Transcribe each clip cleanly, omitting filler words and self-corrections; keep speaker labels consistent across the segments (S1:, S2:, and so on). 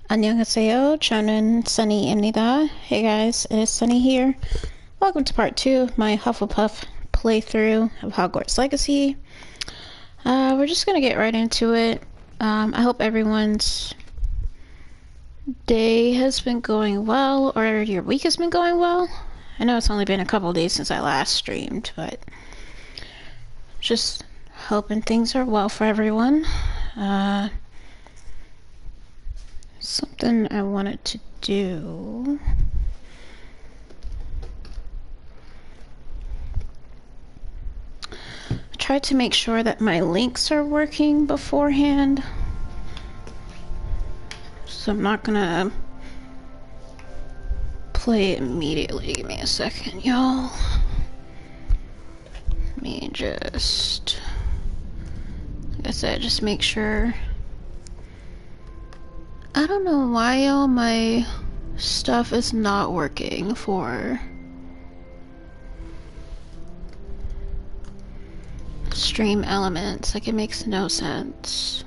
S1: 안녕하세요. 저는 Sunny입니다. Hey guys, it is Sunny here. Welcome to part 2 of my Hufflepuff playthrough of Hogwarts Legacy. We're just gonna get right into it. I hope everyone's day has been going well, or your week has been going well. I know it's only been a couple days since I last streamed, but just hoping things are well for everyone. Something I wanted to do. I tried to make sure that my links are working beforehand. So I'm not gonna play immediately. Give me a second, y'all. Let me just, like I said, just make sure. I don't know why, y'all, my stuff is not working for stream elements. Like, it makes no sense.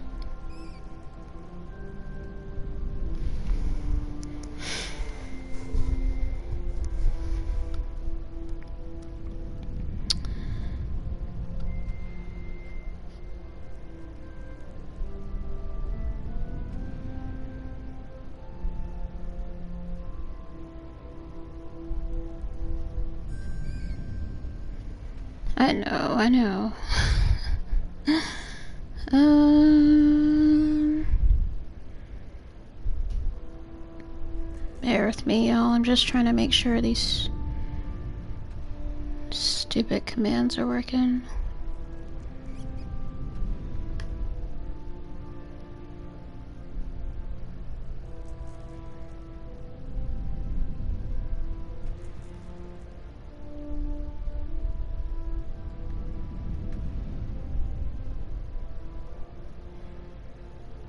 S1: I know. Bear with me, y'all. I'm just trying to make sure these stupid commands are working.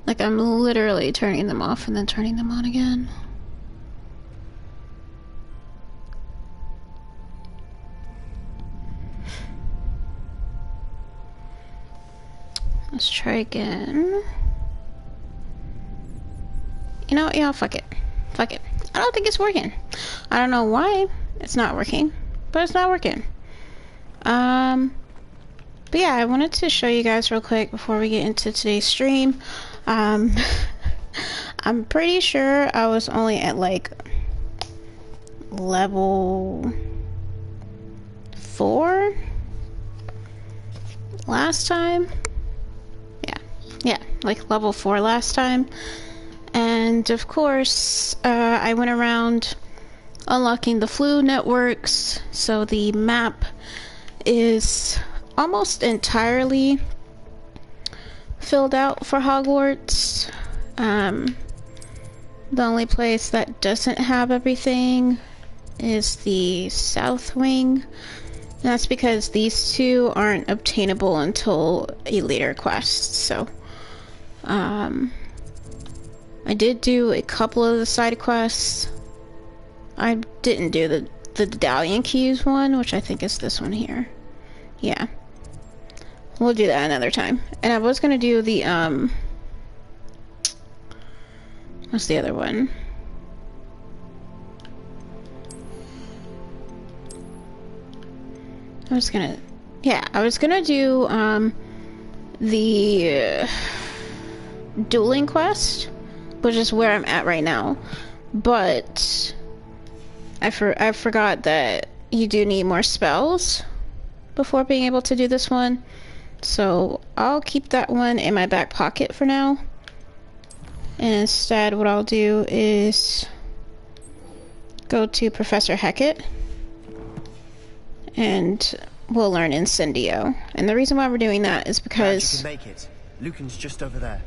S1: Like, I'm literally turning them off and then turning them on again. Let's try again. You know what, y'all? Fuck it. Fuck it. I don't think it's working. I don't know why it's not working, but it's not working. But yeah, I wanted to show you guys real quick before we get into today's stream. I'm pretty sure I was only at like level 4 last time. Yeah, like level 4 last time. And of course, I went around unlocking the flu networks, so the map is almost entirely filled out for Hogwarts. The only place that doesn't have everything is the South Wing. That's because these two aren't obtainable until a later quest, so I did do a couple of the side quests. I didn't do the Medallion Keys one, which I think is this one here. Yeah. We'll do that another time. And I was gonna do the, what's the other one? I was gonna do, the dueling quest, which is where I'm at right now. But I forgot that you do need more spells before being able to do this one. So I'll keep that one in my back pocket for now. And instead what I'll do is go to Professor Hecat and we'll learn Incendio. And the reason why we're doing that is because
S2: you can make it. Lucan's just over there.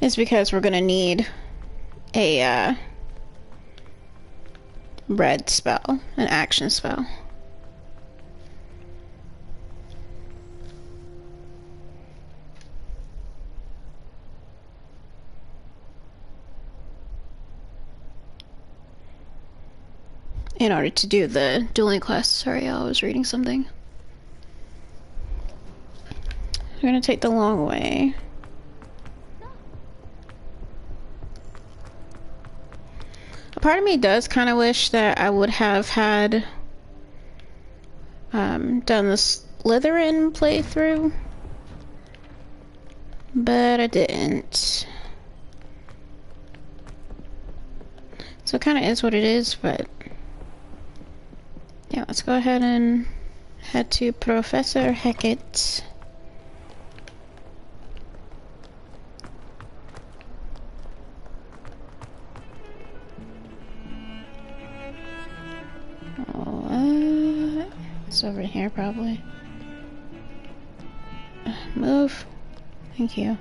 S1: Is because we're gonna need a red spell, an action spell. In order to do the dueling quest. Sorry, I was reading something. We're gonna take the long way. Part of me does kind of wish that I would have had done the Slytherin playthrough, but I didn't. So it kind of is what it is, but yeah, let's go ahead and head to Professor Hackett. It's over here, probably. Move. Thank you.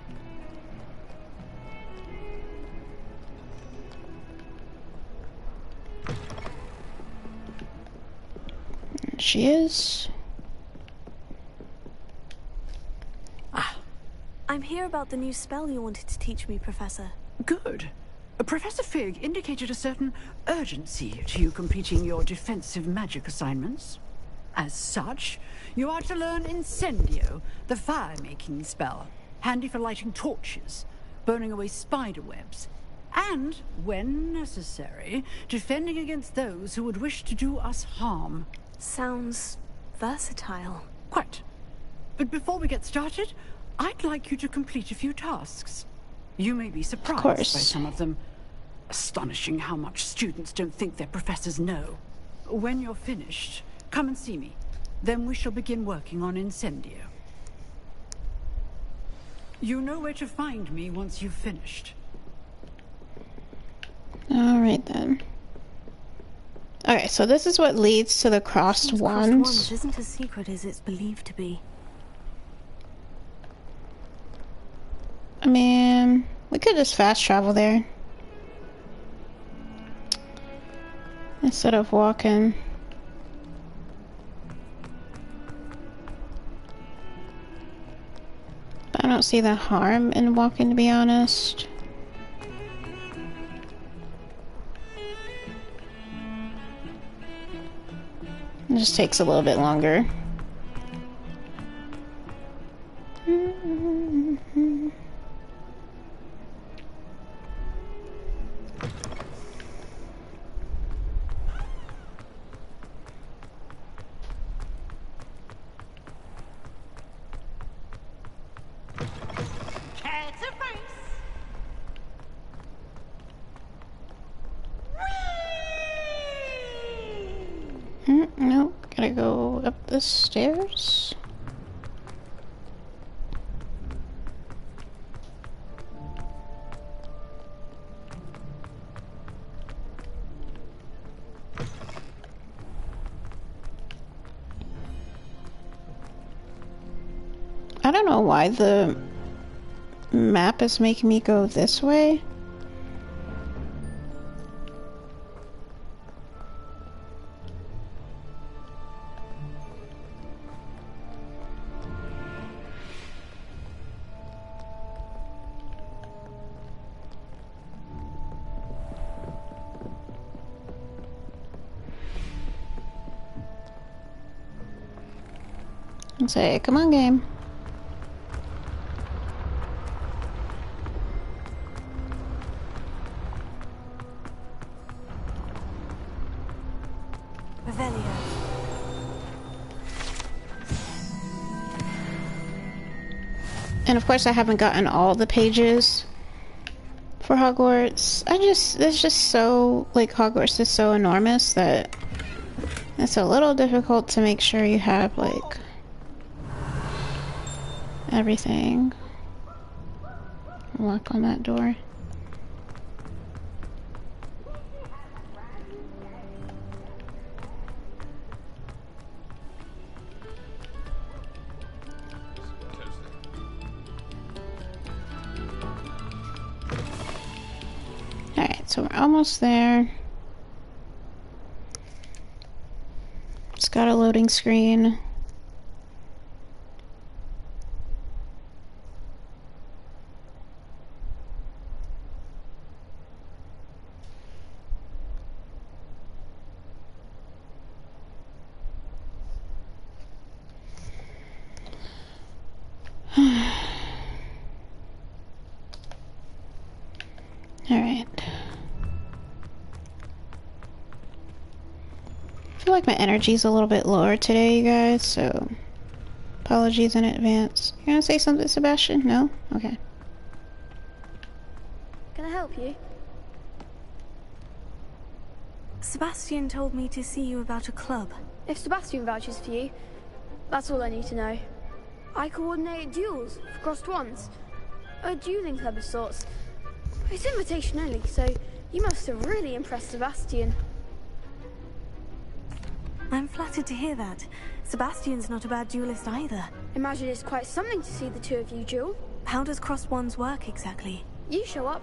S1: There she is.
S3: I'm here about the new spell you wanted to teach me, Professor.
S4: Good. Professor Fig indicated a certain urgency to you completing your defensive magic assignments. As such, you are to learn Incendio, the fire-making spell, handy for lighting torches, burning away spider webs, and, when necessary, defending against those who would wish to do us harm.
S3: Sounds versatile.
S4: Quite. But before we get started, I'd like you to complete a few tasks. You may be surprised by some of them. Astonishing how much students don't think their professors know. When you're finished, come and see me. Then we shall begin working on Incendio. You know where to find me once you've finished.
S1: Alright then. Okay, so this is what leads to the crossed wands.
S3: Crossed isn't as secret as it's believed to be.
S1: I mean, we could just fast travel there instead of walking. But I don't see the harm in walking, to be honest. It just takes a little bit longer. Nope, gotta go up the stairs. I don't know why the map is making me go this way. And say, come on, game. And of course I haven't gotten all the pages for Hogwarts. It's just so, like, Hogwarts is so enormous that it's a little difficult to make sure you have, like, everything. Lock on that door. Alright, so we're almost there. It's got a loading screen. Alright. feel like my energy's a little bit lower today, you guys, so apologies in advance. You gonna say something, Sebastian? No? Okay.
S3: Can I help you? Sebastian told me to see you about a club. If Sebastian vouches for you, that's all I need to know. I coordinate duels for crossed wands. A dueling club of sorts. It's invitation only, so you must have really impressed Sebastian. I'm flattered to hear that. Sebastian's not a bad duelist either. Imagine it's quite something to see the two of you duel. How does crossed wands work exactly? You show up,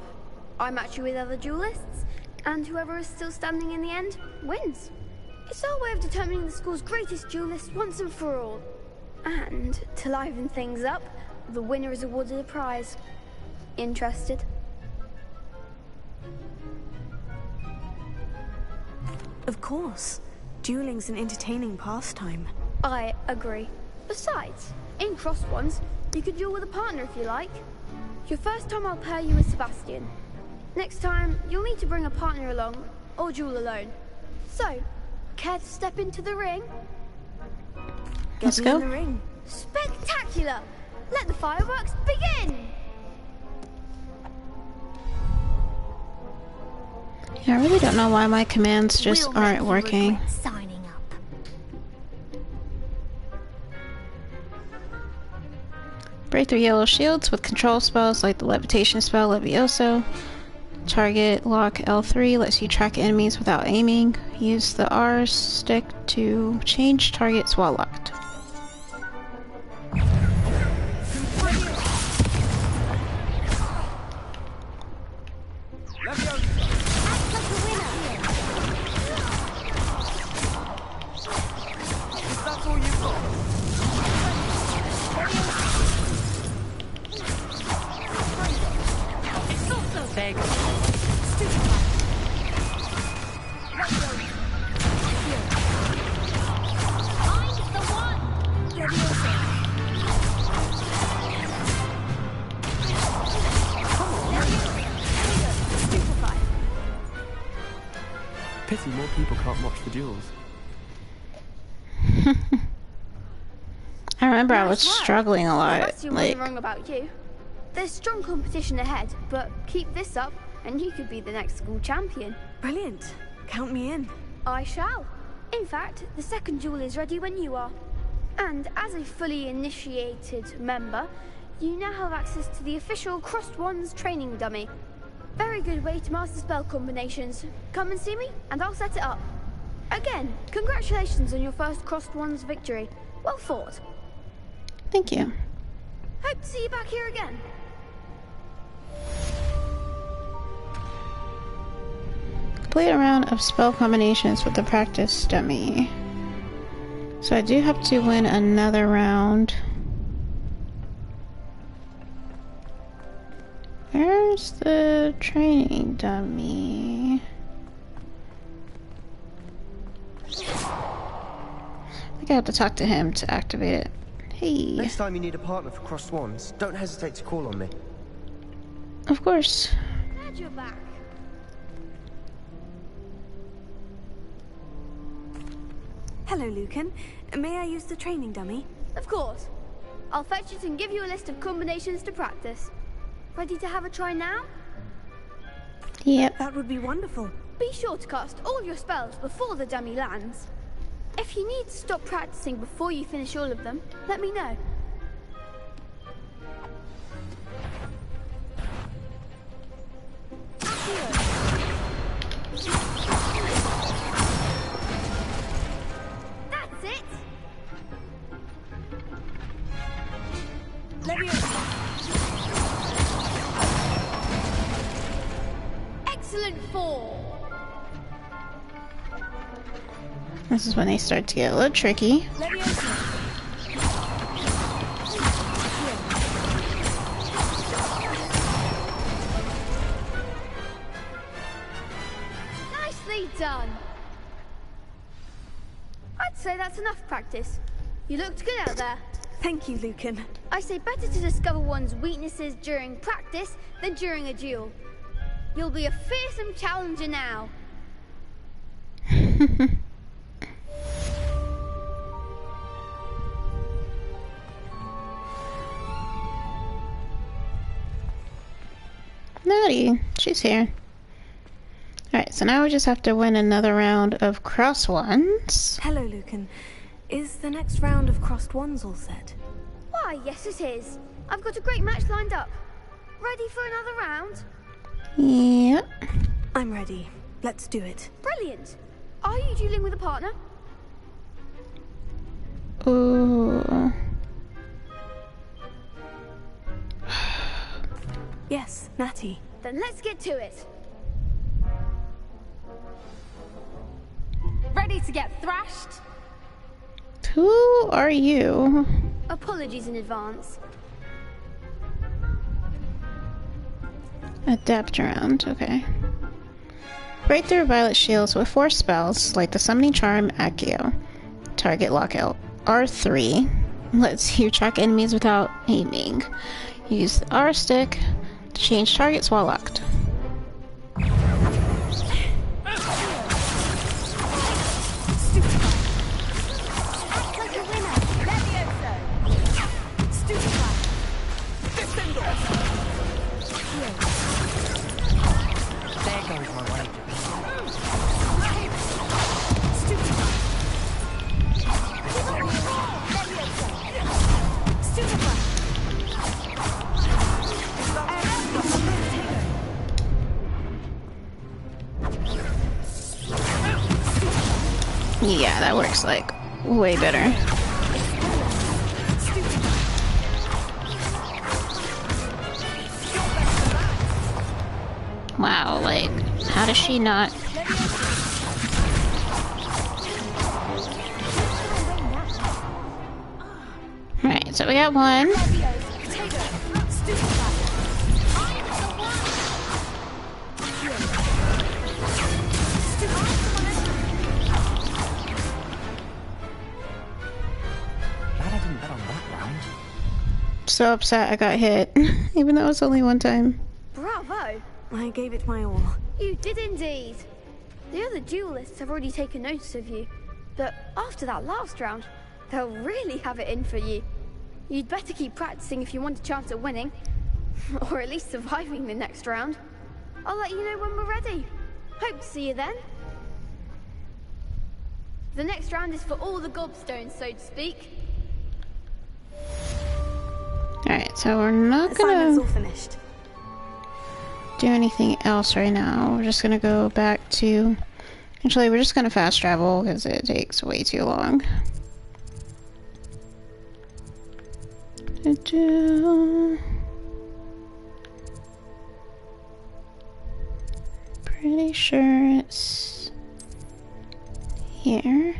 S3: I match you with other duelists, and whoever is still standing in the end wins. It's our way of determining the school's greatest duelist once and for all. And to liven things up, the winner is awarded a prize. Interested? Of course. Dueling's an entertaining pastime. I agree. Besides, in crossed ones, you could duel with a partner if you like. Your first time I'll pair you with Sebastian. Next time, you'll need to bring a partner along, or duel alone. So, care to step into the ring?
S1: Let's go.
S3: In the ring. Spectacular! Let the fireworks begin!
S1: Yeah, I really don't know why my commands just aren't working.
S3: Signing up.
S1: Break through yellow shields with control spells like the levitation spell Levioso. Target lock L3 lets you track enemies without aiming. Use the R stick to change targets while locked.
S2: Pity more people can't watch the duels.
S1: I remember I was struggling a lot.
S3: Sebastian wasn't wrong about you. There's strong competition ahead, but keep this up and you could be the next school champion. Brilliant. Count me in. I shall. In fact, the second duel is ready when you are. And as a fully initiated member, you now have access to the official Crossed Wands training dummy. Very good way to master spell combinations. Come and see me, and I'll set it up. Again, congratulations on your first Crossed Wands victory. Well fought.
S1: Thank you.
S3: Hope to see you back here again.
S1: Complete a round of spell combinations with the practice dummy. So I do have to win another round. Where's the training dummy? I think I have to talk to him to activate it. Hey.
S2: Next time you need a partner for crossed wands, don't hesitate to call on me.
S1: Of course.
S3: Glad you're back. Hello, Lucan. May I use the training dummy? Of course. I'll fetch it and give you a list of combinations to practice. Ready to have a try now?
S1: Yep.
S3: That would be wonderful. Be sure to cast all your spells before the dummy lands. If you need to stop practicing before you finish all of them, let me know. That's it! Excellent fall!
S1: This is when they start to get a little tricky.
S3: Nicely done! I'd say that's enough practice. You looked good out there. Thank you, Lucan. I say better to discover one's weaknesses during practice than during a duel. You'll be a fearsome challenger now.
S1: Naughty. She's here. Alright, so now we just have to win another round of cross ones.
S5: Hello, Lucan. Is the next round of crossed wands all set?
S3: Why, yes it is. I've got a great match lined up. Ready for another round?
S1: Yep.
S5: I'm ready. Let's do it.
S3: Brilliant. Are you dueling with a partner?
S1: Ooh.
S5: Yes, Natty.
S3: Then let's get to it.
S6: Ready to get thrashed?
S1: Who are you?
S3: Apologies in advance.
S1: Adept round, okay. Break through Violet shields with 4 spells, like the Summoning Charm, Accio. Target lockout. R3 lets you track enemies without aiming. Use the R stick to change targets while locked. Yeah, that works like way better. Wow, like, how does she not? Right, so we got one. So upset I got hit, even though it was only one time.
S3: Bravo!
S5: I gave it my all.
S3: You did indeed. The other duelists have already taken notice of you, but after that last round, they'll really have it in for you. You'd better keep practicing if you want a chance at winning, or at least surviving the next round. I'll let you know when we're ready. Hope to see you then. The next round is for all the gobstones, so to speak.
S1: Alright, so we're not
S5: Assignment's all
S1: gonna
S5: finished.
S1: do anything else right now. We're just gonna go back to... Actually, we're just gonna fast travel because it takes way too long. Pretty sure it's here.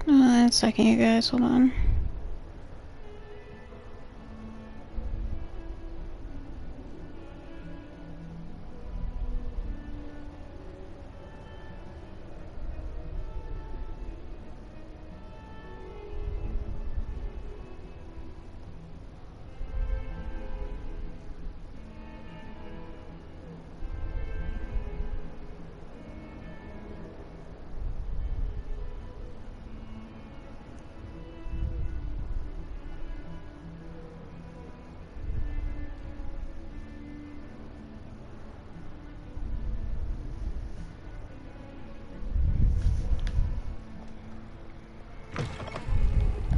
S1: Oh, a second, you guys, hold on.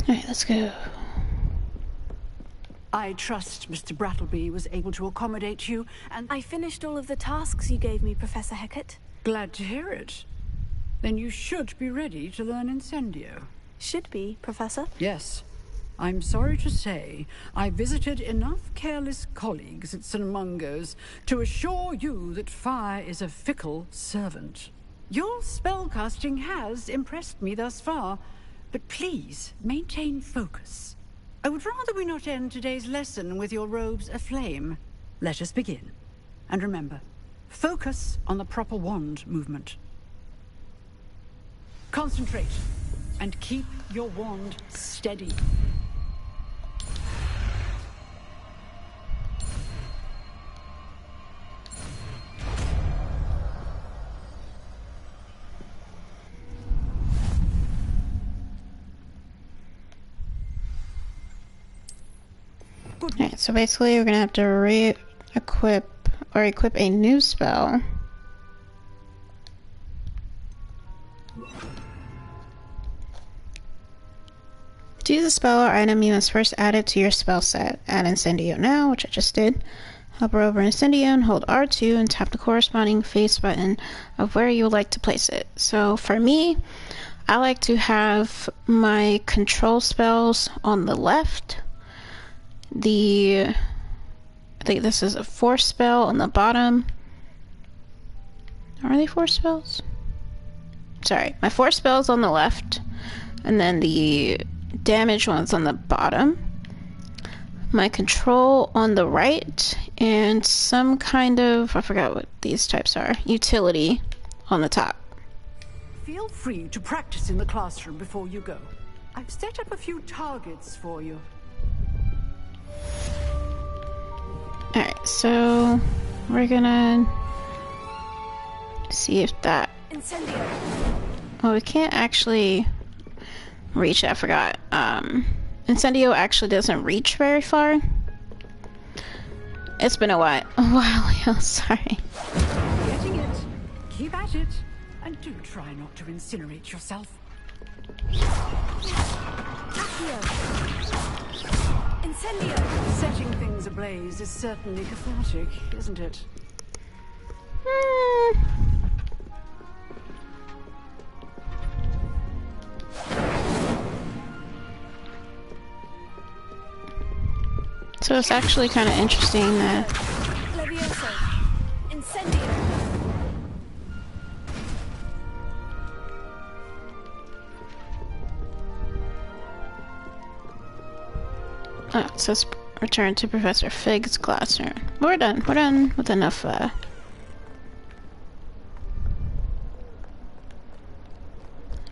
S1: Alright, let's go.
S4: I trust Mr. Brattleby was able to accommodate you, and
S5: I finished all of the tasks you gave me, Professor Hecat.
S4: glad to hear it. then you should be ready to learn Incendio.
S5: Should be, Professor.
S4: Yes. I'm sorry to say, I visited enough careless colleagues at St. Mungo's to assure you that fire is a fickle servant. Your spellcasting has impressed me thus far, but please maintain focus. I would rather we not end today's lesson with your robes aflame. Let us begin. And remember, focus on the proper wand movement. Concentrate, and keep your wand steady.
S1: Alright, so basically we're gonna have to re-equip or equip a new spell. To use a spell or item, you must first add it to your spell set. Add Incendio now, which I just did. Hover over Incendio and hold R2 and tap the corresponding face button of where you would like to place it. So for me, I like to have my control spells on the left. I think this is a force spell on the bottom. Are they force spells? Sorry, my force spells on the left, and then the damage ones on the bottom. My control on the right, and some kind of, I forgot what these types are, utility on the top.
S4: Feel free to practice in the classroom before you go. I've set up a few targets for you.
S1: Alright, so we're gonna see if that...
S5: Incendio.
S1: Well, we can't actually reach it, I forgot. Incendio actually doesn't reach very far. It's been a while, sorry.
S4: Getting it. Keep at it. And do try not to incinerate yourself.
S5: Accio. Incendio.
S4: Setting things ablaze is certainly cathartic, isn't it?
S1: So it's actually kind of interesting that...
S5: Levioso. Incendio.
S1: Oh, it says return to Professor Fig's classroom. We're done. We're done with enough,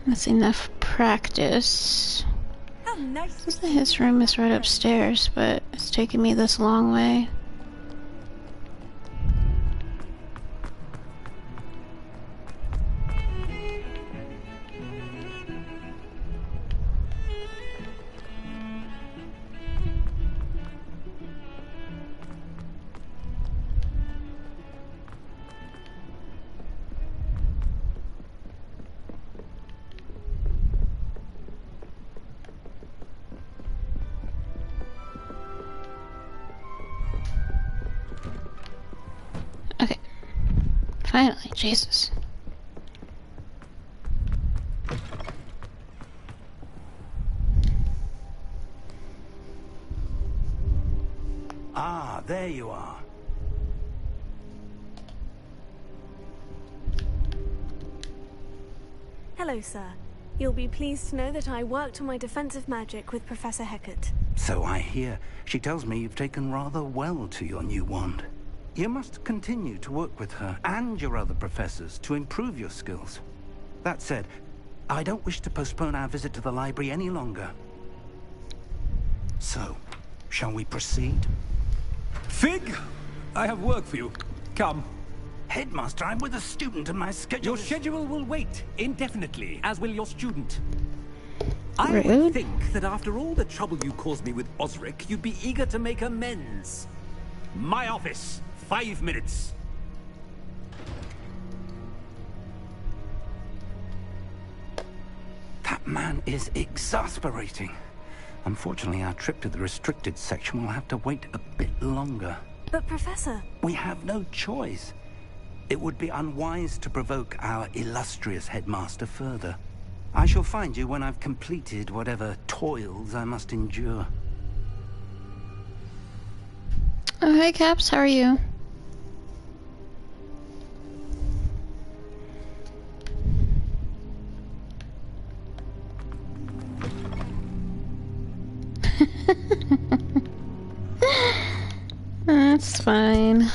S1: that's enough practice.
S5: How nice.
S1: His room is right upstairs, but it's taking me this long way. Okay. Finally, Jesus.
S6: Ah, there you are.
S5: Hello, sir. You'll be pleased to know that I worked on my defensive magic with Professor Hecat.
S6: So I hear. She tells me you've taken rather well to your new wand. You must continue to work with her and your other professors to improve your skills. That said, I don't wish to postpone our visit to the library any longer. So, shall we proceed?
S7: Fig, I have work for you. Come.
S6: Headmaster, I'm with a student and my schedule
S7: Your
S6: is...
S7: schedule will wait indefinitely, as will your student. I
S1: Rude.
S7: would think that after all the trouble you caused me with Osric, you'd be eager to make amends. My office, 5 minutes.
S6: That man is exasperating. Unfortunately, our trip to the restricted section will have to wait a bit longer.
S5: But, Professor...
S6: We have no choice. It would be unwise to provoke our illustrious headmaster further. I shall find you when I've completed whatever toils I must endure.
S1: Oh, hey Caps, how are you? That's fine.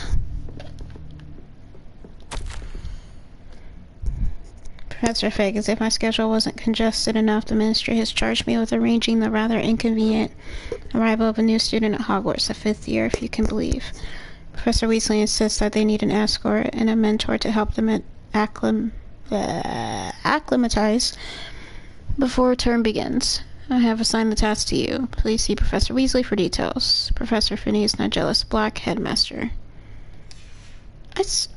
S1: Professor Fig, as if my schedule wasn't congested enough, the ministry has charged me with arranging the rather inconvenient arrival of a new student at Hogwarts, the 5th year, if you can believe. Professor Weasley insists that they need an escort and a mentor to help them acclimatize before term begins. I have assigned the task to you. Please see Professor Weasley for details. Professor Phineas Nigellus Black, Headmaster. He's...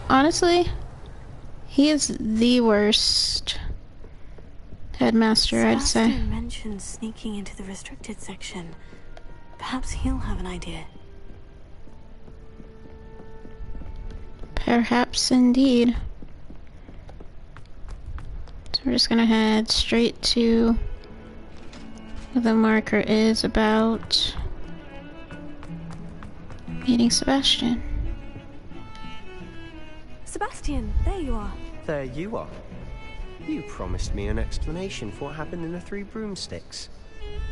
S1: honestly... he is the worst headmaster, I'd say.
S5: Sebastian mentioned sneaking into the restricted section. Perhaps he'll have an idea.
S1: Perhaps indeed. So we're just gonna head straight to where the marker is about meeting Sebastian.
S5: Sebastian, there you are.
S2: There you are. You promised me an explanation for what happened in the Three Broomsticks.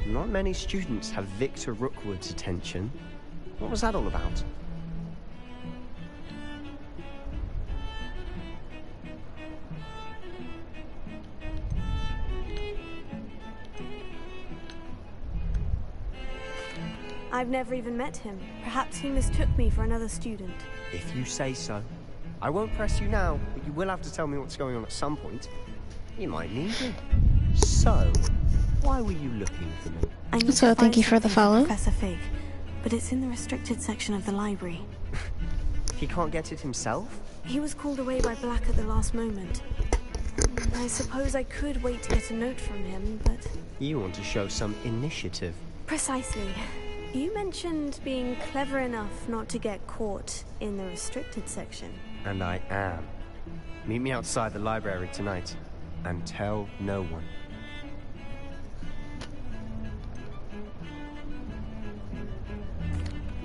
S2: Not many students have Victor Rookwood's attention. What was that all about?
S5: I've never even met him. Perhaps he mistook me for another student.
S2: If you say so. I won't press you now, but you will have to tell me what's going on at some point. You might need me. So, why were you looking for me?
S5: I need
S1: So
S5: to
S1: thank
S5: find
S1: you for the
S5: something
S1: follow.
S5: Professor Fig, but it's in the restricted section of the library.
S2: He can't get it himself?
S5: He was called away by Black at the last moment. I suppose I could wait to get a note from him, but...
S2: You want to show some initiative.
S5: Precisely. You mentioned being clever enough not to get caught in the restricted section.
S2: And I am. Meet me outside the library tonight. And tell no one.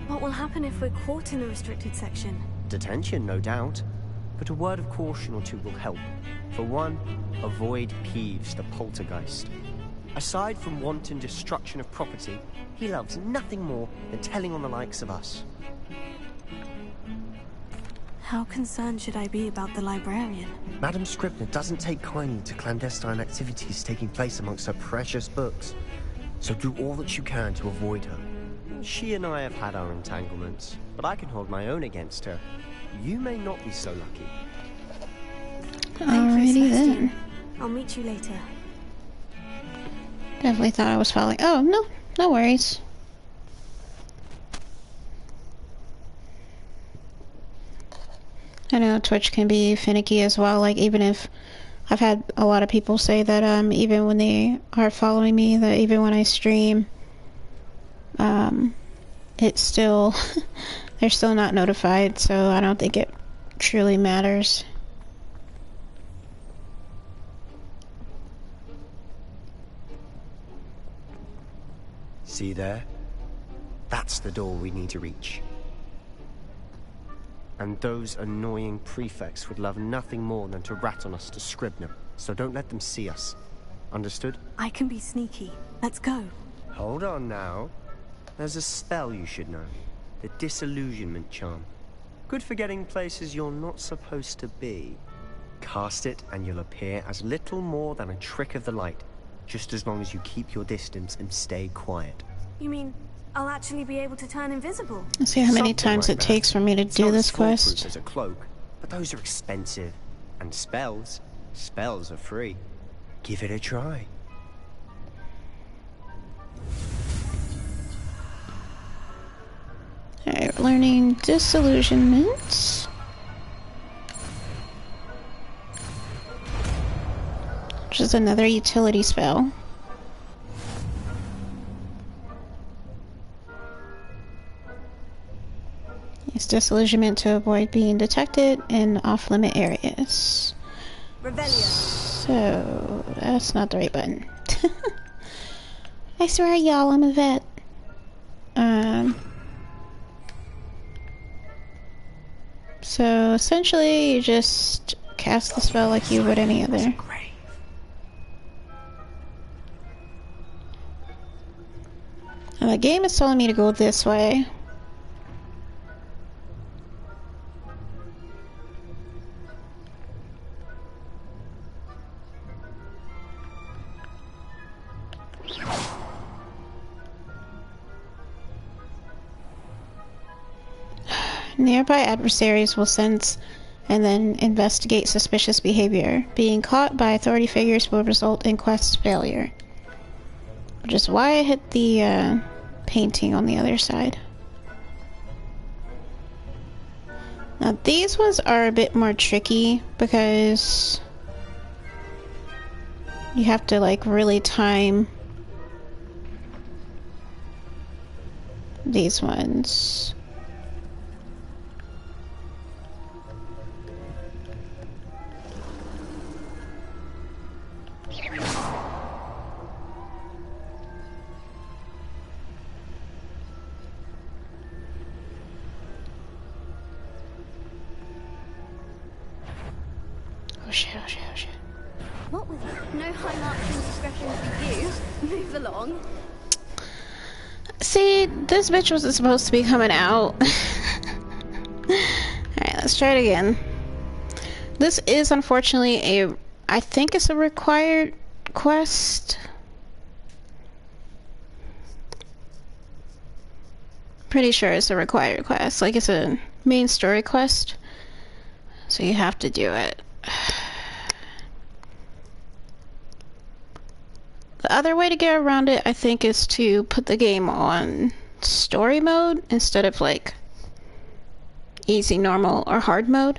S5: What will happen if we're caught in the restricted section?
S2: Detention, no doubt. But a word of caution or two will help. For one, avoid Peeves, the poltergeist. Aside from wanton destruction of property, he loves nothing more than telling on the likes of us.
S5: How concerned should I be about the librarian?
S2: Madam Scribner doesn't take kindly to clandestine activities taking place amongst her precious books. So do all that you can to avoid her. She and I have had our entanglements, but I can hold my own against her. You may not be so lucky.
S1: Alrighty then.
S5: I'll meet you later.
S1: Definitely thought I was following. Oh, no. No worries. I know Twitch can be finicky as well. Like, even if I've had a lot of people say that even when they are following me, that even when I stream, it's still they're still not notified, so I don't think it truly matters.
S2: See there? That's the door we need to reach. And those annoying prefects would love nothing more than to rat on us to Scribner, so don't let them see us. Understood?
S5: I can be sneaky. Let's go.
S2: Hold on now. There's a spell you should know. The Disillusionment Charm. Good for getting places you're not supposed to be. Cast it and you'll appear as little more than a trick of the light, just as long as you keep your distance and stay quiet.
S5: You mean I'll actually be able to turn invisible?
S1: Let's see how many
S2: Something
S1: times
S2: like
S1: it
S2: that.
S1: takes for me to
S2: It's
S1: do
S2: not
S1: this
S2: as foolproof
S1: quest.
S2: as a cloak, but those are expensive. And spells are free. Give it a try.
S1: Alright, we're learning Disillusionment. Which is another utility spell. Use disillusionment to avoid being detected in off-limit areas. So, that's not the right button. I swear, y'all, I'm a vet. So, essentially, you just cast the spell like you would any other. And the game is telling me to go this way. Nearby adversaries will sense and then investigate suspicious behavior. Being caught by authority figures will result in quest failure. Which is why I hit the painting on the other side. Now these ones are a bit more tricky because you have to like really time these ones. Oh shit.
S3: What was it? No high marks in discretion for you. Move along.
S1: See, this bitch wasn't supposed to be coming out. Alright, let's try it again. This is unfortunately I think it's a required quest. Pretty sure it's a required quest. Like, it's a main story quest. So you have to do it. The other way to get around it, I think, is to put the game on story mode instead of like easy, normal, or hard mode.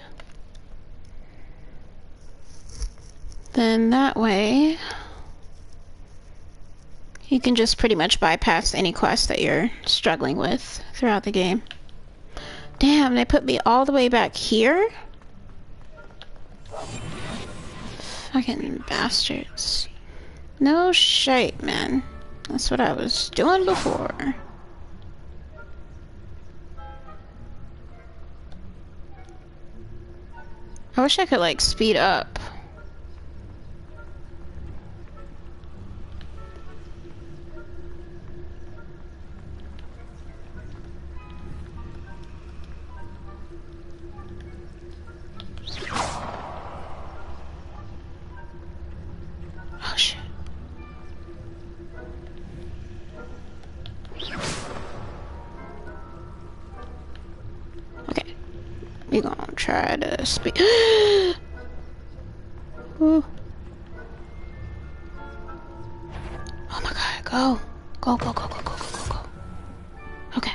S1: Then that way you can just pretty much bypass any quest that you're struggling with throughout the game. Damn, they put me all the way back here? Fucking bastards. No shite, man. That's what I was doing before. I wish I could, like, speed up. Oh, shit. Okay. We're gonna try to speed. Ooh. Oh my god, go. Go. Okay.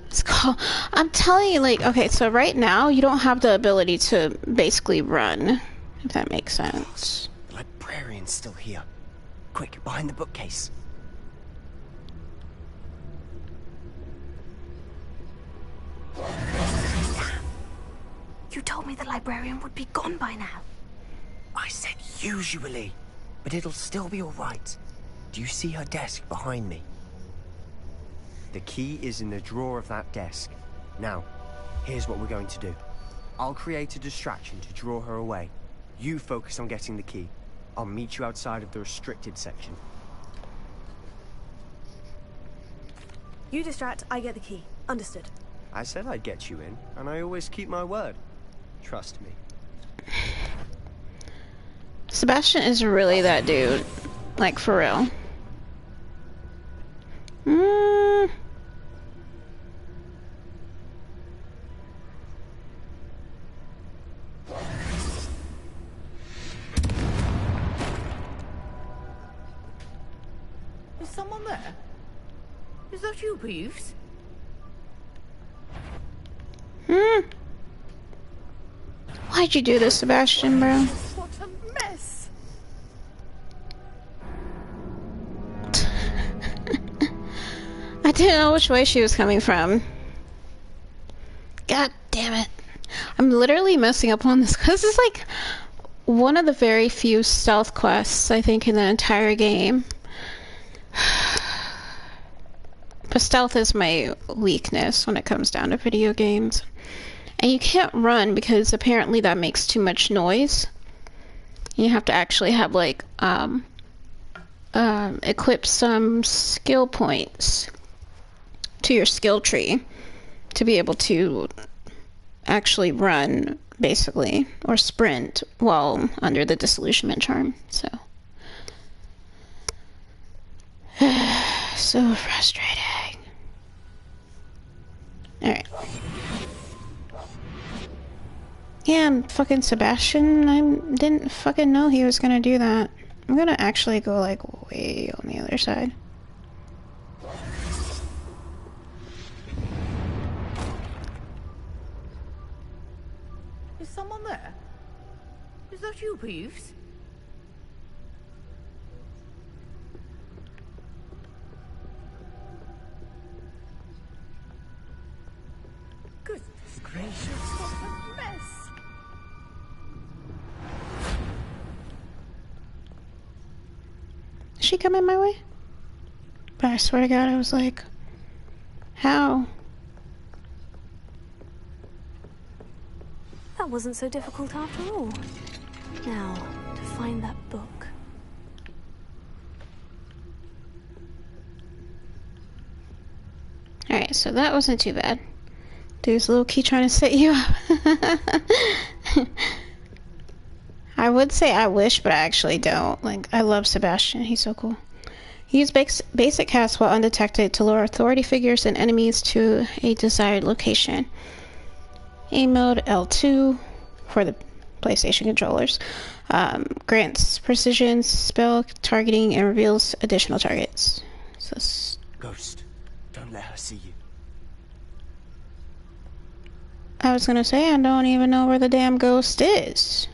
S1: Let's go. I'm telling you, like, okay, so right now you don't have the ability to basically run, if that makes sense.
S2: The librarian's still here. Quick, behind the bookcase.
S3: You told me the librarian would be gone by now.
S2: I said usually, but it'll still be all right. Do you see her desk behind me? The key is in the drawer of that desk. Now, here's what we're going to do. I'll create a distraction to draw her away. You focus on getting the key. I'll meet you outside of the restricted section.
S5: You distract, I get the key. Understood.
S2: I said I'd get you in, and I always keep my word. Trust me.
S1: Sebastian is really that dude. Like, for real.
S4: Is someone there? Is that you, Peeves?
S1: Why'd you do this, Sebastian, bro?
S4: What a mess!
S1: I didn't know which way she was coming from. damn it. I'm literally messing up on this because it's like one of the very few stealth quests, I think, in the entire game. But stealth is my weakness when it comes down to video games. And you can't run because apparently that makes too much noise. You have to actually have, like, equip some skill points to your skill tree to be able to actually run, basically, or sprint while under the disillusionment charm. So so frustrating. Alright. Yeah, and fucking Sebastian, I didn't fucking know he was gonna do that. I'm gonna actually go, like, way on the other side.
S8: Is someone there? Is that you, Peeves? Goodness gracious, what a mess!
S1: Is she coming my way? But I swear to God, I was like, how?
S5: That wasn't so difficult after all. Now, to find that book.
S1: Alright, so that wasn't too bad. Dude's low-key trying to set you up. I would say I wish, but I actually don't. Like, I love Sebastian. He's so cool. Use basic cast while undetected to lure authority figures and enemies to a desired location. Aim mode L2 for the PlayStation controllers. Grants precision, spell targeting, and reveals additional targets. So
S2: Ghost, don't let her see you.
S1: I was gonna say, I don't even know where the damn ghost is.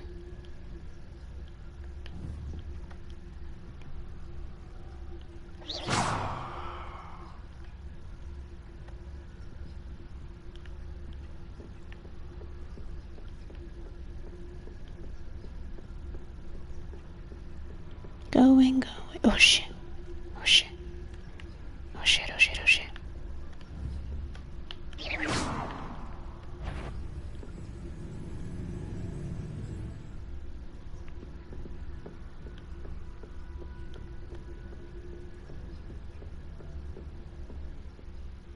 S1: Going. Oh shit. Oh shit. Oh shit, oh shit, oh shit.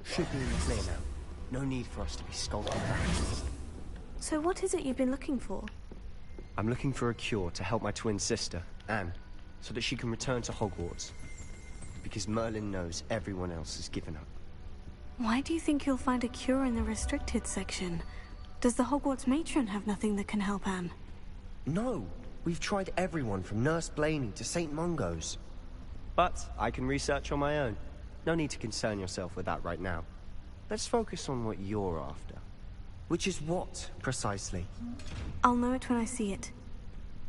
S2: Should be in the clear now. No need for us to be skulking around.
S5: So what is it you've been looking for?
S2: I'm looking for a cure to help my twin sister, Anne, so that she can return to Hogwarts. Because Merlin knows everyone else has given up.
S5: Why do you think you'll find a cure in the restricted section? Does the Hogwarts matron have nothing that can help Anne?
S2: No, we've tried everyone from Nurse Blaney to St. Mungo's. But I can research on my own. No need to concern yourself with that right now. Let's focus on what you're after. Which is what, precisely?
S5: I'll know it when I see it.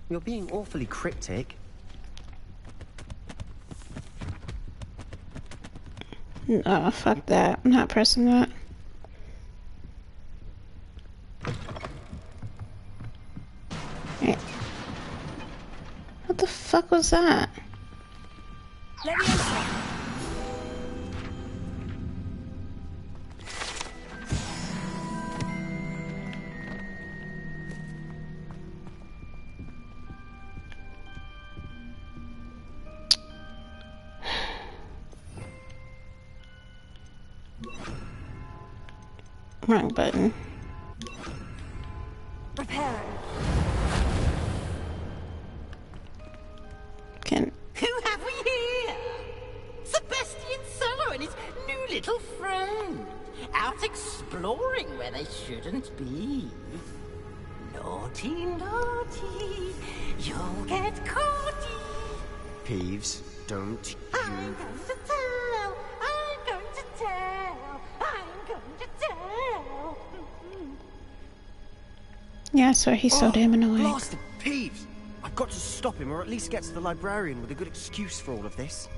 S2: You're being awfully cryptic.
S1: No, fuck that. I'm not pressing that. Right. What the fuck was that?
S8: Let me in.
S1: Wrong button.
S8: Prepare.
S1: Can
S9: Who have we here? Sebastian Solo and his new little friend. Out exploring where they shouldn't be. Naughty, naughty. You'll get caughty.
S2: Peeves, don't
S9: I'm going to tell. I'm going to tell. I'm going to tell.
S1: yeah, so he's so damn annoying.
S2: Blasted Peeves! I've got to stop him, or at least get to the librarian with a good excuse for all of this.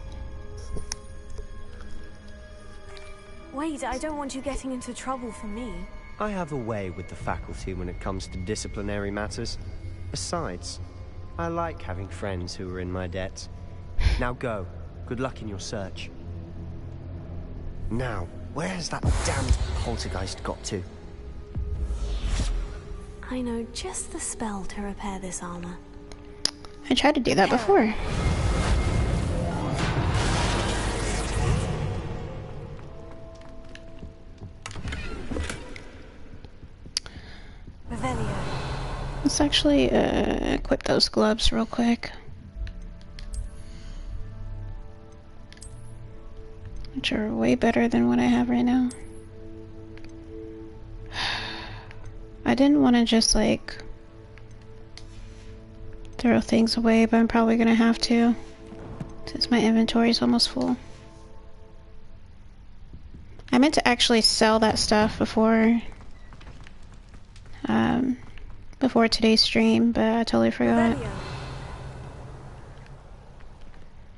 S5: Wait, I don't want you getting into trouble for me.
S2: I have a way with the faculty when it comes to disciplinary matters. Besides, I like having friends who are in my debt. Now go. Good luck in your search. Now, where has that damned poltergeist got to?
S5: I know just the spell to repair this armor.
S1: I tried to do that before.
S5: Revelio.
S1: Let's actually equip those gloves real quick. Which are way better than what I have right now. I didn't want to just like throw things away, but I'm probably gonna have to since my inventory is almost full. I meant to actually sell that stuff before today's stream, but I totally forgot.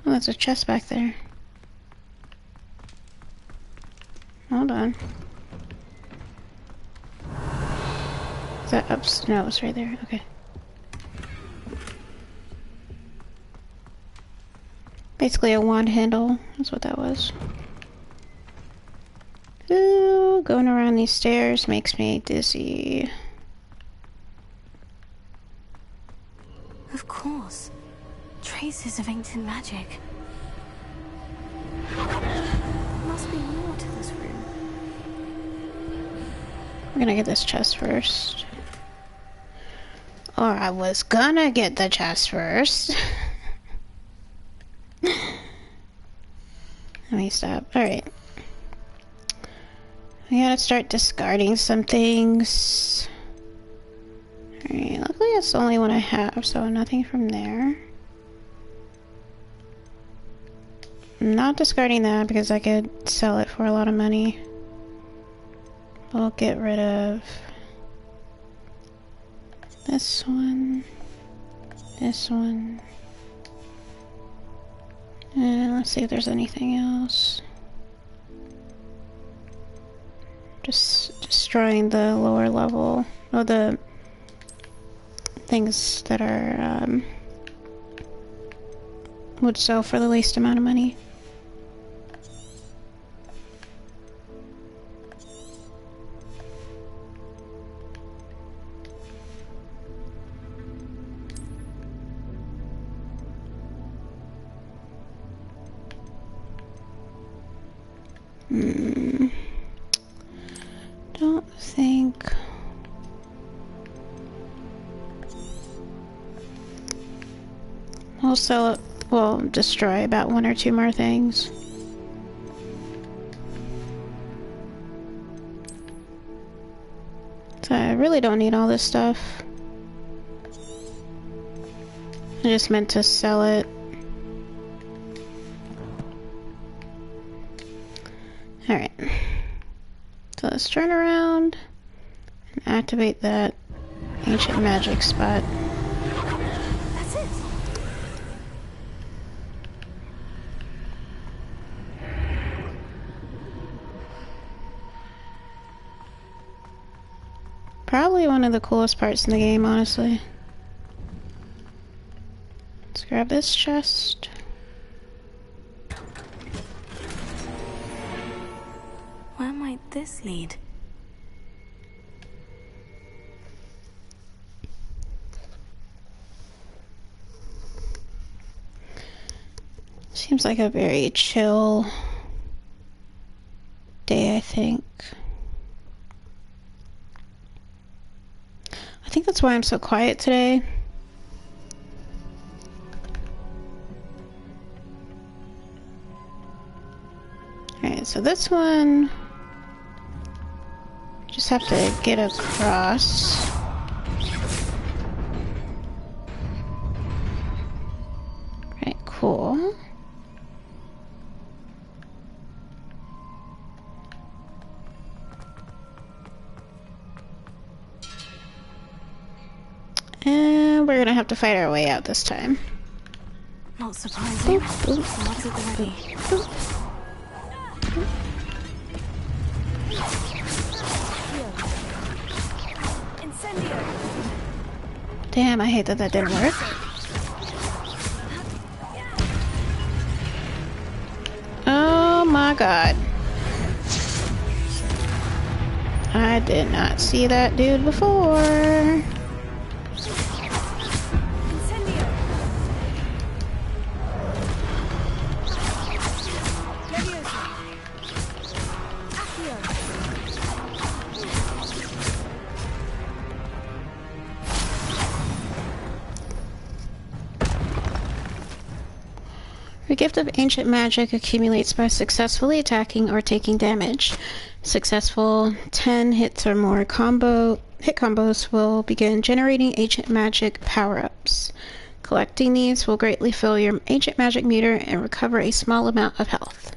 S1: Oh, there's a chest back there. Hold on. Is that up? No, it's right there. Okay. Basically a wand handle. That's what that was. Ooh, going around these stairs makes me dizzy.
S5: Of course. Traces of ancient magic. There must be more to this room.
S1: I'm gonna get this chest first. Or I was gonna get the chest first. Let me stop. Alright. We gotta start discarding some things. Alright, luckily it's the only one I have, so nothing from there. I'm not discarding that because I could sell it for a lot of money. I'll get rid of this one, and let's see if there's anything else. Just destroying the lower level, or the things that are would sell for the least amount of money. Don't think. I'll sell it. Well, destroy about one or two more things. So I really don't need all this stuff. I just meant to sell it. Alright. So let's turn around and activate that ancient magic spot.
S5: That's it.
S1: Probably one of the coolest parts in the game, honestly. Let's grab this chest.
S5: Where might this lead?
S1: Seems like a very chill day, I think. I think that's why I'm so quiet today. Alright, so this one, just have to get across. Right, cool. And we're gonna have to fight our way out this time.
S5: Not surprising. Not at the ready.
S1: Damn, I hate that that didn't work. Oh my god. I did not see that dude before. The gift of ancient magic accumulates by successfully attacking or taking damage. Successful 10 hits or more hit combos will begin generating ancient magic power-ups. Collecting these will greatly fill your ancient magic meter and recover a small amount of health.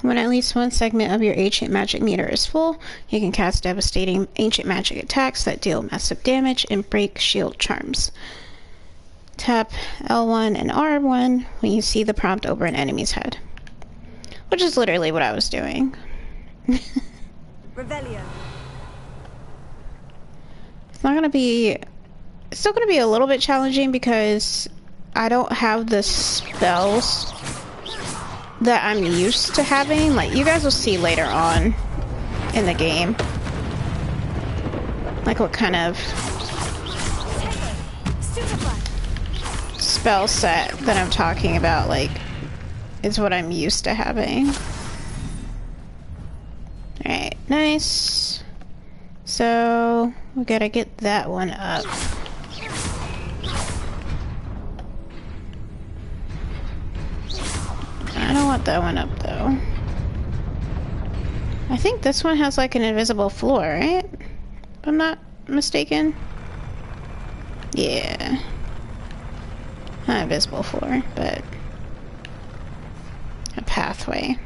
S1: When at least one segment of your ancient magic meter is full, you can cast devastating ancient magic attacks that deal massive damage and break shield charms. Tap L1 and R1 when you see the prompt over an enemy's head. Which is literally what I was doing.
S5: Revelio.
S1: It's still gonna be a little bit challenging because I don't have the spells that I'm used to having. Like, you guys will see later on in the game. Like what kind of spell set that I'm talking about, like, is what I'm used to having. Alright, nice. So, we gotta get that one up. I don't want that one up, though. I think this one has, like, an invisible floor, right? If I'm not mistaken. Yeah. Not invisible floor, but a pathway.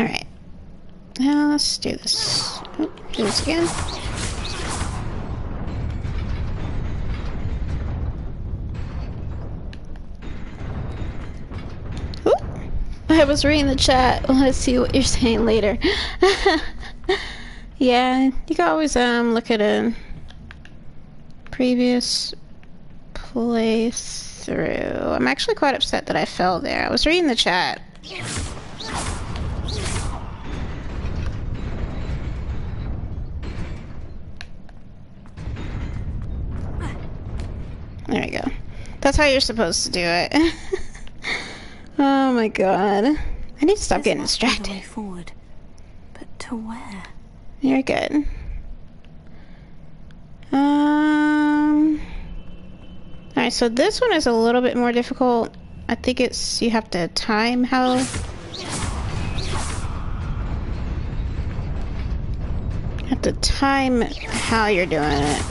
S1: Alright. Now let's do this. Oh, do this again. I was reading the chat. Let's see what you're saying later. Yeah, you can always look at a previous playthrough. I'm actually quite upset that I fell there. I was reading the chat. There we go. That's how you're supposed to do it. Oh my god. I need to stop getting distracted.
S5: Way forward. But to where?
S1: You're good. Alright, so this one is a little bit more difficult. I think it's, you have to time how... You have to time how you're doing it.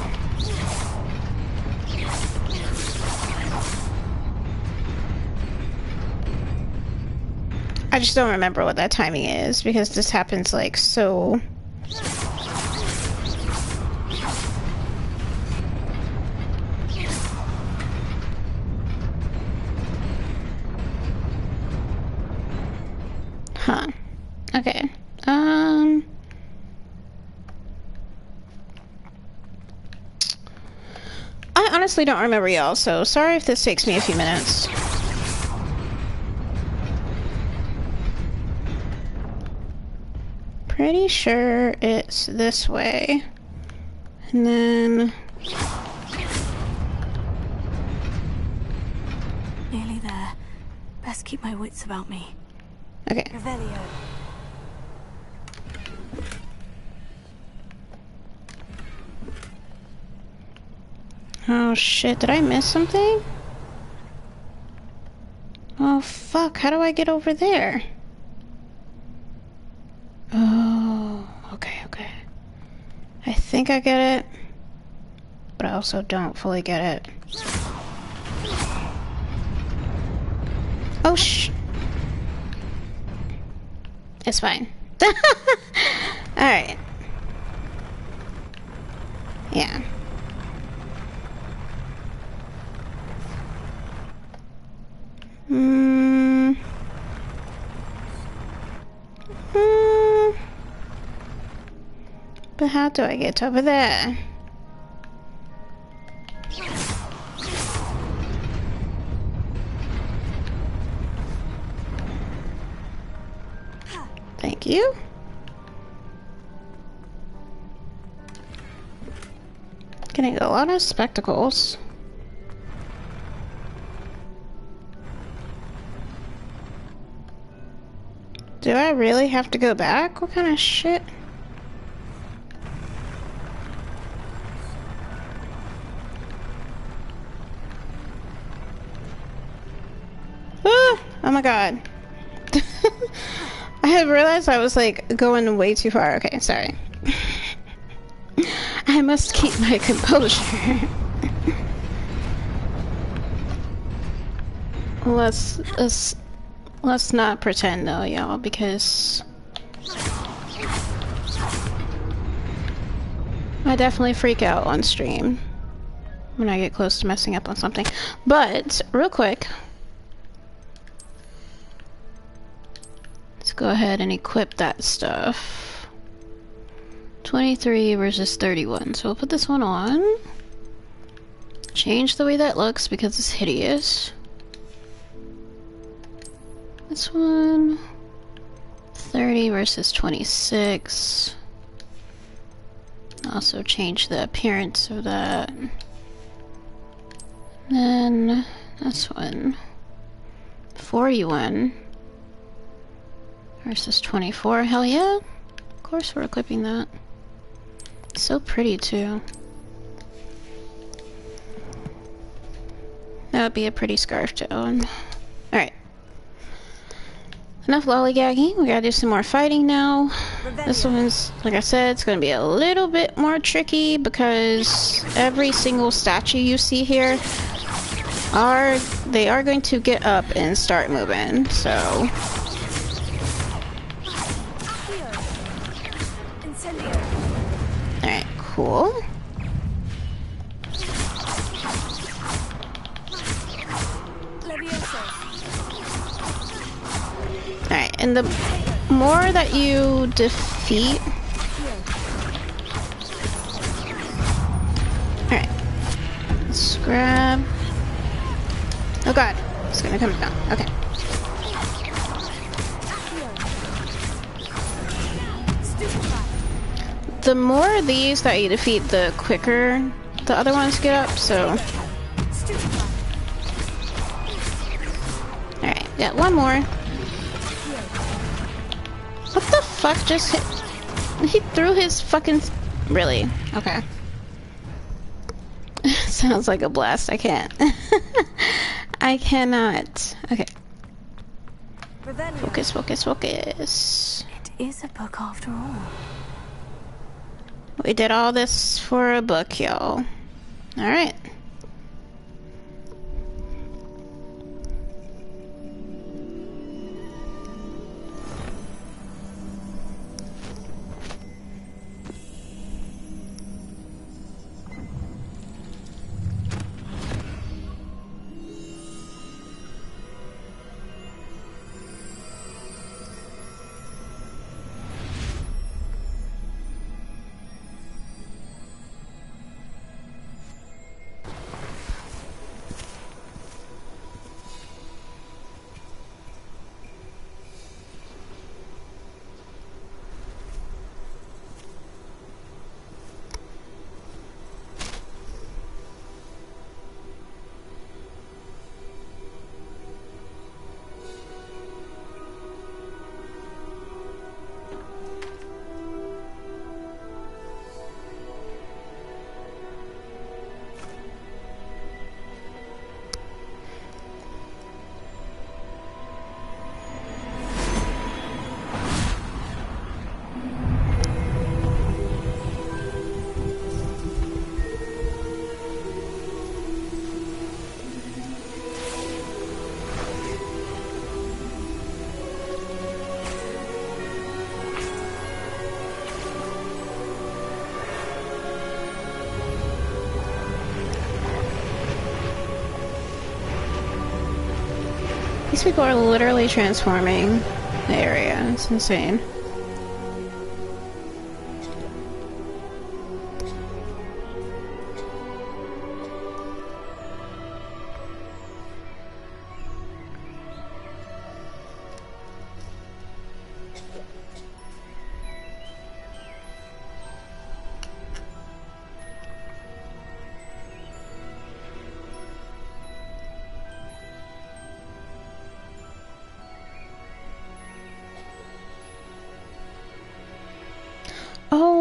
S1: I just don't remember what that timing is because this happens like so... Huh. Okay. I honestly don't remember, y'all, so sorry if this takes me a few minutes. Pretty sure it's this way. And then...
S5: Nearly there. Best keep my wits about me.
S1: Okay.
S5: Revelio.
S1: Oh shit, did I miss something? Oh fuck, how do I get over there? Oh, okay, okay. I think I get it, but I also don't fully get it. Oh it's fine. Alright. Yeah. But how do I get over there? Thank you. Getting a lot of spectacles. Do I really have to go back? What kind of shit? Ah! Oh my god. I had realized I was like going way too far. Okay, sorry. I must keep my composure. Let's not pretend though, y'all, because I definitely freak out on stream when I get close to messing up on something. But real quick, let's go ahead and equip that stuff. 23 versus 31. So we'll put this one on. Change the way that looks because it's hideous. This one. 30 versus 26. Also change the appearance of that. Then this one. 41 versus 24. Hell yeah. Of course we're equipping that. So pretty too. That would be a pretty scarf to own. Alright. Enough lollygagging. We gotta do some more fighting now. This one's, like I said, it's gonna be a little bit more tricky because every single statue you see here they are going to get up and start moving, so. Alright, cool. Alright, and the more that you defeat... Alright. Let's grab... Oh god, it's gonna come down. Okay. The more of these that you defeat, the quicker the other ones get up, so... Alright, got one more. What the fuck just hit? He threw his fucking... Really? Okay. Sounds like a blast. I can't. I cannot. Okay. Focus, focus, focus.
S5: It is a book after all.
S1: We did all this for a book, y'all. Alright. These people are literally transforming the area. It's insane.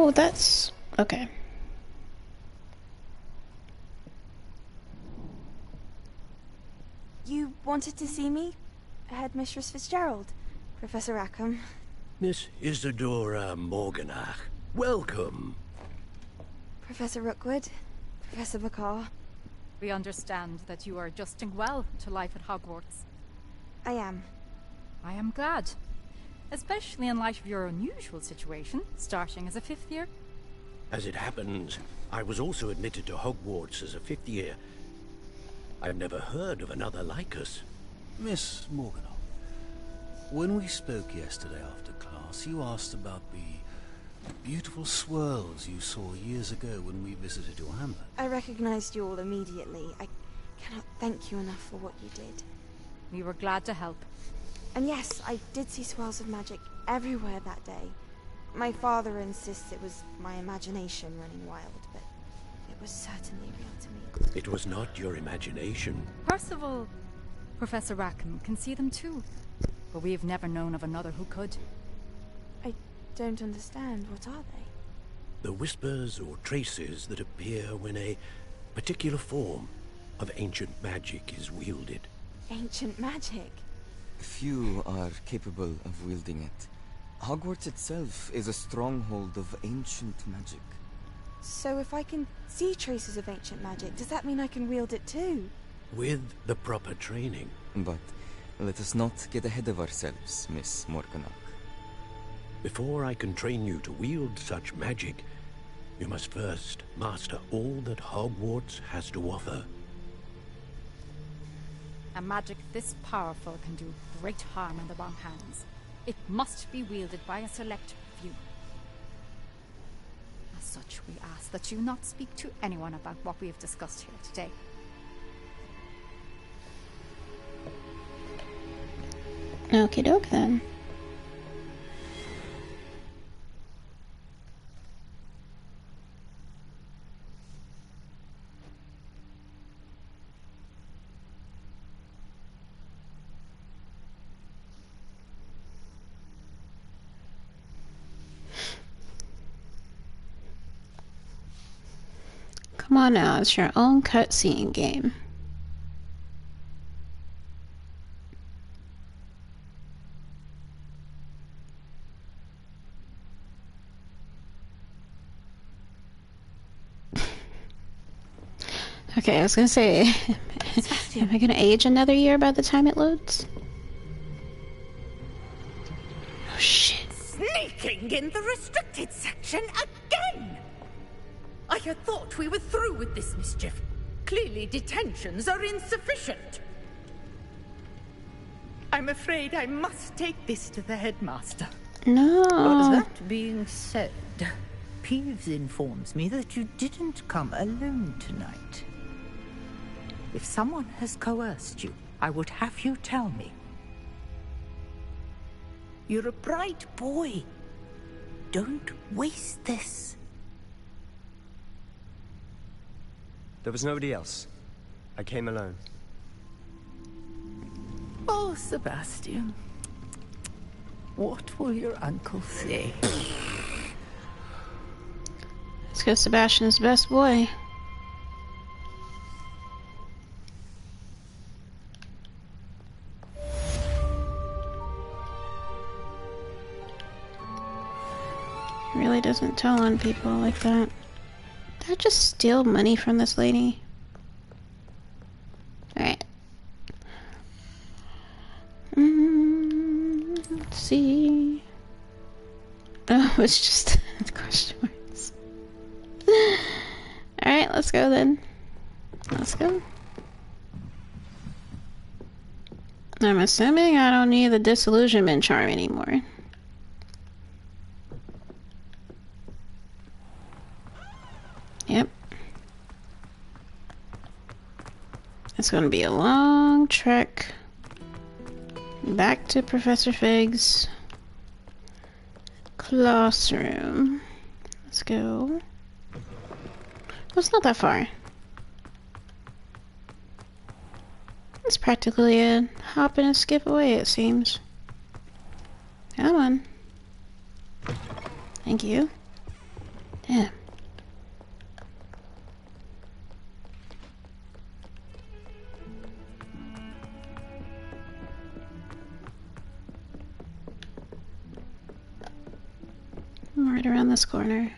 S1: Oh, that's... okay.
S5: You wanted to see me? Headmistress Fitzgerald, Professor Rackham.
S10: Miss Isadora Morganach, welcome.
S5: Professor Rookwood, Professor Bakar.
S11: We understand that you are adjusting well to life at Hogwarts.
S5: I am.
S11: I am glad. Especially in light of your unusual situation, starting as a 5th year.
S10: As it happens, I was also admitted to Hogwarts as a 5th year. I've never heard of another like us.
S12: Miss Morganach, when we spoke yesterday after class, you asked about the beautiful swirls you saw years ago when we visited your hamlet.
S5: I recognized you all immediately. I cannot thank you enough for what you did.
S11: We were glad to help.
S5: And yes, I did see swirls of magic everywhere that day. My father insists it was my imagination running wild, but it was certainly real to me.
S10: It was not your imagination.
S11: Percival, Professor Rackham can see them too. But we have never known of another who could.
S5: I don't understand. What are they?
S10: The whispers or traces that appear when a particular form of ancient magic is wielded.
S5: Ancient magic?
S13: Few are capable of wielding it. Hogwarts itself is a stronghold of ancient magic.
S5: So if I can see traces of ancient magic, does that mean I can wield it too?
S10: With the proper training.
S13: But let us not get ahead of ourselves, Miss Morganach.
S10: Before I can train you to wield such magic, you must first master all that Hogwarts has to offer.
S11: A magic this powerful can do great harm in the wrong hands. It must be wielded by a select few. As such, we ask that you not speak to anyone about what we have discussed here today.
S1: Okie doke then. Come on now, it's your own cutscene game. Okay, I was gonna say, am I gonna age another year by the time it loads? Oh shit.
S8: Sneaking in the restricted section again! I had thought we were through with this mischief. Clearly detentions are insufficient. I'm afraid I must take this to the headmaster.
S1: No.
S8: But that being said, Peeves informs me that you didn't come alone tonight. If someone has coerced you, I would have you tell me. You're a bright boy. Don't waste this.
S2: There was nobody else. I came alone.
S8: Oh, Sebastian. What will your uncle say?
S1: Let's go, Sebastian's best boy. Really doesn't tell on people like that. Did I just steal money from this lady? Alright. Let's see. Oh, it's just question marks. Alright, let's go then. Let's go. I'm assuming I don't need the disillusionment charm anymore. Yep. It's gonna be a long trek back to Professor Fig's classroom. Let's go. Oh, it's not that far. It's practically a hop and a skip away, it seems. Come on. Thank you. Damn. I'm right around this corner.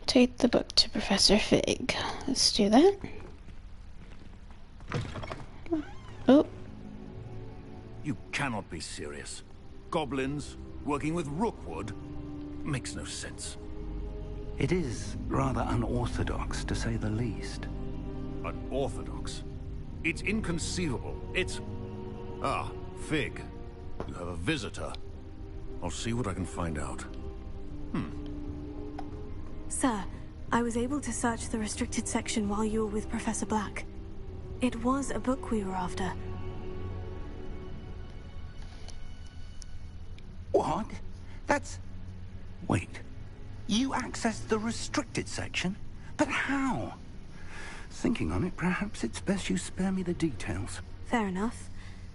S1: Take the book to Professor Fig. Let's do that. Oh.
S12: You cannot be serious. Goblins working with Rookwood makes no sense.
S6: It is rather unorthodox, to say the least.
S12: Unorthodox? It's inconceivable. It's... Ah, Fig. You have a visitor. I'll see what I can find out.
S14: Sir, I was able to search the restricted section while you were with Professor Black. It was a book we were after.
S6: What? That's... Wait. You accessed the restricted section? But how? Thinking on it, perhaps it's best you spare me the details.
S14: Fair enough.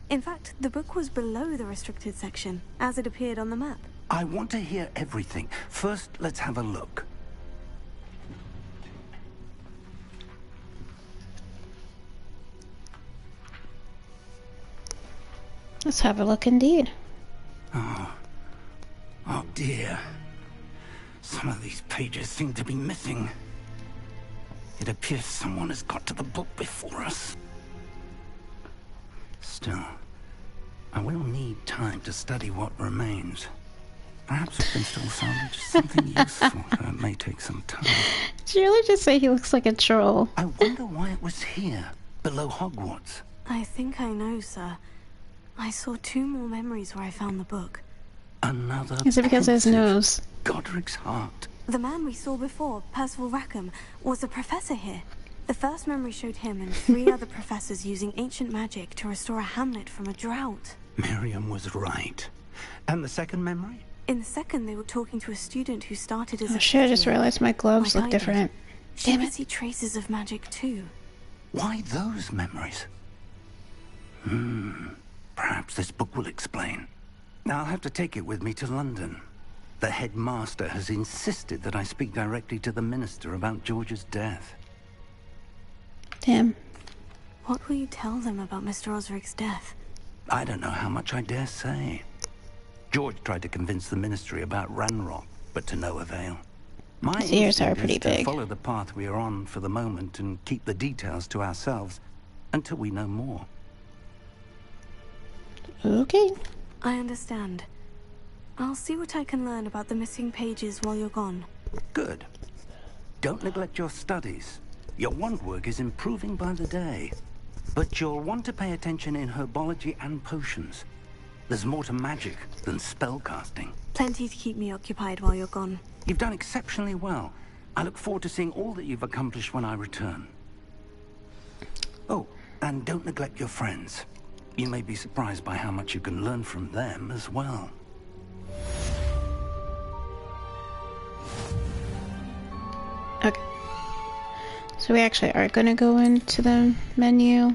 S14: In fact, the book was below the restricted section, as it appeared on the map.
S6: I want to hear everything. First, let's have a look.
S1: Let's have a look indeed.
S6: Oh dear. Some of these pages seem to be missing. It appears someone has got to the book before us. Still, I will need time to study what remains. Perhaps we can still salvage something useful, though it may take some time.
S1: Did you really just say he looks like a troll?
S6: I wonder why it was here, below Hogwarts.
S14: I think I know, sir. I saw 2 more memories where I found the book.
S6: Another
S1: Is it because of his nose?
S6: Godric's heart.
S14: The man we saw before, Percival Rackham, was a professor here. The first memory showed him and 3 other professors using ancient magic to restore a hamlet from a drought.
S6: Miriam was right. And the second memory?
S14: In the second, they were talking to a student who started as
S1: Oh
S14: a
S1: shit, I just
S14: teacher.
S1: realized my gloves look different.
S14: She
S1: Damn
S14: could
S1: it.
S14: see traces of magic too.
S6: Why those memories? Perhaps this book will explain. I'll have to take it with me to London. The headmaster has insisted that I speak directly to the minister about George's death.
S1: Damn.
S14: What will you tell them about Mr. Osric's death?
S6: I don't know how much I dare say. George tried to convince the ministry about Ranrock, but to no avail. My
S1: His ears are
S6: instinct
S1: pretty
S6: is to
S1: big.
S6: follow the path we are on for the moment and keep the details to ourselves until we know more.
S1: Okay.
S14: I understand. I'll see what I can learn about the missing pages while you're gone.
S6: Good. Don't neglect your studies. Your wand work is improving by the day. But you'll want to pay attention in herbology and potions. There's more to magic than spellcasting.
S14: Plenty to keep me occupied while you're gone.
S6: You've done exceptionally well. I look forward to seeing all that you've accomplished when I return. Oh, and don't neglect your friends. You may be surprised by how much you can learn from them as well.
S1: Okay. So we actually are going to go into the menu.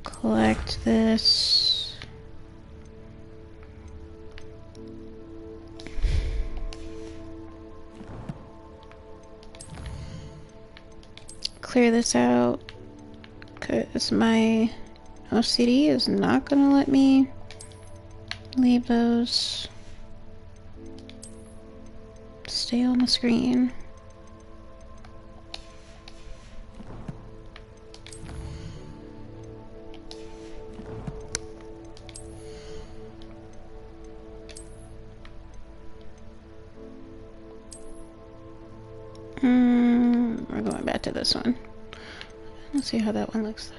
S1: Collect this. Clear this out. Because my OCD is not going to let me leave those stay on the screen. We're going back to this one. Let's see how that one looks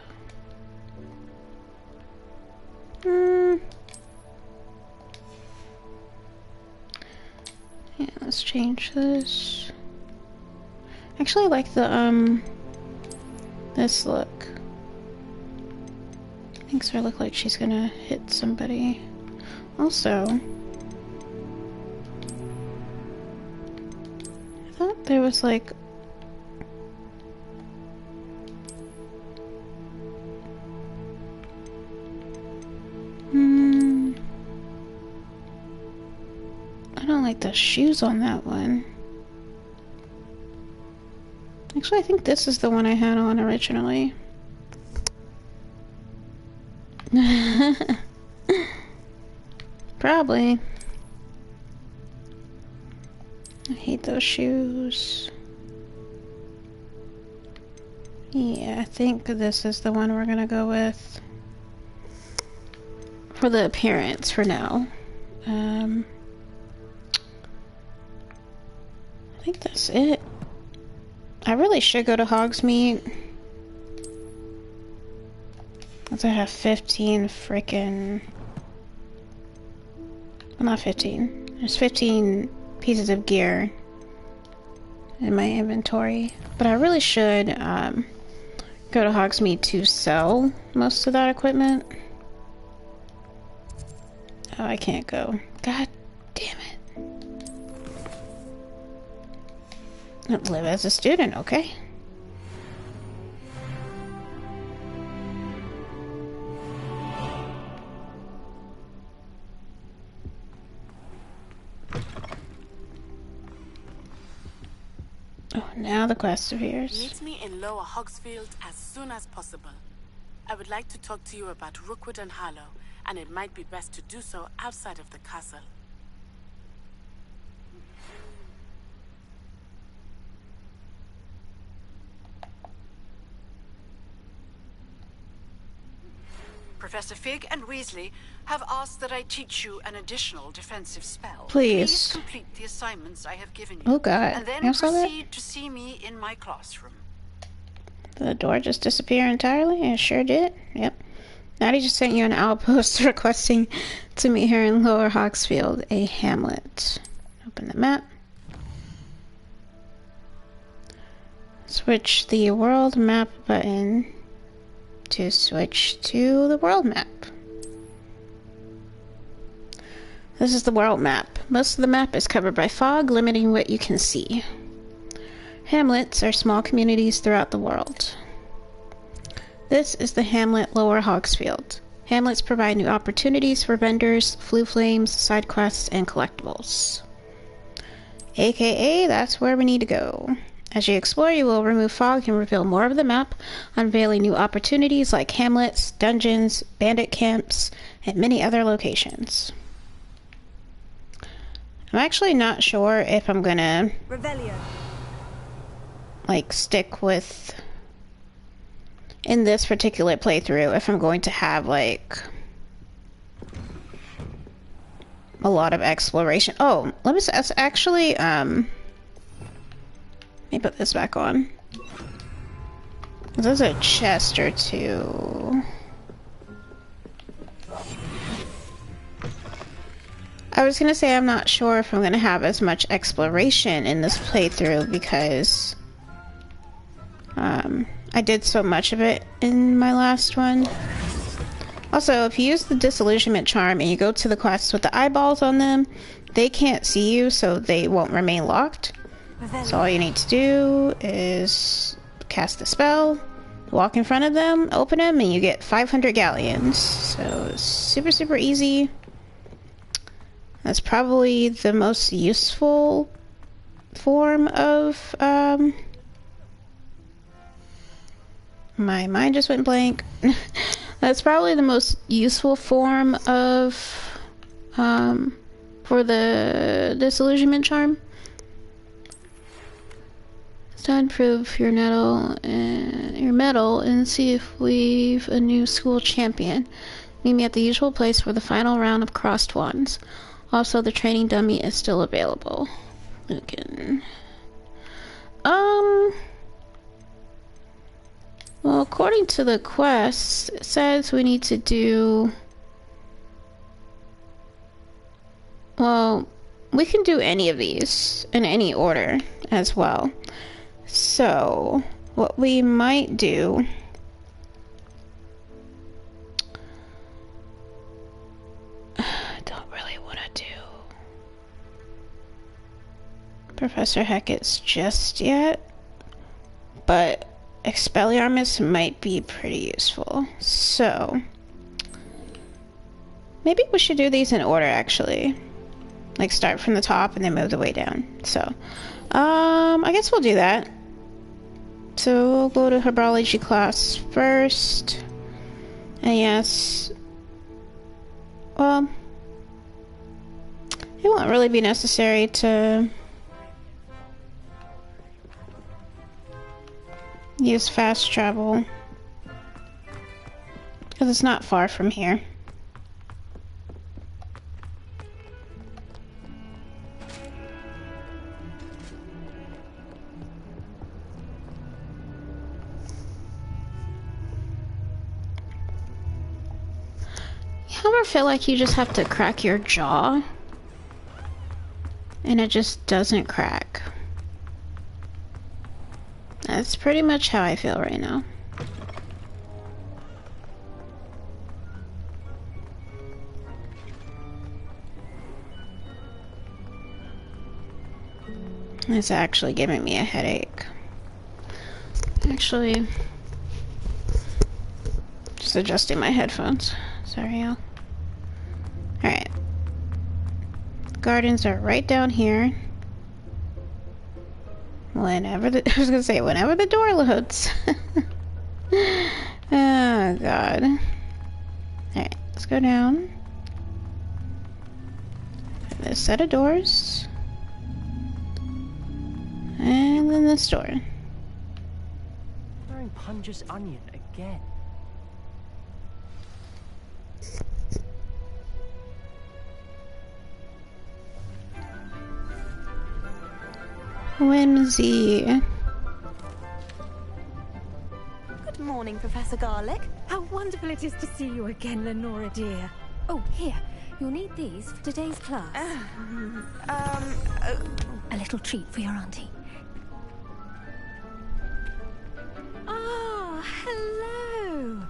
S1: though. Yeah, let's change this. Actually, I like the this look. Makes her look like she's gonna hit somebody. Also, There was like... I don't like the shoes on that one. Actually, I think this is the one I had on originally. Probably. I hate those shoes. Yeah, I think this is the one we're gonna go with. For the appearance, for now. I think that's it. I really should go to Hogsmeade. Because I have 15 freaking... Well, not 15. There's 15 pieces of gear in my inventory. But I really should go to Hogsmeade to sell most of that equipment. Oh, I can't go. God damn it. I'll live as a student, okay? Oh, now the quest appears.
S15: Meet me in Lower Hogsfield as soon as possible. I would like to talk to you about Rookwood and Harlow, and it might be best to do so outside of the castle.
S4: Professor Fig and Weasley have asked that I teach you an additional defensive spell.
S1: Please.
S4: Complete the assignments I have given you.
S1: Oh god.
S4: And then
S1: You saw that?
S4: proceed to see me in my classroom.
S1: Did the door just disappear entirely? It sure did. Yep. Maddie just sent you an outpost requesting to meet her in Lower Hogsfield, a hamlet. Open the map. Switch the world map button to switch to the world map. This is the world map. Most of the map is covered by fog, limiting what you can see. Hamlets are small communities throughout the world. This is the hamlet Lower Hogsfield. Hamlets provide new opportunities for vendors, flue flames, side quests, and collectibles. AKA, that's where we need to go. As you explore, you will remove fog and reveal more of the map, unveiling new opportunities like hamlets, dungeons, bandit camps, and many other locations. I'm actually not sure if I'm gonna like stick with in this particular playthrough if I'm going to have like a lot of exploration. Oh, let me actually let me put this back on. There's a chest or two. I was gonna say I'm not sure if I'm gonna have as much exploration in this playthrough because I did so much of it in my last one. Also, if you use the disillusionment charm and you go to the quests with the eyeballs on them, they can't see you, so they won't remain locked. So all you need to do is cast the spell, walk in front of them, open them, and you get 500 galleons. So it's super, super easy. That's probably the most useful form of, my mind just went blank. That's probably the most useful form of, for the disillusionment charm. It's time to prove your metal and see if we've a new school champion. Meet me at the usual place for the final round of crossed wands. Also, the training dummy is still available. Okay. Well, according to the quest, it says we need to do... Well, we can do any of these in any order as well. So, what we might do... I don't really want to do Professor Hackett's just yet, but Expelliarmus might be pretty useful. So maybe we should do these in order, actually. Like start from the top and then move the way down. So I guess we'll do that. So we'll go to Herbology class first. And yes, well, it won't really be necessary to use fast travel because it's not far from here. You ever feel like you just have to crack your jaw and it just doesn't crack? That's pretty much how I feel right now. It's actually giving me a headache. Actually, just adjusting my headphones. Sorry, y'all. Alright. Gardens are right down here. Whenever the I was gonna say whenever the door loads. Oh god. Alright, let's go down. This set of doors. And then this door.
S16: Wearing Punja's onion again.
S1: Whimsy.
S17: Good morning, Professor Garlick. How wonderful it is to see you again, Lenora dear.
S18: Oh, here. You'll need these for today's class. A little treat for your auntie.
S17: Ah, hello.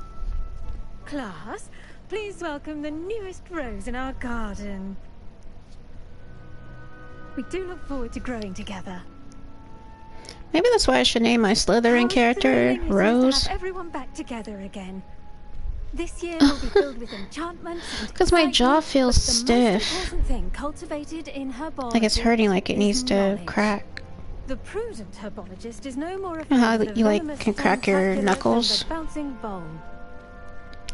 S17: Class, please welcome the newest rose in our garden. We do look forward to growing together.
S1: Maybe that's why I should name my Slytherin character Rose.
S17: To have everyone back together again. This year will be filled with enchantments.
S1: Because my jaw feels stiff.
S17: Thing cultivated in herbology.
S1: Like it's hurting, like it needs to crack.
S17: The prudent herbologist is no more
S1: You know how you like can crack your knuckles
S17: bouncing bowl.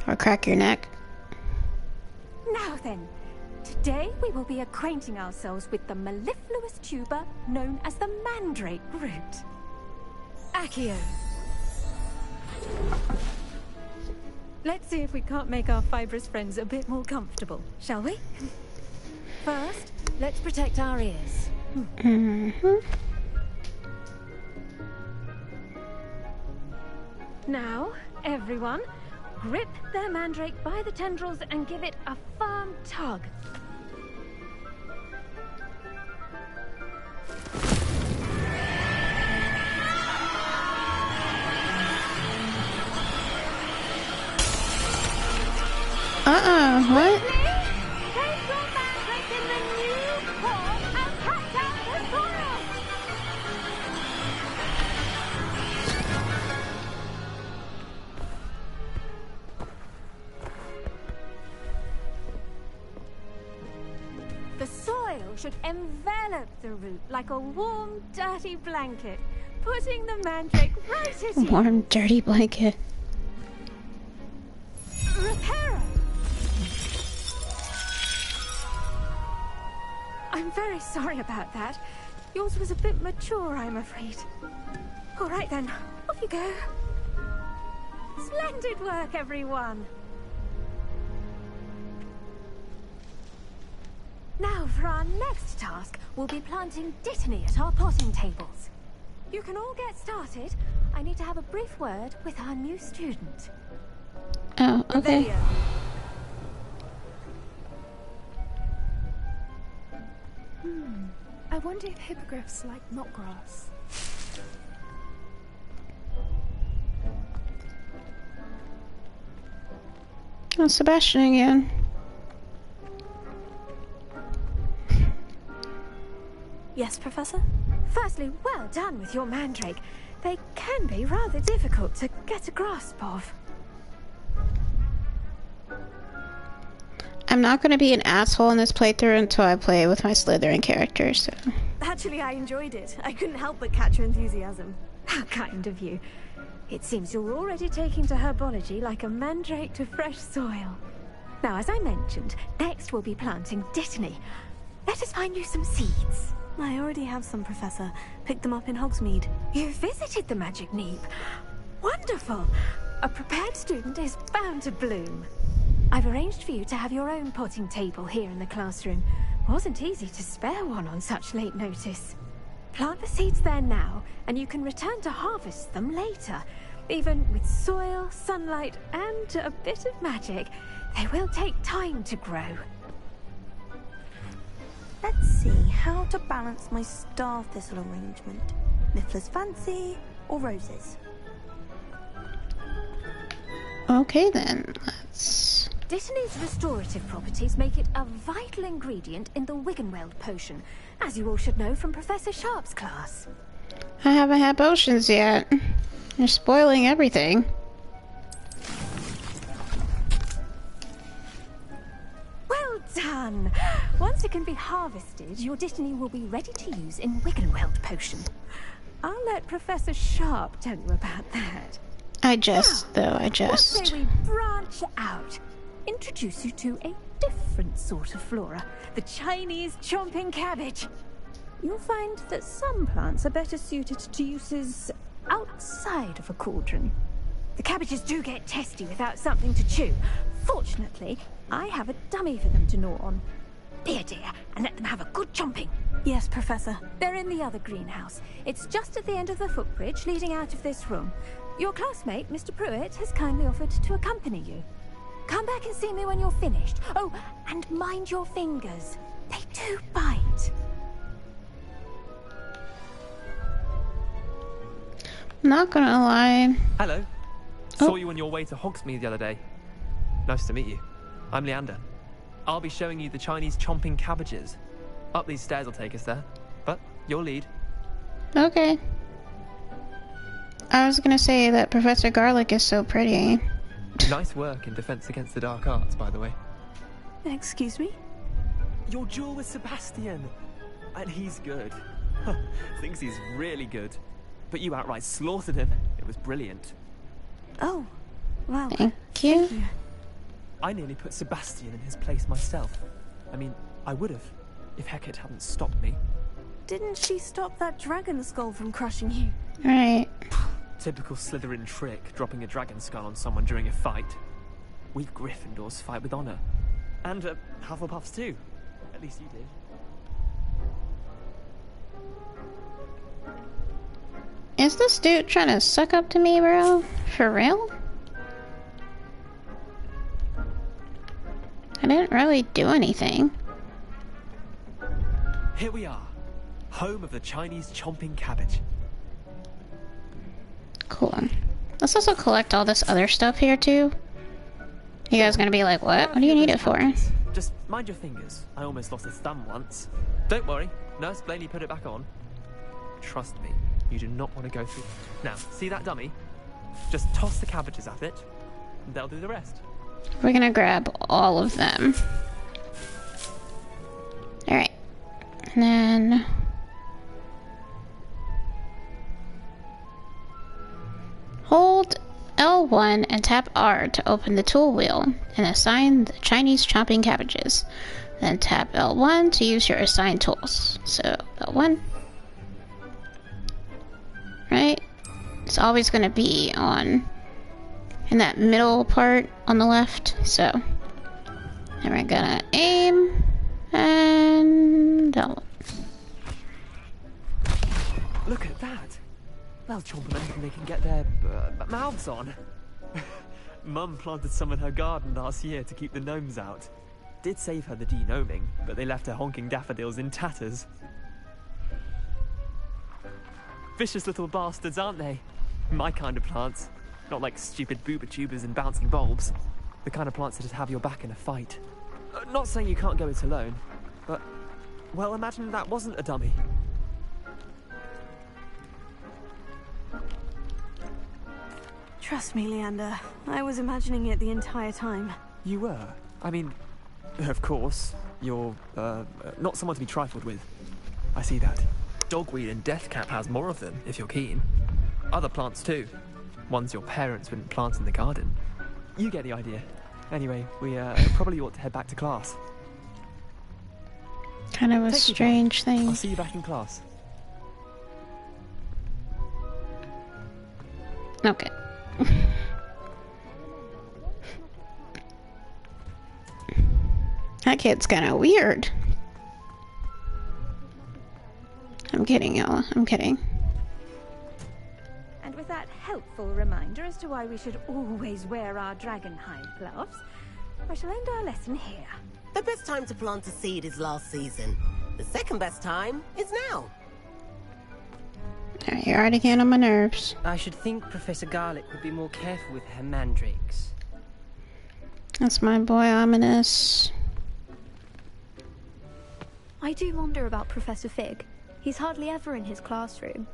S1: or crack your neck.
S17: Now then, today we will be acquainting ourselves with the mellifluous tuber known as the mandrake root. Accio. Let's see if we can't make our fibrous friends a bit more comfortable, shall we? First, let's protect our ears. Now, everyone, grip their mandrake by the tendrils and give it a firm tug.
S1: What?
S17: Place your mandrake in the new form and cut down the soil. The soil should envelop the root like a warm, dirty blanket, putting the mandrake right at you.
S1: Warm, dirty blanket.
S17: Reparo! I'm very sorry about that. Yours was a bit mature, I'm afraid. All right then, off you go. Splendid work, everyone. Now for our next task, we'll be planting dittany at our potting tables. You can all get started. I need to have a brief word with our new student.
S1: Oh, okay.
S18: I wonder if hippogriffs like knotgrass.
S1: Oh, Sebastian again.
S14: Yes, Professor?
S17: Firstly, well done with your mandrake. They can be rather difficult to get a grasp of.
S1: I'm not going to be an asshole in this playthrough until I play with my Slytherin character, so...
S14: Actually, I enjoyed it. I couldn't help but catch your enthusiasm.
S17: How kind of you. It seems you're already taking to herbology like a mandrake to fresh soil. Now, as I mentioned, next we'll be planting Dittany. Let us find you some seeds.
S14: I already have some, Professor. Picked them up in Hogsmeade.
S17: You visited the Magic Neep. Wonderful! A prepared student is bound to bloom. I've arranged for you to have your own potting table here in the classroom. Wasn't easy to spare one on such late notice. Plant the seeds there now, and you can return to harvest them later. Even with soil, sunlight, and a bit of magic, they will take time to grow.
S14: Let's see how to balance my star thistle arrangement. Miffler's Fancy or roses?
S1: Okay then, let's...
S17: Dittany's restorative properties make it a vital ingredient in the Wiggenweld potion, as you all should know from Professor Sharp's class.
S1: I haven't had potions yet. You're spoiling everything.
S17: Well done! Once it can be harvested, your Dittany will be ready to use in Wiggenweld potion. I'll let Professor Sharp tell you about that.
S1: I just...
S17: What say we branch out? Introduce you to a different sort of flora, the Chinese chomping cabbage. You'll find that some plants are better suited to uses outside of a cauldron. The cabbages do get testy without something to chew. Fortunately, I have a dummy for them to gnaw on. Be a dear and let them have a good chomping.
S14: Yes, Professor.
S17: They're in the other greenhouse. It's just at the end of the footbridge leading out of this room. Your classmate, Mr. Pruitt, has kindly offered to accompany you. Come back and see me when you're finished. Oh, and mind your fingers. They do bite.
S1: Not gonna lie.
S19: Hello. Saw you on your way to Hogsmeade the other day. Nice to meet you. I'm Leander. I'll be showing you the Chinese chomping cabbages. Up these stairs will take us there. But you'll lead.
S1: Okay. I was gonna say that Professor Garlic is so pretty.
S19: Nice work in Defense Against the Dark Arts, by the way.
S14: Excuse me?
S19: Your duel with Sebastian. And he's good. Thinks he's really good. But you outright slaughtered him. It was brilliant.
S14: Oh, wow.
S1: Thank you.
S19: I nearly put Sebastian in his place myself. I mean, I would have, if Hecate hadn't stopped me.
S14: Didn't she stop that dragon skull from crushing you?
S1: Right.
S19: Typical Slytherin trick, dropping a dragon skull on someone during a fight. We Gryffindors fight with honor. And Hufflepuffs too. At least you did.
S1: Is this dude trying to suck up to me, bro? For real? I didn't really do anything.
S19: Here we are. Home of the Chinese chomping cabbage.
S1: Cool. Let's also collect all this other stuff here too. You guys gonna be like, what? What do you need it for?
S19: Just mind your fingers. I almost lost a thumb once. Don't worry. Nurse Blaney put it back on. Trust me. You do not want to go through... Now, see that dummy? Just toss the cabbages at it, and they'll do the rest.
S1: We're gonna grab all of them. Alright. And then... hold L1 and tap R to open the tool wheel and assign the Chinese chopping cabbages. Then tap L1 to use your assigned tools. So, L1. Right? It's always going to be on in that middle part on the left. So, and we're gonna aim and L1.
S19: Look at that! They'll chomp on anything they can get their mouths on. Mum planted some in her garden last year to keep the gnomes out. Did save her the de-gnoming, but they left her honking daffodils in tatters. Vicious little bastards, aren't they? My kind of plants. Not like stupid booba tubers and bouncing bulbs. The kind of plants that just have your back in a fight. Not saying you can't go it alone, but... well, imagine that wasn't a dummy.
S14: Trust me, Leander. I was imagining it the entire time.
S19: You were? I mean, of course. You're, not someone to be trifled with. I see that. Dogweed and deathcap has more of them, if you're keen. Other plants too. Ones your parents wouldn't plant in the garden. You get the idea. Anyway, we probably ought to head back to class.
S1: Kind of a strange thing.
S19: I'll see you back in class.
S1: Okay. That kid's kind of weird. I'm kidding, y'all. I'm kidding.
S17: And with that helpful reminder as to why we should always wear our dragon hide gloves, I shall end our lesson here.
S9: The best time to plant a seed is last season. The second best time is now.
S1: Alright, you're already getting on my nerves.
S16: I should think Professor Garlick would be more careful with her mandrakes.
S1: That's my boy, Ominous.
S18: I do wonder about Professor Fig. He's hardly ever in his classroom.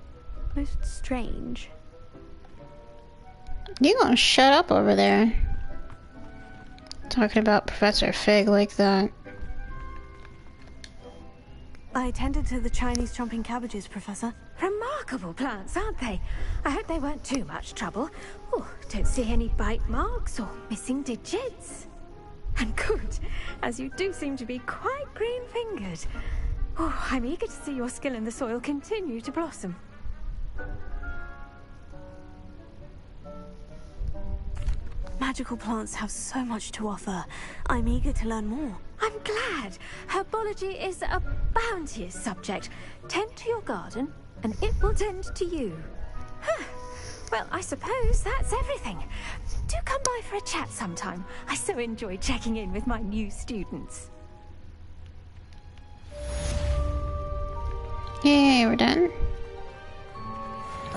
S18: Most strange.
S1: You gonna shut up over there? Talking about Professor Fig like that.
S14: I tended to the Chinese chomping cabbages, Professor.
S17: Remarkable plants, aren't they? I hope they weren't too much trouble. Oh, don't see any bite marks or missing digits. And good, as you do seem to be quite green-fingered. Oh, I'm eager to see your skill in the soil continue to blossom.
S14: Magical plants have so much to offer. I'm eager to learn more.
S17: I'm glad. Herbology is a bounteous subject. Tend to your garden, and it will tend to you. Huh. Well, I suppose that's everything. Do come by for a chat sometime. I so enjoy checking in with my new students.
S1: Yay, we're done.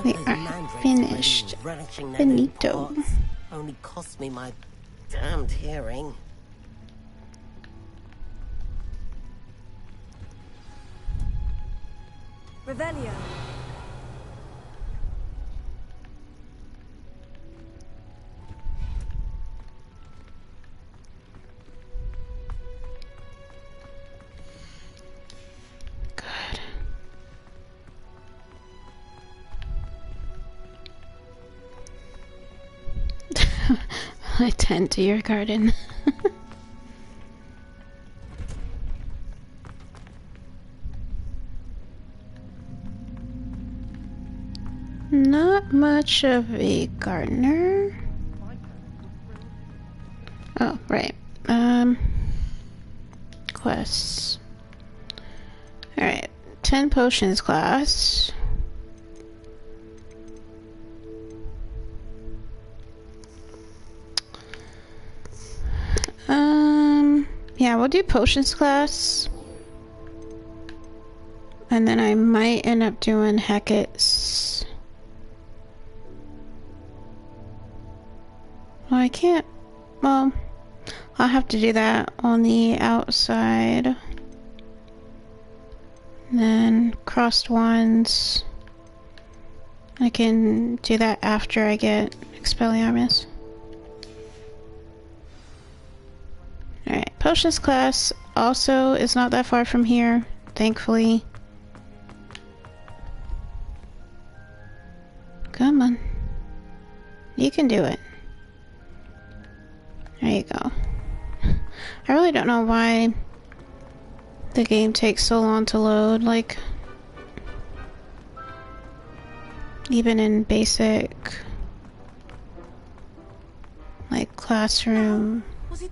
S1: We are finished. Finito.
S9: Only cost me my damned hearing.
S14: Revelio.
S1: I tend to your garden. Not much of a gardener. Oh, right. Quests. Alright. 10 potions class. Yeah, we'll do potions class. And then I might end up doing Hecat's. Well, I can't. Well, I'll have to do that on the outside. And then crossed wands. I can do that after I get Expelliarmus. Alright, potions class also is not that far from here, thankfully. Come on. You can do it. There you go. I really don't know why the game takes so long to load, like, even in basic, like, classroom.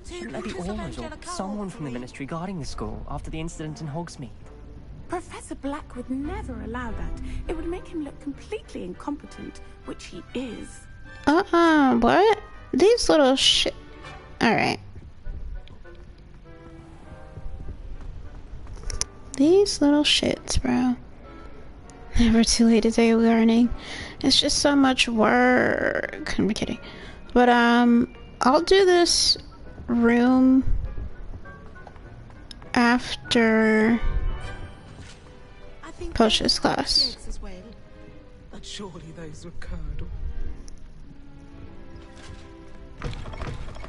S16: Shouldn't there be orders or someone from the ministry guarding the school after the incident in Hogsmeade?
S15: Professor Black would never allow that. It would make him look completely incompetent, which he is.
S1: What? These little shit. Alright. These little shits, bro. Never too late to take gardening. It's just so much work. I'm kidding. But, I'll do this room after potions class.
S9: But surely those were curdle.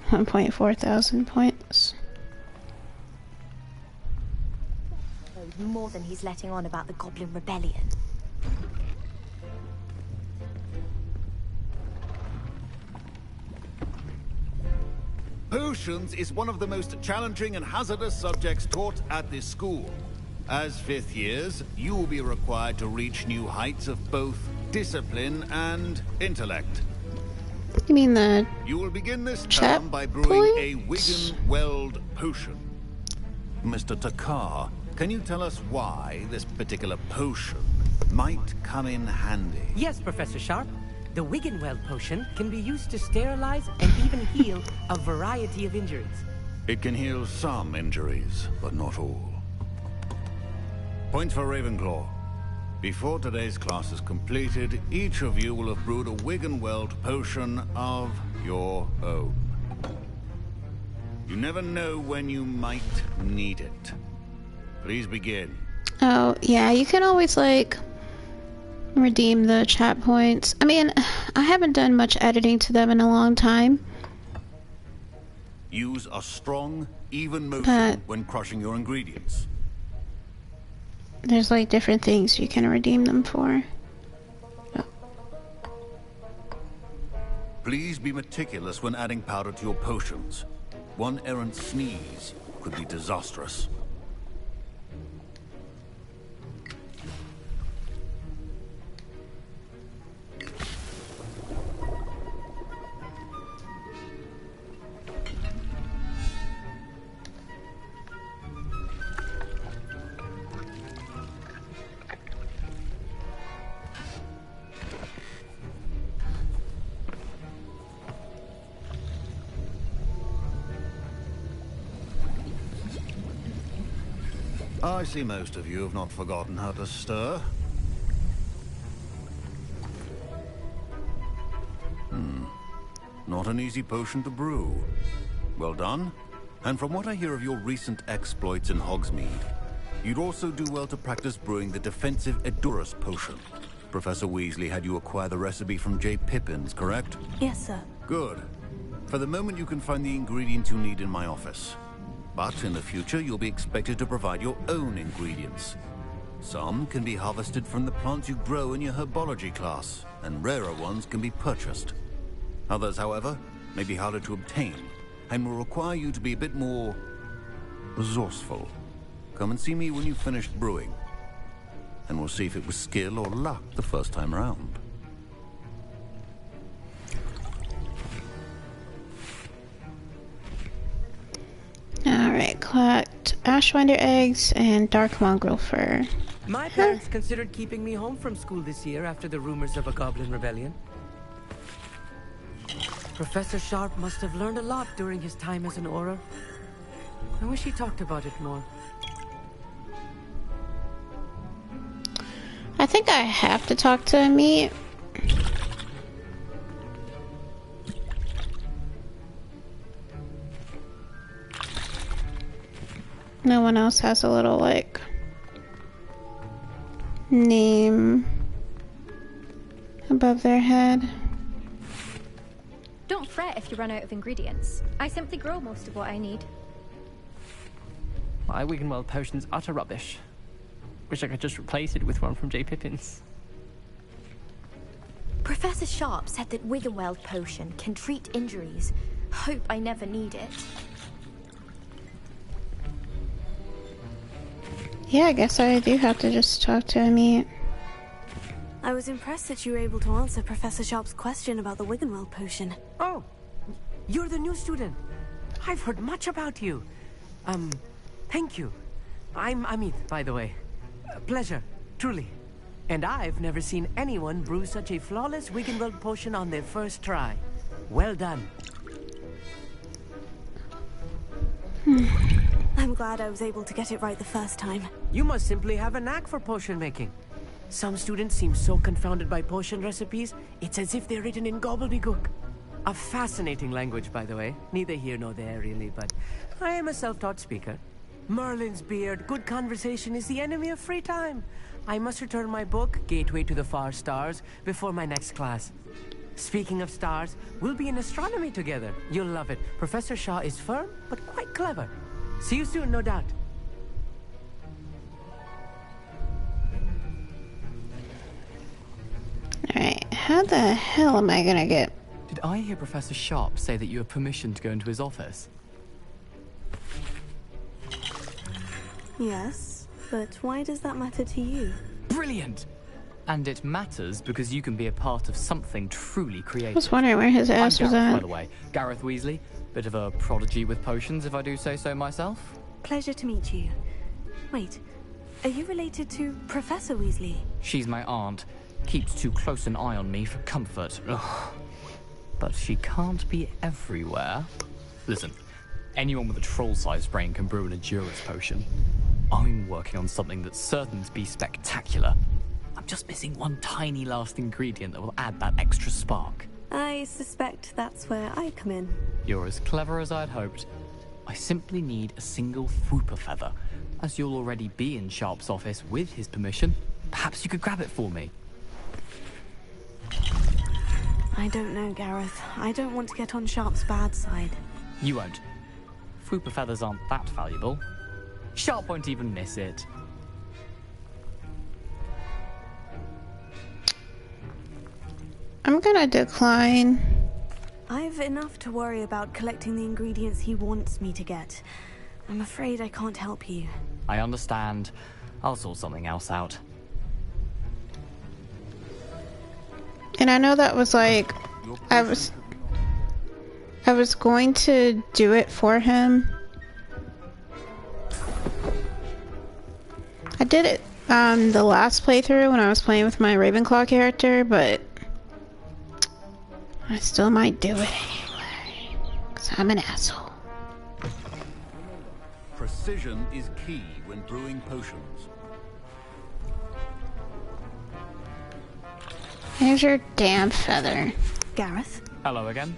S1: 1.4 thousand points.
S20: More than he's letting on about the Goblin Rebellion.
S21: Potions is one of the most challenging and hazardous subjects taught at this school. As 5th years, you will be required to reach new heights of both discipline and intellect.
S1: You mean the
S21: You will begin this
S1: chat
S21: term by brewing a
S1: points?
S21: Wigan Weld potion. Mr. Takar, can you tell us why this particular potion might come in handy?
S22: Yes, Professor Sharp. The Wiggenweld potion can be used to sterilize and even heal a variety of injuries.
S21: It can heal some injuries, but not all. Point for Ravenclaw. Before today's class is completed, each of you will have brewed a Wiggenweld potion of your own. You never know when you might need it. Please begin.
S1: Oh, yeah, you can always, like, redeem the chat points. I mean, I haven't done much editing to them in a long time.
S21: Use a strong, even motion
S1: But
S21: when crushing your ingredients.
S1: there's, like, different things you can redeem them for.
S21: Please be meticulous when adding powder to your potions. One errant sneeze could be disastrous. I see most of you have not forgotten how to stir. Not an easy potion to brew. Well done. And from what I hear of your recent exploits in Hogsmeade, you'd also do well to practice brewing the defensive Edurus potion. Professor Weasley had you acquire the recipe from J. Pippins, correct?
S14: Yes, sir.
S21: Good. For the moment, you can find the ingredients you need in my office. But in the future, you'll be expected to provide your own ingredients. Some can be harvested from the plants you grow in your herbology class, and rarer ones can be purchased. Others, however, may be harder to obtain, and will require you to be a bit more resourceful. Come and see me when you've finished brewing, and we'll see if it was skill or luck the first time around.
S1: Alright, collect Ashwinder eggs and dark mongrel fur.
S22: My parents considered keeping me home from school this year after the rumors of a Goblin Rebellion. Professor Sharp must have learned a lot during his time as an Auror. I wish he talked about it more.
S1: I think I have to talk to me. No one else has a little, like, name above their head.
S18: Don't fret if you run out of ingredients. I simply grow most of what I need.
S16: My Wiggenweld potion's utter rubbish. Wish I could just replace it with one from J. Pippins.
S20: Professor Sharp said that Wiggenweld potion can treat injuries. Hope I never need it.
S1: Yeah, I guess I do have to just talk to me.
S14: I was impressed that you were able to answer Professor Sharp's question about the Wiggenweld potion.
S22: Oh, you're the new student. I've heard much about you. Thank you. I'm Amit, by the way. Pleasure, truly. And I've never seen anyone brew such a flawless Wiggenweld potion on their first try. Well done.
S14: I'm glad I was able to get it right the first time.
S22: You must simply have a knack for potion making. Some students seem so confounded by potion recipes, it's as if they're written in gobbledygook. A fascinating language, by the way. Neither here nor there, really, but I am a self-taught speaker. Merlin's beard, good conversation is the enemy of free time. I must return my book, Gateway to the Far Stars, before my next class. Speaking of stars, we'll be in astronomy together. You'll love it. Professor Shaw is firm, but quite clever. See you soon, no doubt.
S1: Alright, how the hell am I gonna get...
S3: Did I hear Professor Sharp say that you have permission to go into his office?
S14: Yes, but why does that matter to you?
S3: Brilliant! And it matters because you can be a part of something truly creative.
S1: I was wondering where his ass
S3: I'm
S1: was
S3: Gareth,
S1: at.
S3: by the way. Gareth Weasley. Bit of a prodigy with potions, if I do say so myself.
S14: Pleasure to meet you. Wait, are you related to Professor Weasley?
S3: She's my aunt. Keeps too close an eye on me for comfort. Ugh. But she can't be everywhere. Listen, anyone with a troll-sized brain can brew an Edurus potion. I'm working on something that's certain to be spectacular. I'm just missing one tiny last ingredient that will add that extra spark.
S14: I suspect that's where I come in.
S3: You're as clever as I'd hoped. I simply need a single Fwooper feather. As you'll already be in Sharp's office with his permission, perhaps you could grab it for me.
S14: I don't know, Gareth. I don't want to get on Sharp's bad side.
S3: You won't. Fwooper feathers aren't that valuable. Sharp won't even miss it.
S1: I'm gonna decline.
S14: I've enough to worry about collecting the ingredients he wants me to get. I'm afraid I can't help you.
S3: I understand. I'll sort something else out.
S1: And I know that was like, I was going to do it for him. I did it the last playthrough when I was playing with my Ravenclaw character, but I still might do it anyway, because I'm an asshole.
S21: Precision is key when brewing potions.
S1: Here's your damn feather.
S14: Gareth?
S3: Hello again.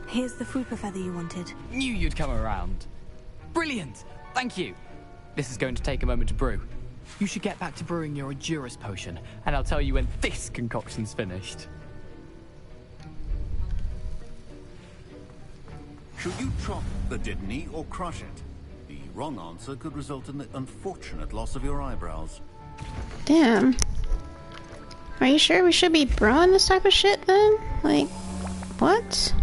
S14: Here's the Fwooper feather you wanted.
S3: Knew you'd come around. Brilliant! Thank you! This is going to take a moment to brew. You should get back to brewing your Edurus potion, and I'll tell you when this concoction's finished.
S21: Should you chop the Dittany or crush it? The wrong answer could result in the unfortunate loss of your eyebrows.
S1: Damn. Are you sure we should be brewing this type of shit then? Like, what?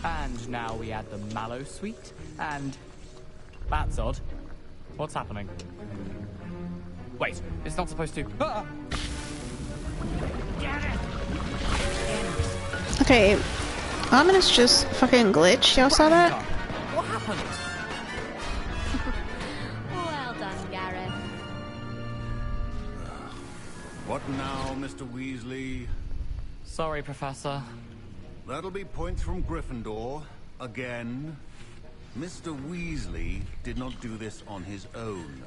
S3: And now we add the mallow sweet, and... That's odd. What's happening? Wait, it's not supposed to... Ah!
S1: Okay, Ominous just fucking glitched. Y'all saw that?
S3: What happened?
S11: Well done, Gareth.
S21: What now, Mr. Weasley?
S3: Sorry, Professor.
S21: That'll be points from Gryffindor. Again. Mr. Weasley did not do this on his own.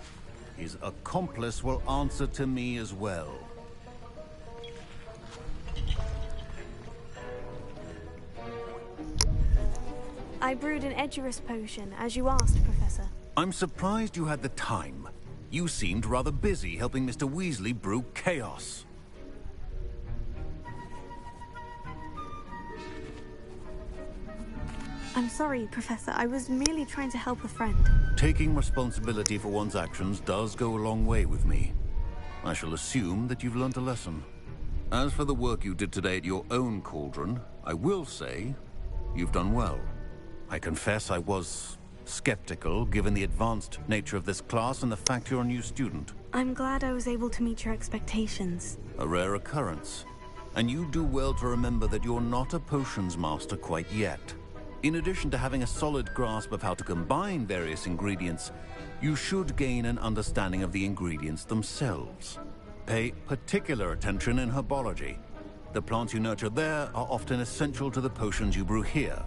S21: His accomplice will answer to me as well.
S14: I brewed an Edurus potion, as you asked, Professor.
S21: I'm surprised you had the time. You seemed rather busy helping Mr. Weasley brew chaos.
S14: I'm sorry, Professor. I was merely trying to help a friend.
S21: Taking responsibility for one's actions does go a long way with me. I shall assume that you've learnt a lesson. As for the work you did today at your own cauldron, I will say you've done well. I confess I was skeptical, given the advanced nature of this class and the fact you're a new student.
S14: I'm glad I was able to meet your expectations.
S21: A rare occurrence. And you do well to remember that you're not a potions master quite yet. In addition to having a solid grasp of how to combine various ingredients, you should gain an understanding of the ingredients themselves. Pay particular attention in herbology. The plants you nurture there are often essential to the potions you brew here.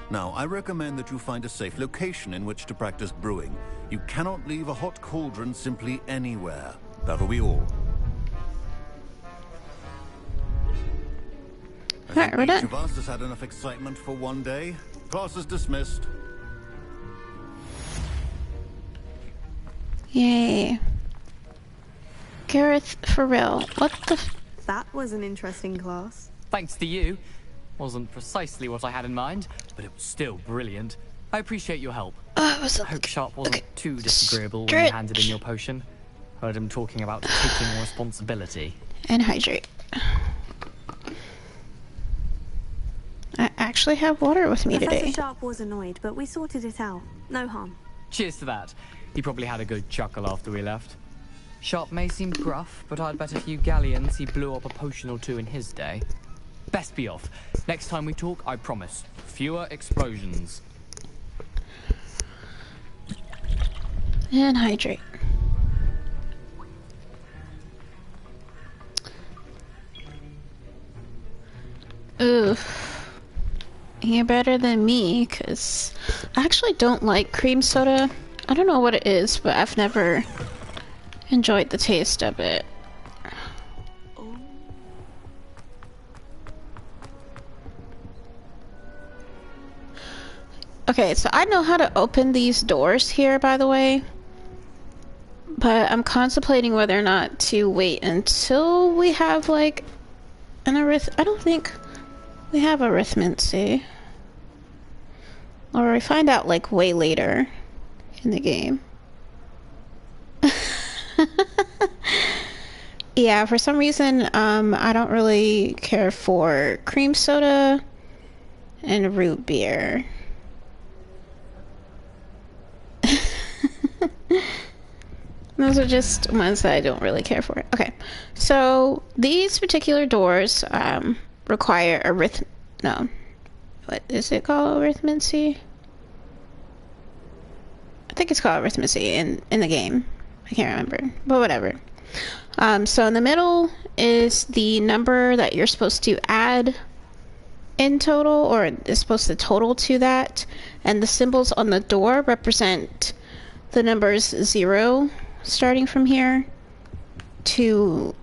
S21: Now, I recommend that you find a safe location in which to practice brewing. You cannot leave a hot cauldron simply anywhere. That'll be all. I think each of us has had enough excitement for one day. Class is dismissed.
S1: Yay. Gareth, for real. What the
S14: That was an interesting class.
S3: Thanks to you. Wasn't precisely what I had in mind, but it was still brilliant. I appreciate your help. I hope Sharp wasn't too disagreeable when you handed in your potion. Heard him talking about taking responsibility.
S1: And hydrate. I actually have water with me
S14: Professor
S1: today.
S14: Sharp was annoyed, but we sorted it out. No harm.
S3: Cheers to that. He probably had a good chuckle after we left. Sharp may seem gruff, but I'd bet a few galleons he blew up a potion or two in his day. Best be off. Next time we talk, I promise, fewer explosions.
S1: And hydrate. Ooh. You're better than me, because I actually don't like cream soda. I don't know what it is, but I've never enjoyed the taste of it. Okay, so I know how to open these doors here, by the way. But I'm contemplating whether or not to wait until we have, like, an I don't think we have arithmancy. Or we find out, like, way later in the game. Yeah, for some reason, I don't really care for cream soda and root beer. Those are just ones that I don't really care for. Okay, so these particular doors require what is it called? Arithmancy? I think it's called arithmancy in the game. I can't remember, but whatever. So in the middle is the number that you're supposed to add in total, or is supposed to total to that, and the symbols on the door represent the numbers 0 starting from here to,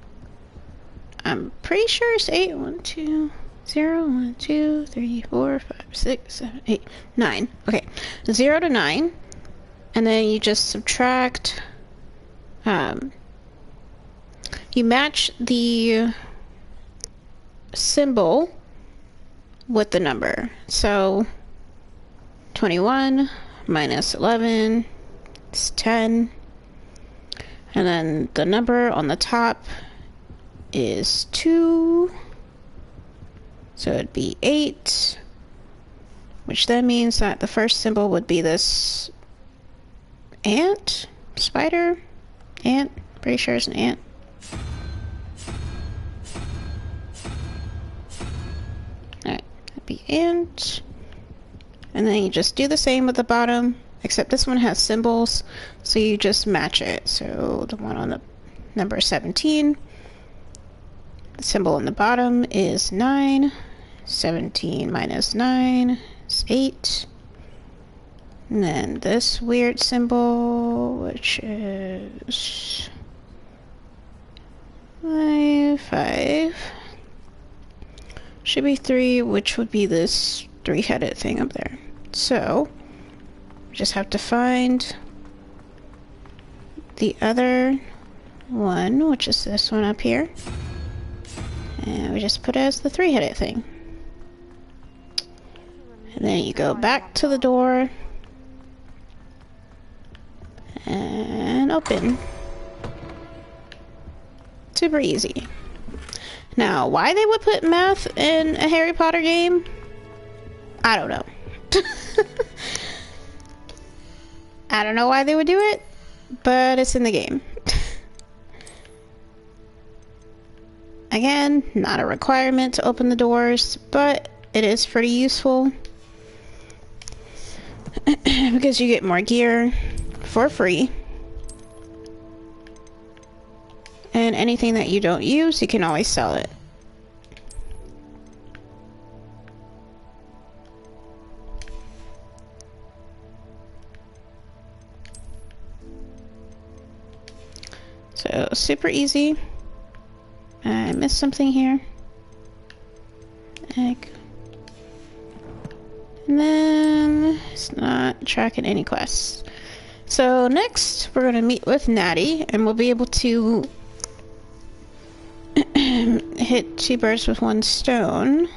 S1: I'm pretty sure it's 8. 1, 2, 0, 1, 2, 3, 4, 5, 6, 7, 8, 9. Okay, 0 to 9, and then you just subtract. You match the symbol with the number. So 21 minus 11 is 10. And then the number on the top is 2. So it'd be 8. Which then means that the first symbol would be this ant? Spider? Ant? Pretty sure it's an ant. Alright, that'd be ant. And then you just do the same with the bottom, except this one has symbols, so you just match it. So the one on the number 17, the symbol on the bottom is 9. 17 minus 9 is 8. And then this weird symbol, which is 5, should be 3, which would be this 3-headed thing up there. So we just have to find the other one, which is this one up here, and we just put it as the 3-headed thing. And then you go back to the door and open. Super easy. Now, why they would put math in a Harry Potter game, I don't know. I don't know why they would do it, but it's in the game. Again, not a requirement to open the doors, but it is pretty useful because you get more gear for free. And anything that you don't use, you can always sell it. So, super easy. I missed something here. Egg. And then it's not tracking any quests. So next, we're gonna meet with Natty, and we'll be able to hit 2 birds with 1 stone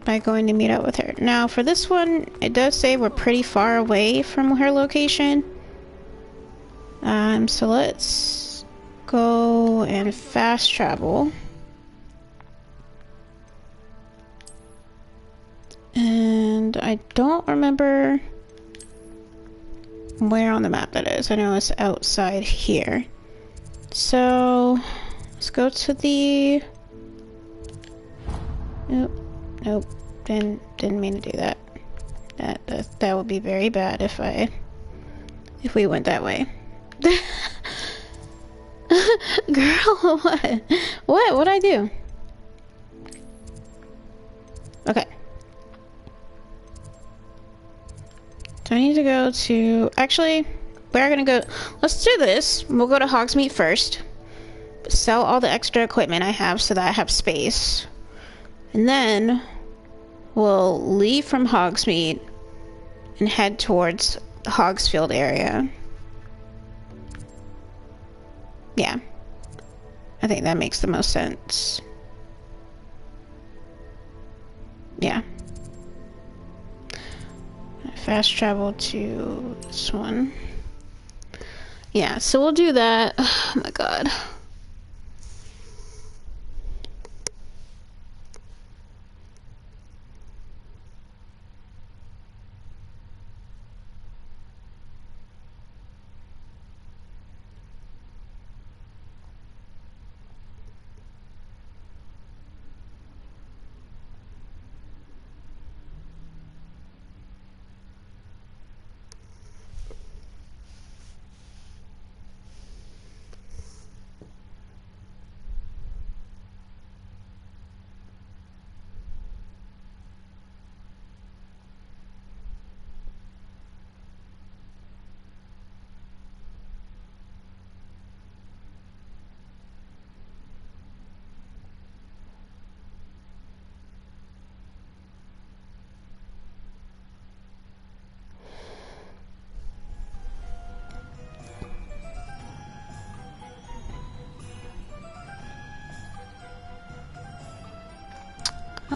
S1: by going to meet up with her. Now, for this one, it does say we're pretty far away from her location. So let's go and fast travel. And I don't remember where on the map that is. I know it's outside here. So let's go to the... Nope. Didn't mean to do that. That would be very bad if we went that way. Girl, what? What'd I do? Okay. So I need to go to... Actually, we're gonna go... Let's do this. We'll go to Hogsmeade first. Sell all the extra equipment I have so that I have space. And then we'll leave from Hogsmeade and head towards the Hogsfield area. Yeah. I think that makes the most sense. Yeah. Fast travel to this one. Yeah, so we'll do that. Oh my god.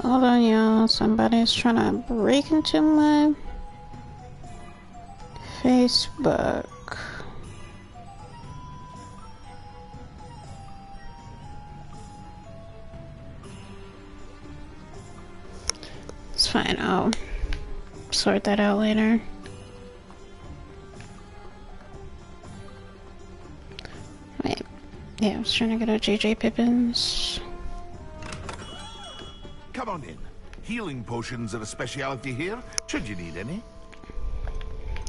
S1: Hold on, y'all. Somebody's trying to break into my Facebook. It's fine. I'll sort that out later. Wait. Yeah, I was trying to get a JJ Pippins.
S5: Come on in. Healing potions are a speciality here, should you need any.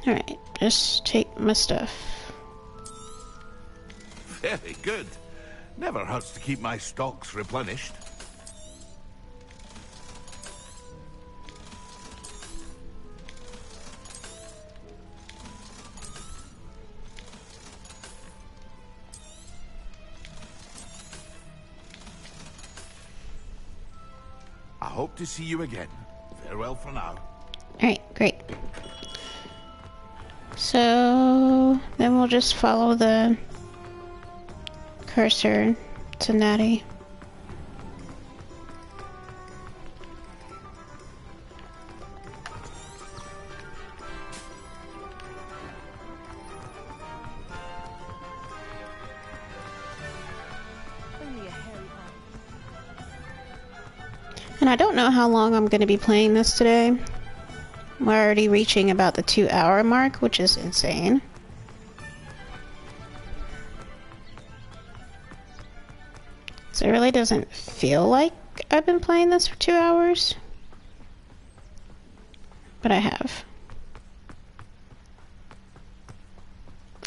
S1: Alright, just take my stuff.
S5: Very good. Never hurts to keep my stocks replenished. I hope to see you again. Farewell for now.
S1: Alright, great. So then we'll just follow the cursor to Natty. And I don't know how long I'm going to be playing this today. We're already reaching about the 2-hour mark, which is insane. So it really doesn't feel like I've been playing this for 2 hours. But I have.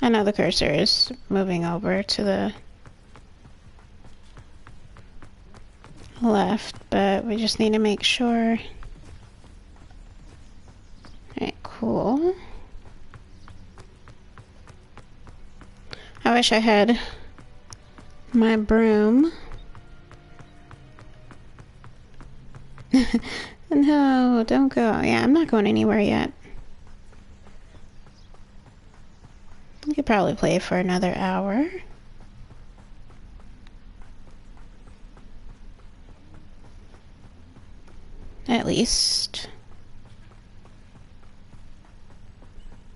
S1: I know the cursor is moving over to the left, but we just need to make sure. Alright, cool. I wish I had my broom. No, don't go. Yeah, I'm not going anywhere yet. I could probably play for another hour. At least.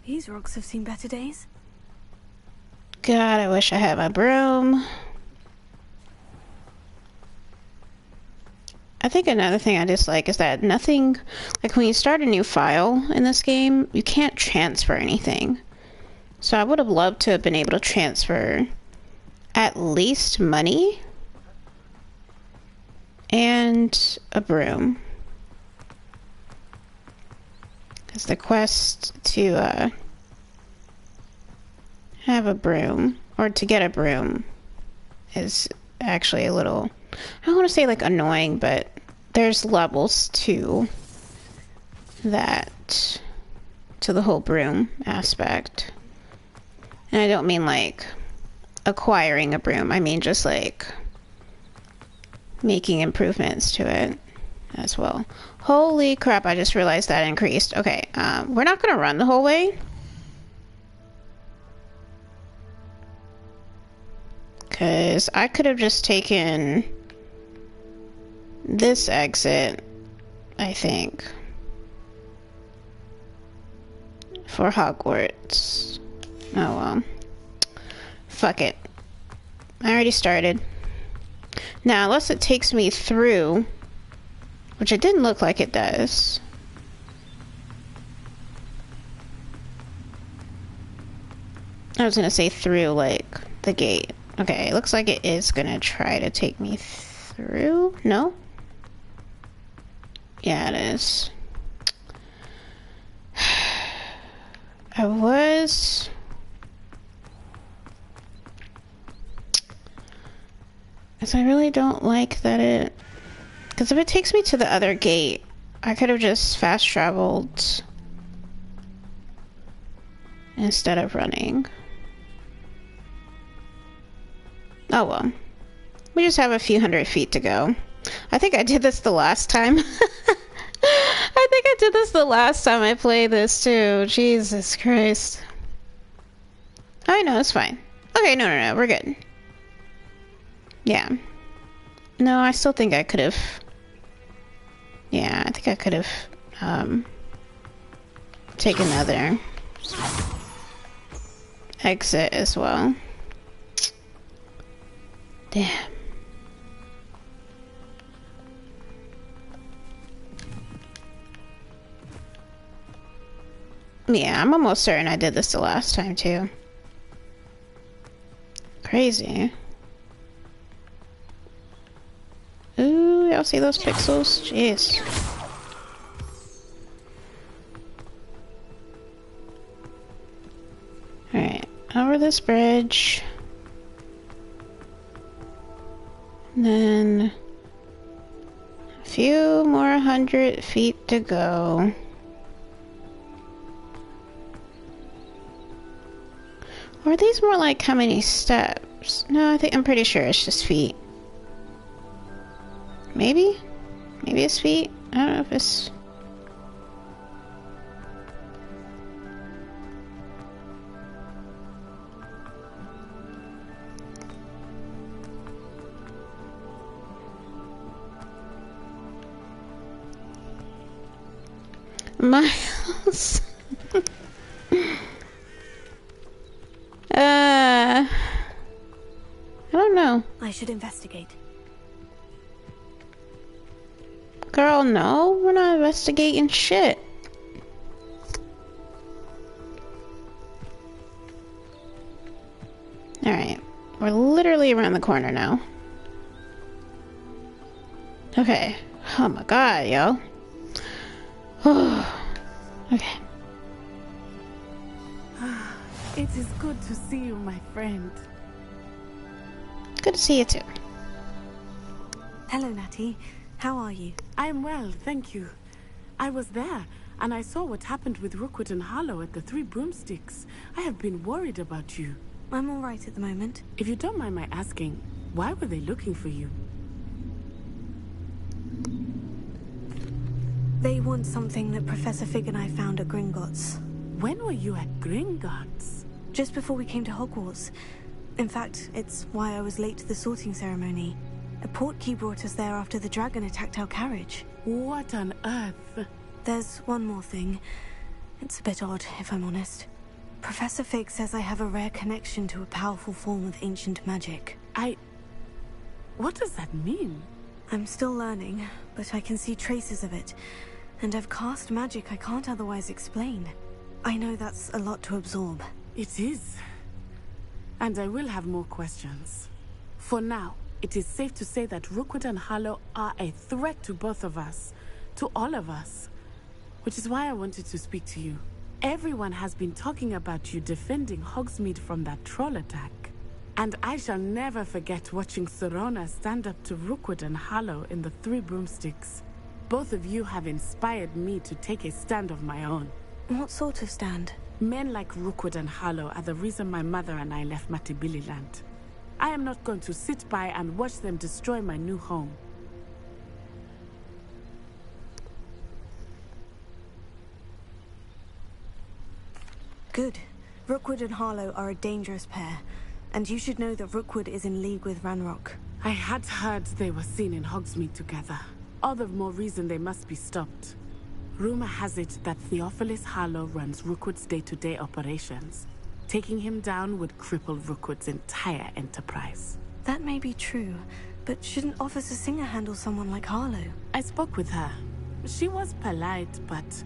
S14: These rocks have seen better days.
S1: God, I wish I had my broom. I think another thing I dislike is that nothing, like when you start a new file in this game, you can't transfer anything. So I would have loved to have been able to transfer at least money and a broom. Because the quest to have a broom, or to get a broom, is actually a little, I don't want to say like annoying, but there's levels to that, to the whole broom aspect. And I don't mean like acquiring a broom, I mean just like making improvements to it as well. Holy crap, I just realized that increased. Okay, we're not gonna run the whole way. Because I could have just taken this exit, I think, for Hogwarts. Oh well. Fuck it. I already started. Now, unless it takes me through, which it didn't look like it does. I was gonna say through, like, the gate. Okay, it looks like it is gonna try to take me through. No? Yeah, it is. I was... Because I really don't like that it... Because if it takes me to the other gate, I could have just fast traveled instead of running. Oh well. We just have a few hundred feet to go. I think I did this the last time. I think I did this the last time I played this too. Jesus Christ. Oh no, it's fine. Okay, no, we're good. Yeah. No, I still think I could have... Yeah, I think I could have taken another exit as well. Damn. Yeah, I'm almost certain I did this the last time too. Crazy. Ooh, y'all see those pixels? Jeez. Alright, over this bridge. And then a few more 100 feet to go. Or are these more like how many steps? No, I'm pretty sure it's just feet. Maybe? Maybe it's feet? I don't know if it's... Miles. I don't know.
S14: I should investigate.
S1: Girl, no, we're not investigating shit. Alright, we're literally around the corner now. Okay. Oh my god, yo. Okay.
S15: It is good to see you, my friend.
S1: Good to see you too.
S14: Hello, Natty. How are you?
S15: I am well, thank you. I was there, and I saw what happened with Rookwood and Harlow at the Three Broomsticks. I have been worried about you.
S14: I'm all right at the moment.
S15: If you don't mind my asking, why were they looking for you?
S14: They want something that Professor Fig and I found at Gringotts.
S15: When were you at Gringotts?
S14: just before we came to Hogwarts. In fact, it's why I was late to the sorting ceremony. A portkey brought us there after the dragon attacked our carriage.
S15: What on earth?
S14: There's one more thing. It's a bit odd, if I'm honest. Professor Fig says I have a rare connection to a powerful form of ancient magic.
S15: What does that mean?
S14: I'm still learning, but I can see traces of it. And I've cast magic I can't otherwise explain. I know that's a lot to absorb.
S15: It is. And I will have more questions. For now, it is safe to say that Rookwood and Harlow are a threat to both of us. To all of us. Which is why I wanted to speak to you. Everyone has been talking about you defending Hogsmeade from that troll attack. And I shall never forget watching Serona stand up to Rookwood and Harlow in the Three Broomsticks. Both of you have inspired me to take a stand of my own.
S14: What sort of stand?
S15: Men like Rookwood and Harlow are the reason my mother and I left Matibili Land. I am not going to sit by and watch them destroy my new home.
S14: Good. Rookwood and Harlow are a dangerous pair. And you should know that Rookwood is in league with Ranrock.
S15: I had heard they were seen in Hogsmeade together. All the more reason they must be stopped. Rumor has it that Theophilus Harlow runs Rookwood's day-to-day operations. Taking him down would cripple Rookwood's entire enterprise.
S14: That may be true, but shouldn't Officer Singer handle someone like Harlow?
S15: I spoke with her. She was polite, but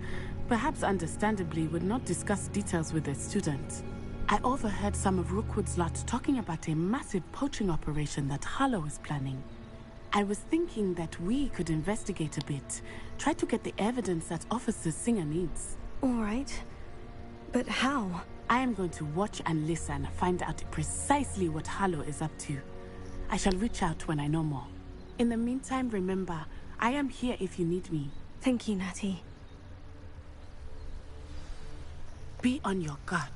S15: perhaps understandably would not discuss details with a student. I overheard some of Rookwood's lot talking about a massive poaching operation that Harlow is planning. I was thinking that we could investigate a bit, try to get the evidence that Officer Singer needs.
S14: All right. But how?
S15: I am going to watch and listen, find out precisely what Harlow is up to. I shall reach out when I know more. In the meantime, remember, I am here if you need me.
S14: Thank you, Natty.
S15: Be on your guard.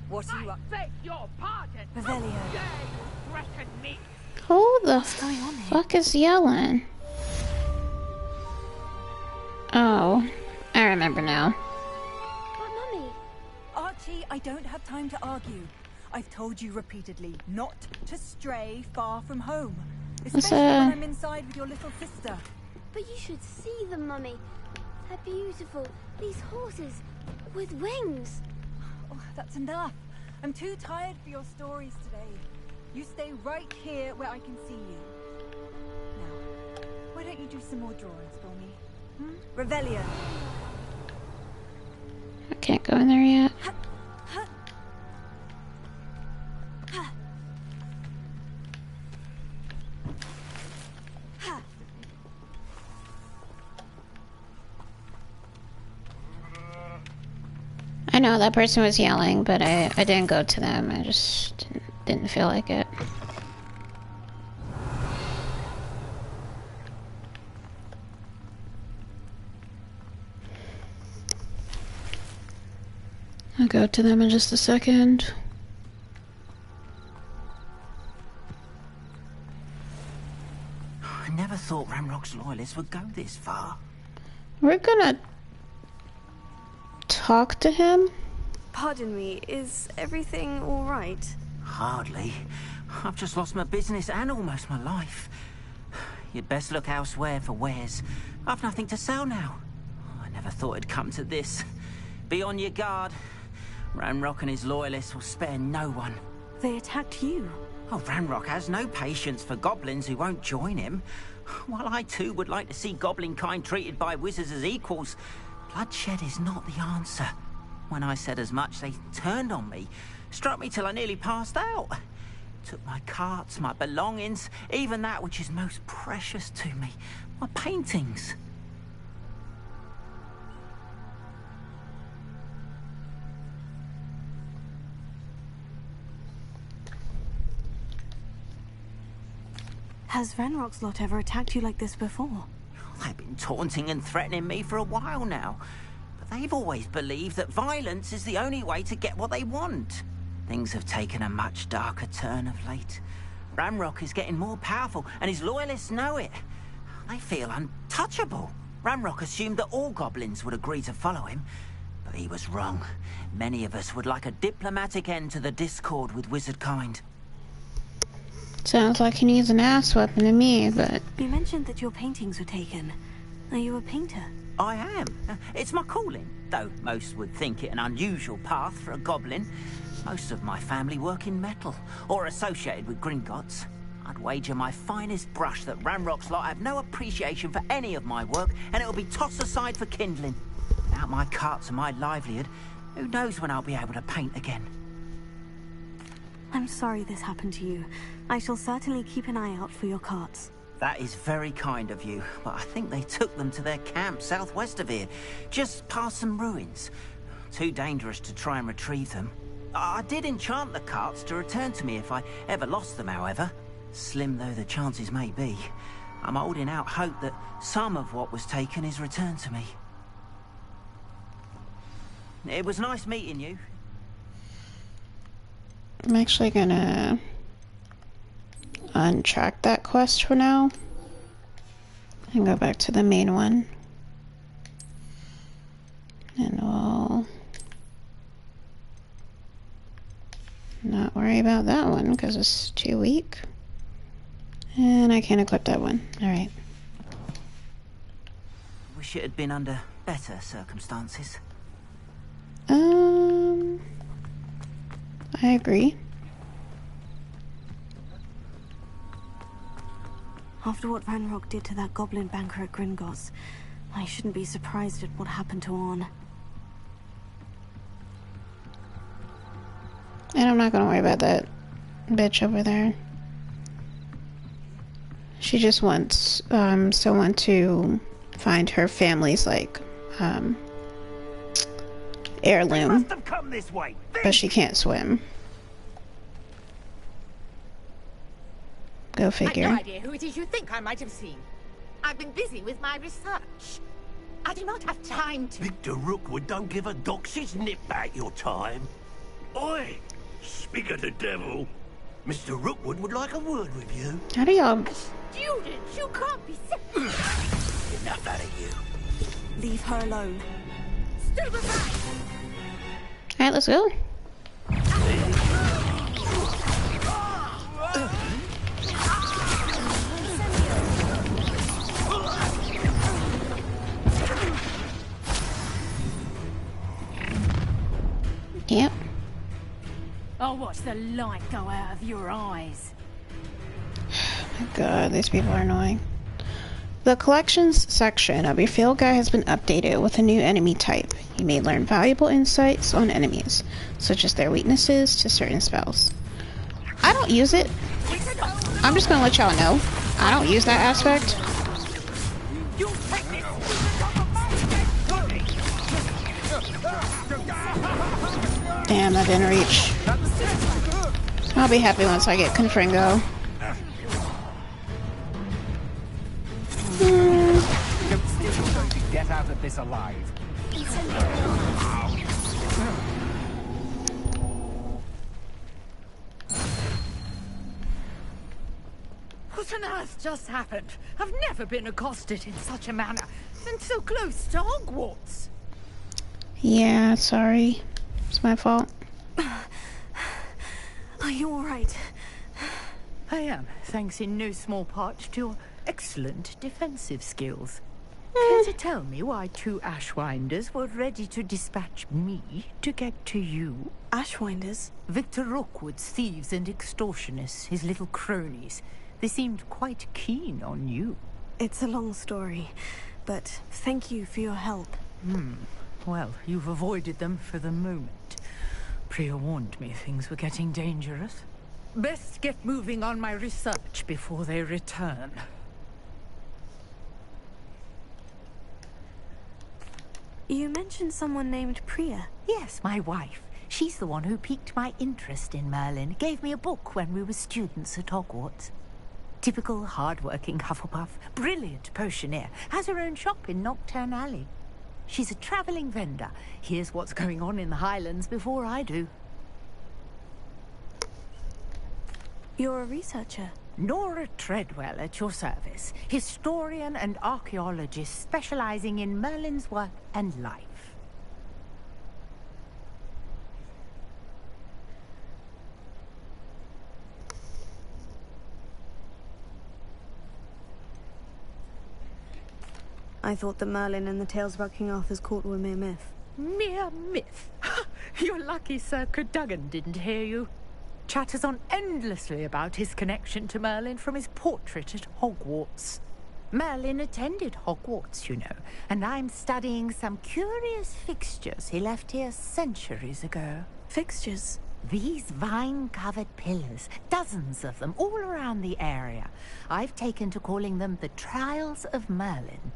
S8: What are you up?
S9: Beg your pardon.
S14: Revelio.
S9: Threaten me.
S1: Who the fuck is yelling? Oh, I remember now.
S17: But Mummy.
S7: Archie, I don't have time to argue. I've told you repeatedly not to stray far from home. Especially when I'm inside with your little sister.
S17: But you should see them, Mummy. They're beautiful. These horses with wings.
S7: Oh, that's enough. I'm too tired for your stories today. You stay right here where I can see you. Now, why don't you do some more drawings for me? Revelio.
S1: I can't go in there yet. I know that person was yelling, but I didn't go to them. I just didn't feel like it. I'll go to them in just a second.
S13: I never thought Ranrock's loyalists would go this far.
S1: We're gonna talk to him?
S14: Pardon me, is everything all right?
S13: Hardly. I've just lost my business and almost my life. You'd best look elsewhere for wares. I've nothing to sell now. I never thought it'd come to this. Be on your guard. Ranrock and his loyalists will spare no one.
S14: They attacked you?
S13: Oh, Ranrock has no patience for goblins who won't join him. While I too would like to see goblin kind treated by wizards as equals, bloodshed is not the answer. When I said as much, they turned on me, struck me till I nearly passed out. Took my carts, my belongings, even that which is most precious to me, my paintings.
S14: Has Ranrock's lot ever attacked you like this before?
S13: They've been taunting and threatening me for a while now. But they've always believed that violence is the only way to get what they want. Things have taken a much darker turn of late. Ranrock is getting more powerful, and his loyalists know it. They feel untouchable. Ranrock assumed that all goblins would agree to follow him. But he was wrong. Many of us would like a diplomatic end to the discord with wizard kind.
S1: Sounds like he needs an ass weapon to me, but...
S14: You mentioned that your paintings were taken. Are you a painter?
S13: I am. It's my calling, though most would think it an unusual path for a goblin. Most of my family work in metal, or associated with Gringotts. I'd wager my finest brush that Ranrock's lot have no appreciation for any of my work, and it'll be tossed aside for kindling. Without my carts and my livelihood, who knows when I'll be able to paint again.
S14: I'm sorry this happened to you. I shall certainly keep an eye out for your carts.
S13: That is very kind of you, but I think they took them to their camp southwest of here, just past some ruins. Too dangerous to try and retrieve them. I did enchant the carts to return to me if I ever lost them, however. Slim though the chances may be, I'm holding out hope that some of what was taken is returned to me. It was nice meeting you.
S1: I'm actually gonna untrack that quest for now and go back to the main one. And we'll not worry about that one because it's too weak. And I can't equip that one. Alright.
S13: Wish it had been under better circumstances.
S1: I agree.
S14: After what Ranrock did to that goblin banker at Gringotts, I shouldn't be surprised at what happened to Orn.
S1: And I'm not gonna worry about that bitch over there. She just wants someone to find her family's heirloom.
S9: Must have come this way.
S1: But she can't swim. Go figure.
S8: I've no idea who it is you think I might have seen. I've been busy with my research. I do not have time to...
S9: Victor Rookwood don't give a doxy's nip back your time. Oi! Speak of the devil. Mr. Rookwood would like a word with you.
S1: How do y'all...
S8: Students, you can't be sick.
S9: Enough out of you.
S14: Leave her alone.
S8: Stand aside.
S1: Alright, let's go. Yep.
S11: I'll watch the light go out of your eyes.
S1: God, these people are annoying. The collections section of your field guide has been updated with a new enemy type. You may learn valuable insights on enemies, such as their weaknesses to certain spells. I don't use it. I'm just gonna let y'all know. I don't use that aspect. Damn, that didn't reach. I'll be happy once I get Confringo.
S2: Don't still going to get out of this alive.
S8: What on earth just happened? I've never been accosted in such a manner, and so close to Hogwarts.
S1: Yeah, sorry. It's my fault.
S14: Are you alright?
S8: I am, thanks in no small part to your excellent defensive skills. Care to tell me why two Ashwinders were ready to dispatch me to get to you?
S14: Ashwinders?
S8: Victor Rookwood's thieves and extortionists, his little cronies. They seemed quite keen on you.
S14: It's a long story, but thank you for your help.
S8: Well, you've avoided them for the moment. Priya warned me things were getting dangerous. Best get moving on my research before they return.
S14: You mentioned someone named Priya.
S8: Yes, my wife. She's the one who piqued my interest in Merlin. Gave me a book when we were students at Hogwarts. Typical hard-working Hufflepuff. Brilliant potioneer. Has her own shop in Nocturne Alley. She's a travelling vendor. Hears what's going on in the Highlands before I do.
S14: You're a researcher?
S8: Nora Treadwell at your service. Historian and archaeologist specializing in Merlin's work and life.
S14: I thought that Merlin and the tales about King Arthur's court were mere myth.
S8: Mere myth? You're lucky Sir Cadogan didn't hear you. Chatters on endlessly about his connection to Merlin from his portrait at Hogwarts. Merlin attended Hogwarts, you know, and I'm studying some curious fixtures he left here centuries ago.
S14: Fixtures?
S8: These vine-covered pillars, dozens of them, all around the area. I've taken to calling them the Trials of Merlin.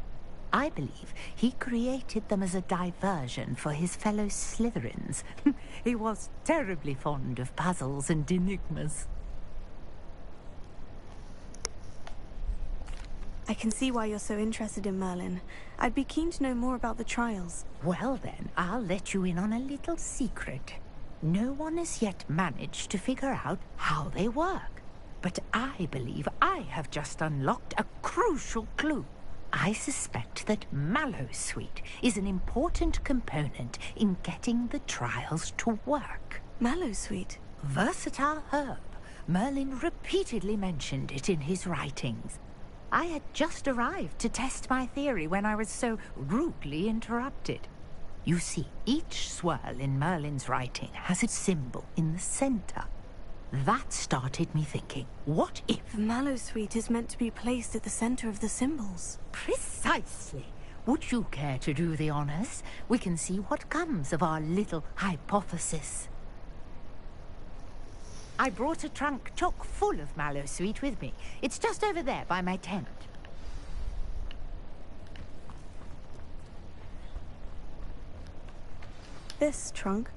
S8: I believe he created them as a diversion for his fellow Slytherins. He was terribly fond of puzzles and enigmas.
S14: I can see why you're so interested in Merlin. I'd be keen to know more about the trials.
S8: Well then, I'll let you in on a little secret. No one has yet managed to figure out how they work. But I believe I have just unlocked a crucial clue. I suspect that Mallowsweet is an important component in getting the trials to work.
S14: Mallowsweet?
S8: Versatile herb. Merlin repeatedly mentioned it in his writings. I had just arrived to test my theory when I was so rudely interrupted. You see, each swirl in Merlin's writing has its symbol in the center. That started me thinking, what if...
S14: The Mallowsweet is meant to be placed at the center of the symbols.
S8: Precisely. Would you care to do the honors? We can see what comes of our little hypothesis. I brought a trunk chock full of Mallowsweet with me. It's just over there by my tent.
S14: This trunk?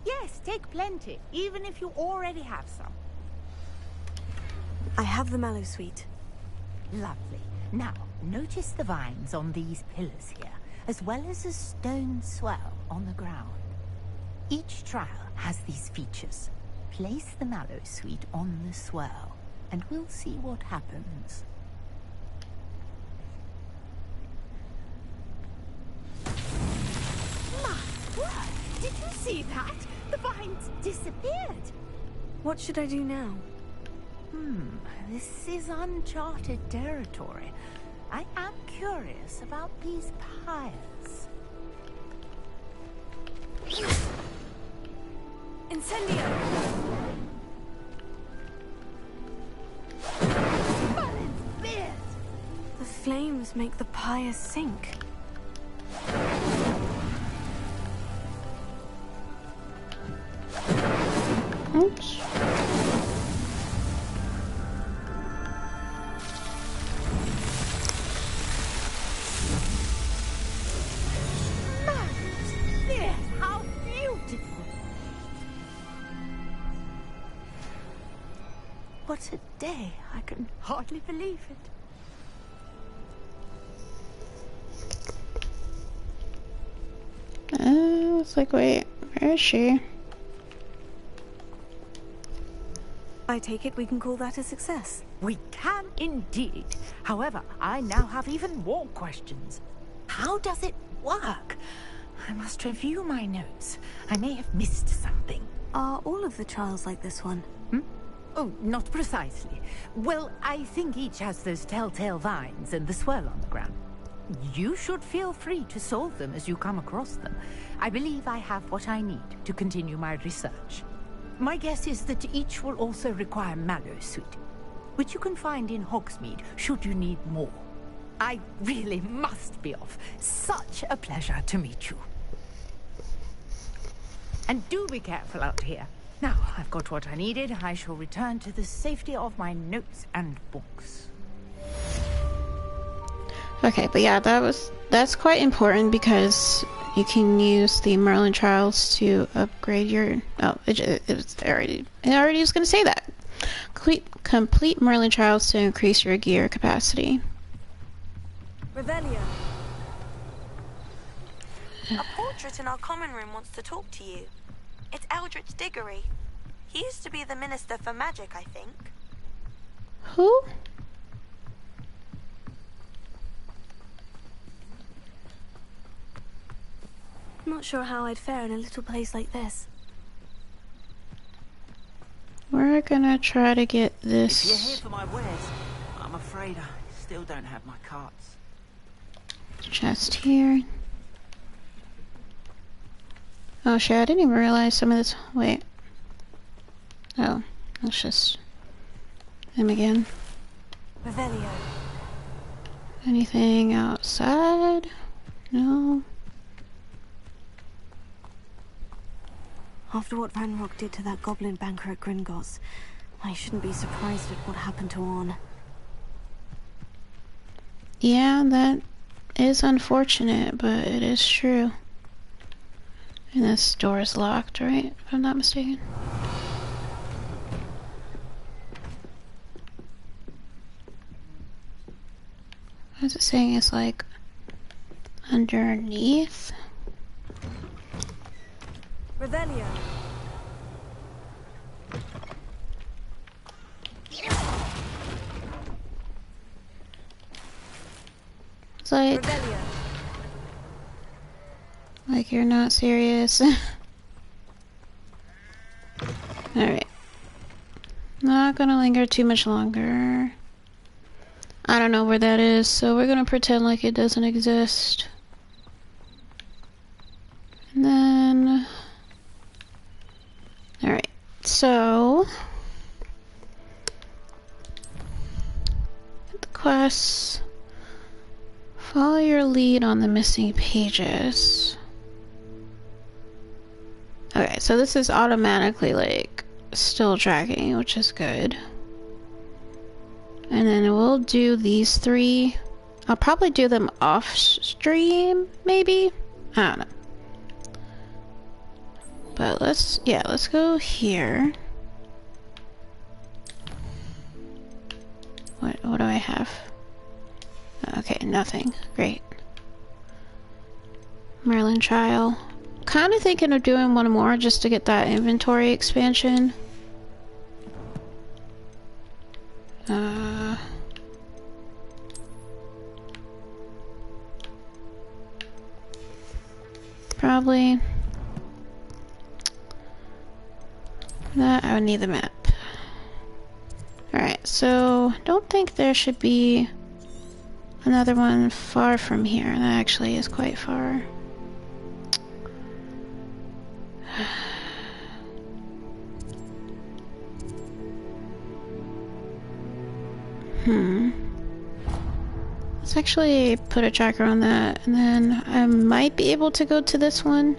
S8: Yes, take plenty, even if you already have some.
S14: I have the Mallowsweet.
S8: Lovely. Now, notice the vines on these pillars here, as well as a stone swell on the ground. Each trial has these features. Place the Mallowsweet on the swell, and we'll see what happens. My word! Did you see that? The vines disappeared.
S14: What should I do now?
S8: This is uncharted territory. I am curious about these pyres.
S14: Incendio!
S8: Merlin's beard!
S14: The flames make the pyre sink.
S1: Oops.
S8: How beautiful! What a day! I can hardly believe it.
S1: It's like, wait, where is she?
S14: I take it we can call that a success.
S8: We can indeed. However, I now have even more questions. How does it work? I must review my notes. I may have missed something.
S14: Are all of the trials like this one?
S8: Oh, not precisely. Well, I think each has those telltale vines and the swirl on the ground. You should feel free to solve them as you come across them. I believe I have what I need to continue my research. My guess is that each will also require Mallowsweet, which you can find in Hogsmeade should you need more. I really must be off. Such a pleasure to meet you. And do be careful out here. Now, I've got what I needed. I shall return to the safety of my notes and books.
S1: Okay, but yeah, that's quite important because you can use the Merlin trials to upgrade your. Oh, it already was gonna say that. Complete Merlin trials to increase your gear capacity.
S14: Revelio. A portrait in our common room wants to talk to you. It's Eldritch Diggory. He used to be the Minister for Magic, I think.
S1: Who?
S14: Not sure how I'd fare in a little place like this.
S1: We're gonna try to get this.
S13: If you're here for my wares, I'm afraid I still don't have my carts.
S1: Chest here. Oh shit, I didn't even realize some of this. Wait. Oh, that's just him again.
S14: Revelio.
S1: Anything outside? No.
S14: After what Ranrock did to that goblin banker at Gringotts, I shouldn't be surprised at what happened to Orn.
S1: Yeah, that is unfortunate, but it is true. And this door is locked, right? If I'm not mistaken. What is it saying? It's like underneath?
S14: Revelio.
S1: It's like...
S14: Revelio.
S1: Like you're not serious. Alright. Not gonna linger too much longer. I don't know where that is, so we're gonna pretend like it doesn't exist. And then... Alright, so... The quests... Follow your lead on the missing pages. Okay, so this is automatically, like, still tracking, which is good. And then we'll do these 3. I'll probably do them off stream, maybe? I don't know. But let's go here. What do I have? Okay, nothing. Great. Merlin trial. Kind of thinking of doing one more just to get that inventory expansion. Probably. That I would need the map. Alright, so don't think there should be another one far from here. That actually is quite far. Let's actually put a tracker on that, and then I might be able to go to this one.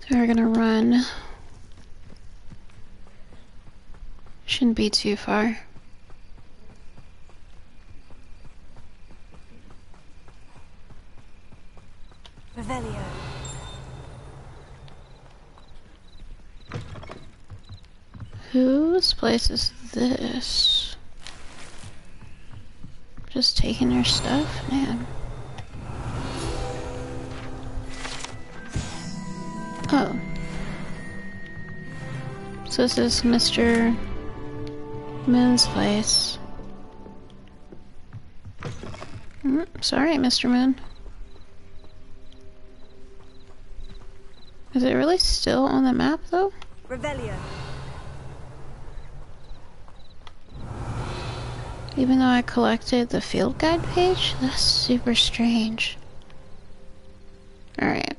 S1: So we're gonna run. Shouldn't be too far.
S14: Revelio.
S1: Whose place is this? Just taking their stuff? Man. Oh. So this is Mr. Moon's place. Sorry, Mr. Moon. Is it really still on the map, though?
S14: Revelio.
S1: Even though I collected the field guide page? That's super strange. Alright.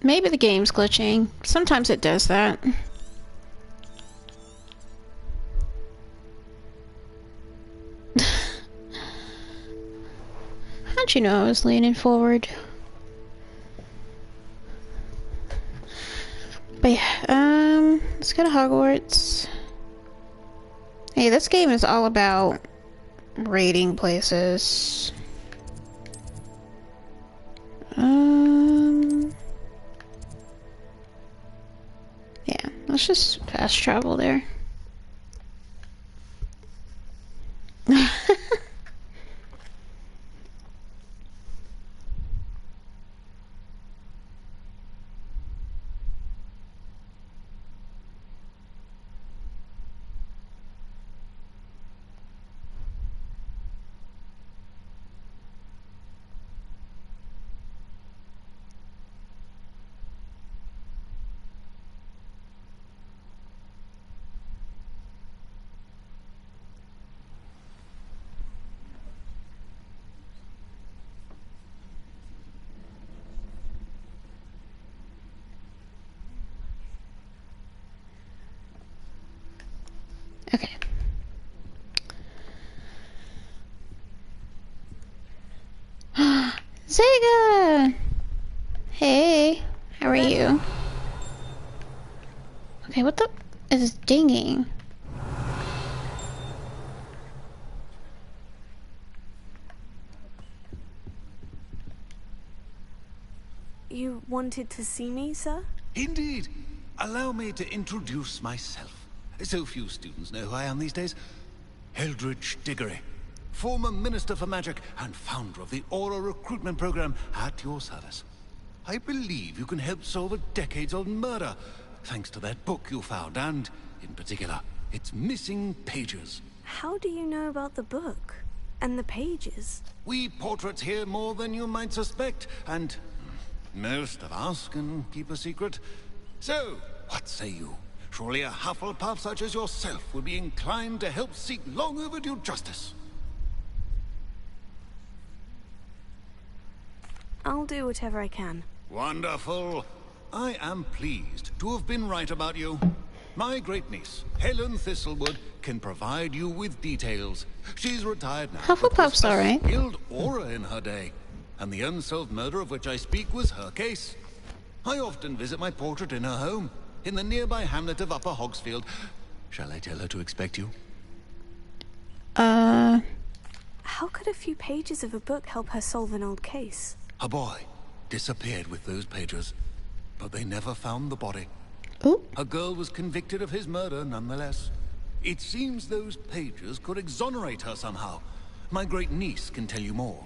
S1: Maybe the game's glitching. Sometimes it does that. How'd you know I was leaning forward? But yeah, let's go to Hogwarts. Hey, this game is all about raiding places. Yeah, let's just fast travel there. Zega! Hey, how are you? Okay, what the is dinging?
S14: You wanted to see me, sir?
S21: Indeed. Allow me to introduce myself. So few students know who I am these days. Eldridge Diggory, former Minister for Magic and founder of the Aura Recruitment Program at your service. I believe you can help solve a decades-old murder, thanks to that book you found, and, in particular, its missing pages.
S14: How do you know about the book? And the pages?
S21: We portraits hear more than you might suspect, and most of us can keep a secret. So, what say you? Surely a Hufflepuff such as yourself would be inclined to help seek long overdue justice.
S14: I'll do whatever I can.
S21: Wonderful. I am pleased to have been right about you. My great niece, Helen Thistlewood, can provide you with details. She's retired now.
S1: Hufflepuff's alright.
S21: Skilled Aura in her day, and the unsolved murder of which I speak was her case. I often visit my portrait in her home, in the nearby hamlet of Upper Hogsfield. Shall I tell her to expect you?
S14: How could a few pages of a book help her solve an old case?
S21: A boy disappeared with those pages, but they never found the body.
S1: Ooh.
S21: A girl was convicted of his murder nonetheless. It seems those pages could exonerate her somehow. My great niece can tell you more.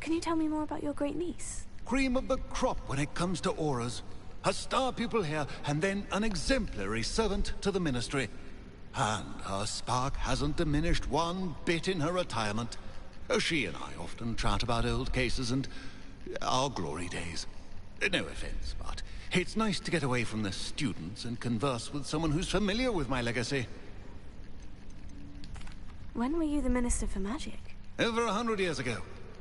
S14: Can you tell me more about your great niece?
S21: Cream of the crop when it comes to auras. A star pupil here, and then an exemplary servant to the ministry. And her spark hasn't diminished one bit in her retirement. She and I often chat about old cases and our glory days. No offense, but it's nice to get away from the students and converse with someone who's familiar with my legacy.
S14: When were you the Minister for Magic?
S21: Over 100 years ago.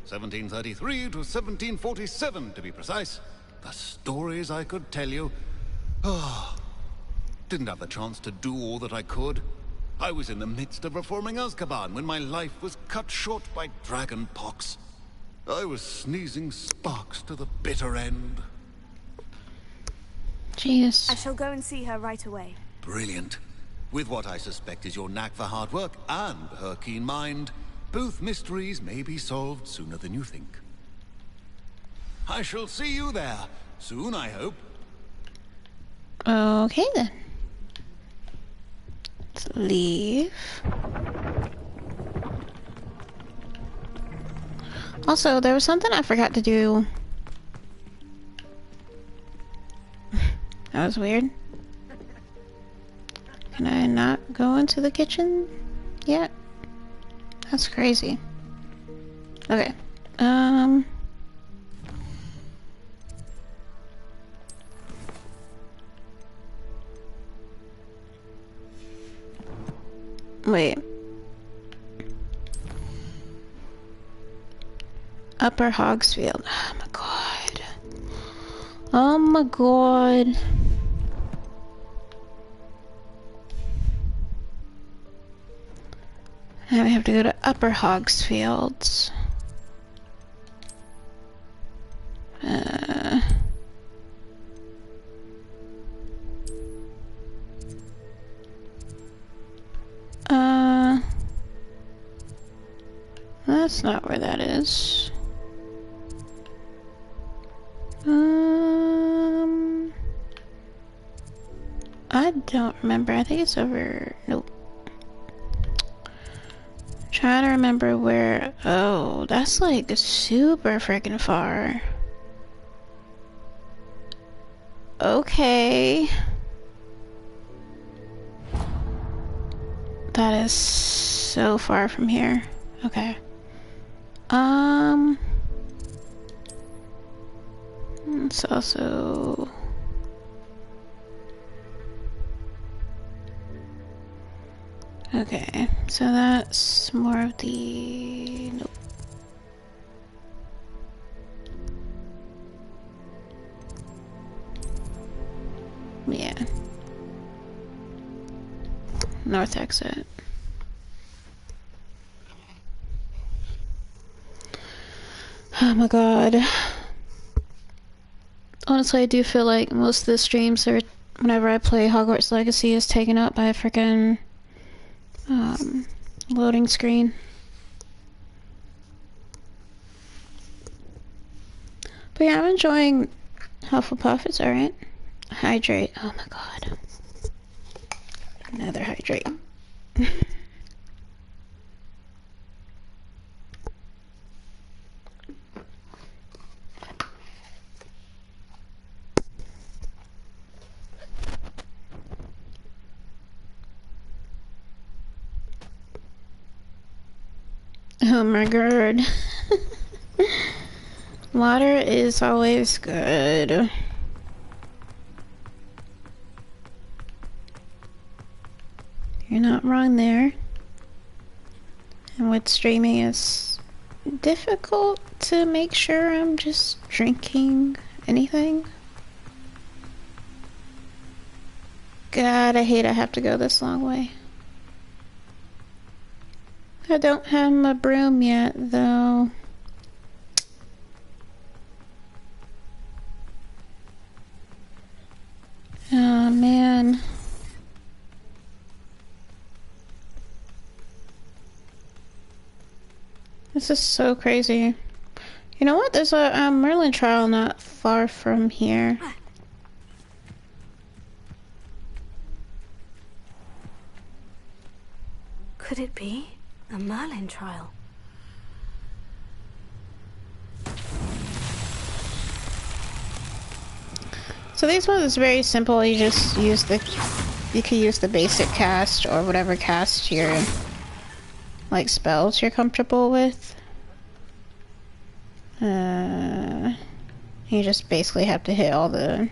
S21: 1733 to 1747, to be precise. The stories I could tell you. Oh, didn't have the chance to do all that I could. I was in the midst of reforming Azkaban when my life was cut short by dragon pox. I was sneezing sparks to the bitter end.
S1: Jeez.
S14: I shall go and see her right away.
S21: Brilliant. With what I suspect is your knack for hard work and her keen mind, both mysteries may be solved sooner than you think. I shall see you there soon, I hope.
S1: Okay then. Let's leave. Also, there was something I forgot to do. That was weird. Can I not go into the kitchen yet? That's crazy. Okay. Wait. Upper Hogsfield. Oh my god. Oh my god. Now we have to go to Upper Hogsfields. That's not where that is. I don't remember. I think it's over. Nope. Trying to remember where. Oh, that's like super freaking far. Okay. That is so far from here. Okay. It's also. Okay, so that's more of the. Nope. Yeah. North exit. Oh my god. Honestly, I do feel like most of the streams are, whenever I play Hogwarts Legacy, is taken up by a freaking loading screen. But yeah, I'm enjoying Hufflepuff. It's alright. Hydrate. Oh my god. Another hydrate. Oh my god. Water is always good. You're not wrong there. And with streaming, it's difficult to make sure I'm just drinking anything. God, I hate I have to go this long way. I don't have my broom yet, though. Oh, man. This is so crazy. You know what? There's a Merlin trial not far from here.
S14: Could it be a Merlin trial?
S1: So these ones is very simple. You just use you can use the basic cast or whatever cast your like spells you're comfortable with. You just basically have to hit all the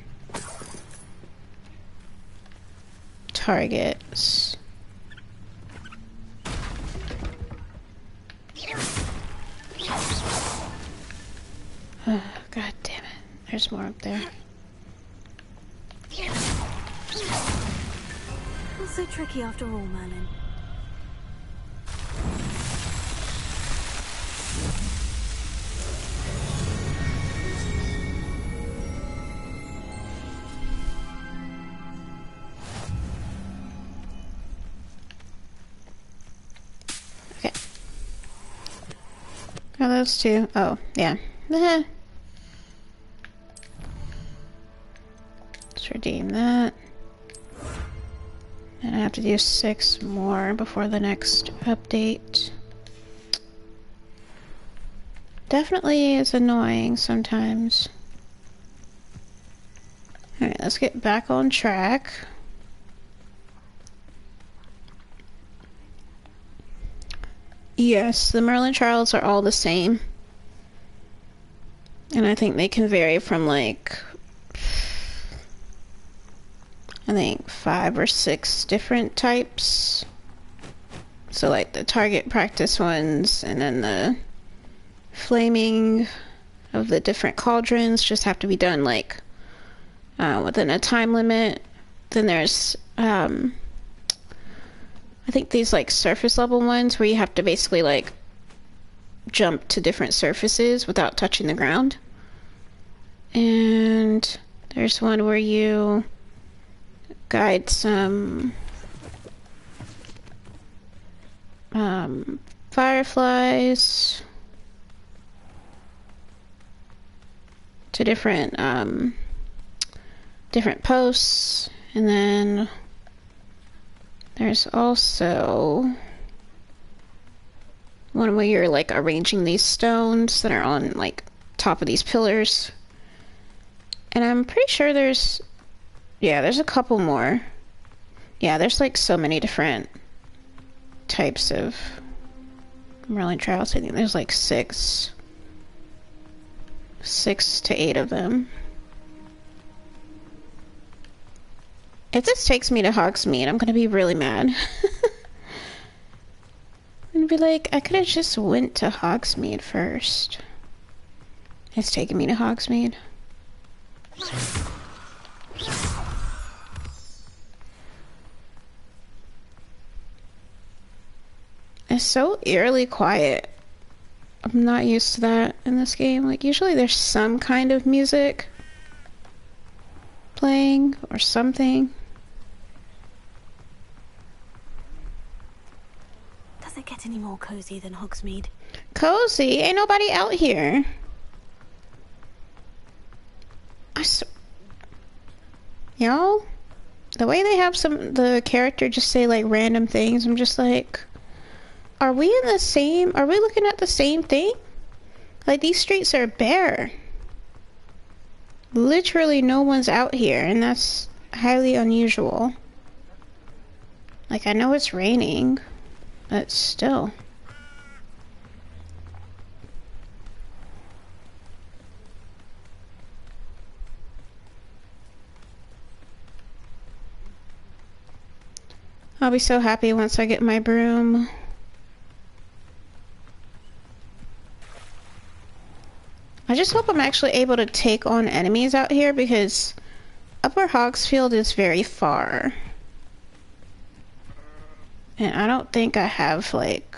S1: targets. Oh, god damn it. There's more up there.
S14: Not so tricky after all, Merlin.
S1: Okay. Oh, those two. Oh, yeah. Let's redeem that. And I have to do 6 more before the next update. Definitely is annoying sometimes. Alright, let's get back on track. Yes, the Merlin trials are all the same. And I think they can vary from like, I think 5 or 6 different types. So like the target practice ones, and then the flaming of the different cauldrons just have to be done like within a time limit. Then there's I think these like surface level ones where you have to basically like jump to different surfaces without touching the ground. And there's one where you guide some fireflies to different different posts. And then there's also one where you're like arranging these stones that are on like top of these pillars. And I'm pretty sure there's a couple more. Yeah, there's like so many different types of Merlin trials. I think there's like 6 to 8 of them. If this takes me to Hogsmeade, I'm gonna be really mad. And be like, I could have just went to Hogsmeade first. It's taking me to Hogsmeade. It's so eerily quiet. I'm not used to that in this game. Like, usually there's some kind of music playing or something.
S14: Does it get any more cozy than Hogsmeade?
S1: Cozy? Ain't nobody out here. Y'all, the way they have the character just say like random things, I'm just like, are we looking at the same thing? Like, these streets are bare. Literally no one's out here, and that's highly unusual. Like, I know it's raining, but still. I'll be so happy once I get my broom. I just hope I'm actually able to take on enemies out here, because Upper Hogsfield is very far. And I don't think I have, like,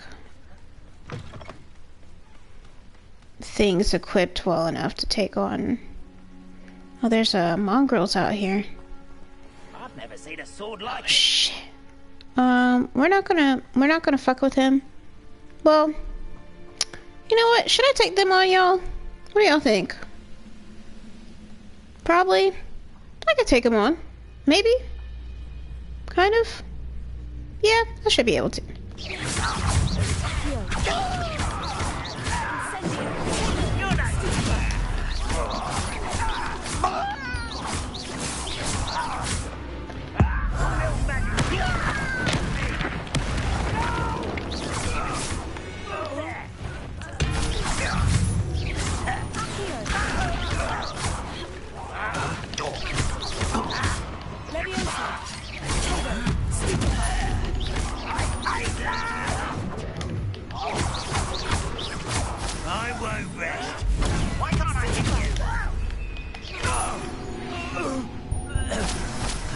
S1: things equipped well enough to take on. Oh, there's mongrels out here.
S9: I've never seen a sword like it.
S1: Shit. We're not gonna fuck with him. Well, you know what? Should I take them on, y'all? What do y'all think? Probably. I could take him on. Maybe. Kind of. Yeah, I should be able to.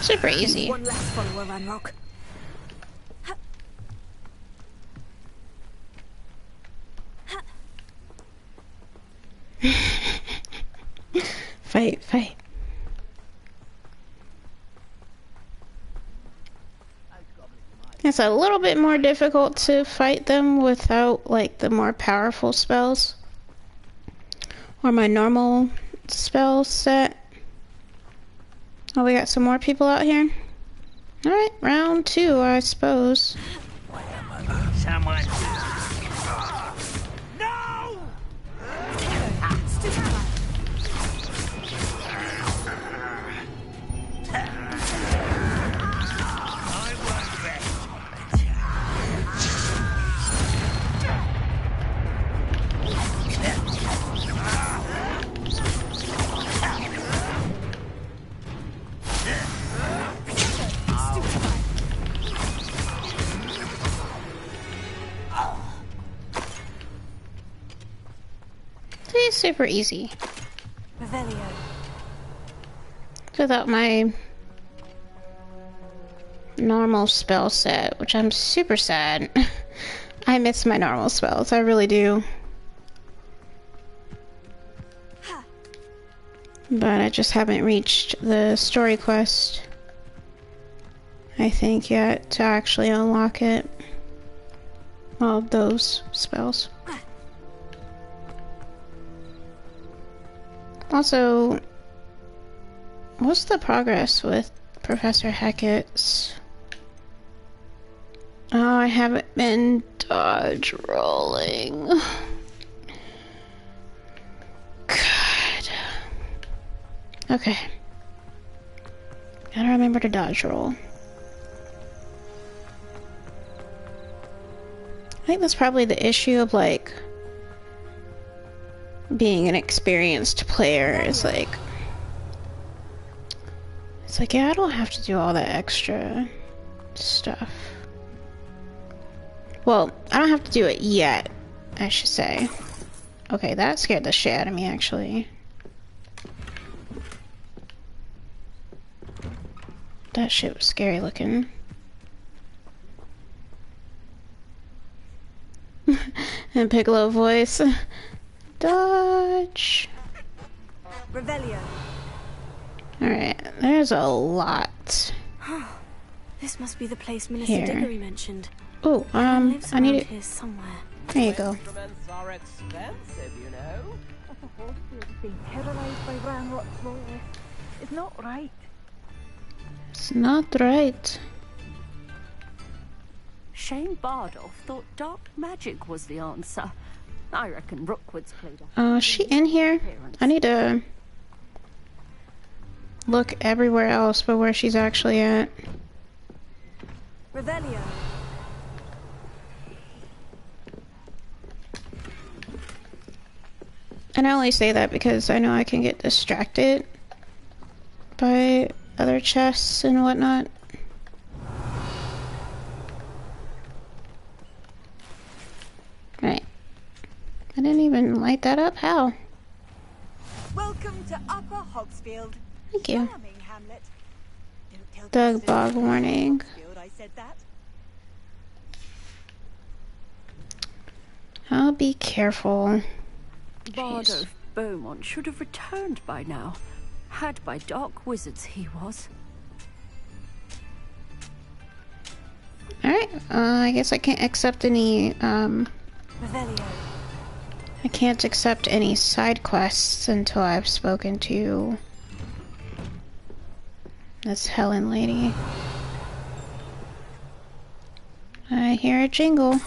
S1: Super easy.
S14: One last follower, Ranrock.
S1: Fight, fight. It's a little bit more difficult to fight them without, like, the more powerful spells. Or my normal spell set. Oh, we got some more people out here? Alright, round 2, I suppose.
S9: Someone.
S1: It's super easy.
S14: Revelio.
S1: Without my normal spell set, which I'm super sad. I miss my normal spells, I really do. But I just haven't reached the story quest, I think, yet to actually unlock it. All of those spells. Also, what's the progress with Professor Hackett's? Oh, I haven't been dodge rolling. God. Okay. Gotta remember to dodge roll. I think that's probably the issue of, like, being an experienced player. Is like, it's like, yeah, I don't have to do all that extra stuff. Well, I don't have to do it yet, I should say. Okay, that scared the shit out of me, actually. That shit was scary looking. And Piccolo voice. Dodge.
S14: Revelio.
S1: Alright, there's a lot.
S14: This must be the place Minister
S1: Here.
S14: Diggory mentioned.
S1: Oh,
S14: Lives
S1: I need
S14: around
S1: it.
S14: here somewhere.
S1: There you go.
S10: Instruments are expensive, you know.
S7: Being terrorized by Ramrot lawyers. It's not right.
S1: It's not right.
S12: Shane Bardolph thought dark magic was the answer. I reckon Rookwood's played a...
S1: Is she in here? I need to look everywhere else but where she's actually at.
S14: Revelio.
S1: And I only say that because I know I can get distracted by other chests and whatnot. Right. I didn't even light that up. How?
S7: Welcome to Upper Hogsfield.
S1: Thank you.
S7: Charming hamlet. Don't tell
S1: Doug Bog warning.
S7: Hogsfield I said that.
S1: I'll be careful.
S12: Bardolph Beaumont should have returned by now. Had by dark wizards he was.
S1: Alright, I guess I can't accept any,
S14: Revelio.
S1: I can't accept any side quests until I've spoken to this Helen lady. I hear a jingle.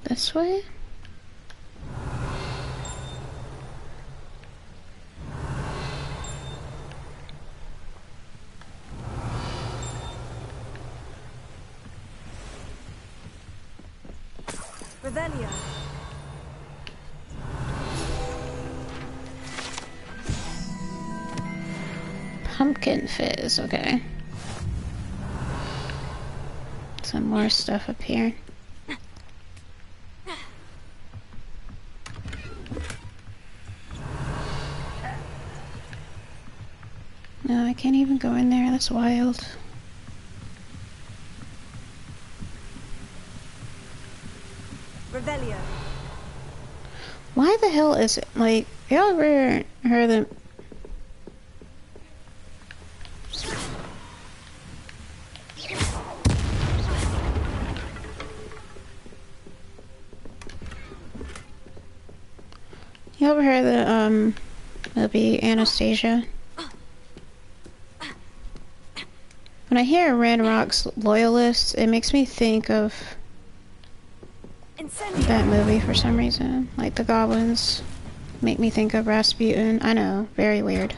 S1: This way?
S14: Revelio.
S1: Pumpkin fizz, okay. Some more stuff up here. No, I can't even go in there, that's wild.
S14: Revelio.
S1: Why the hell is it, like, y'all ever heard them? You ever heard the, movie Anastasia? When I hear Ranrock's Loyalists, it makes me think of that movie for some reason. Like the goblins make me think of Rasputin. I know, very weird.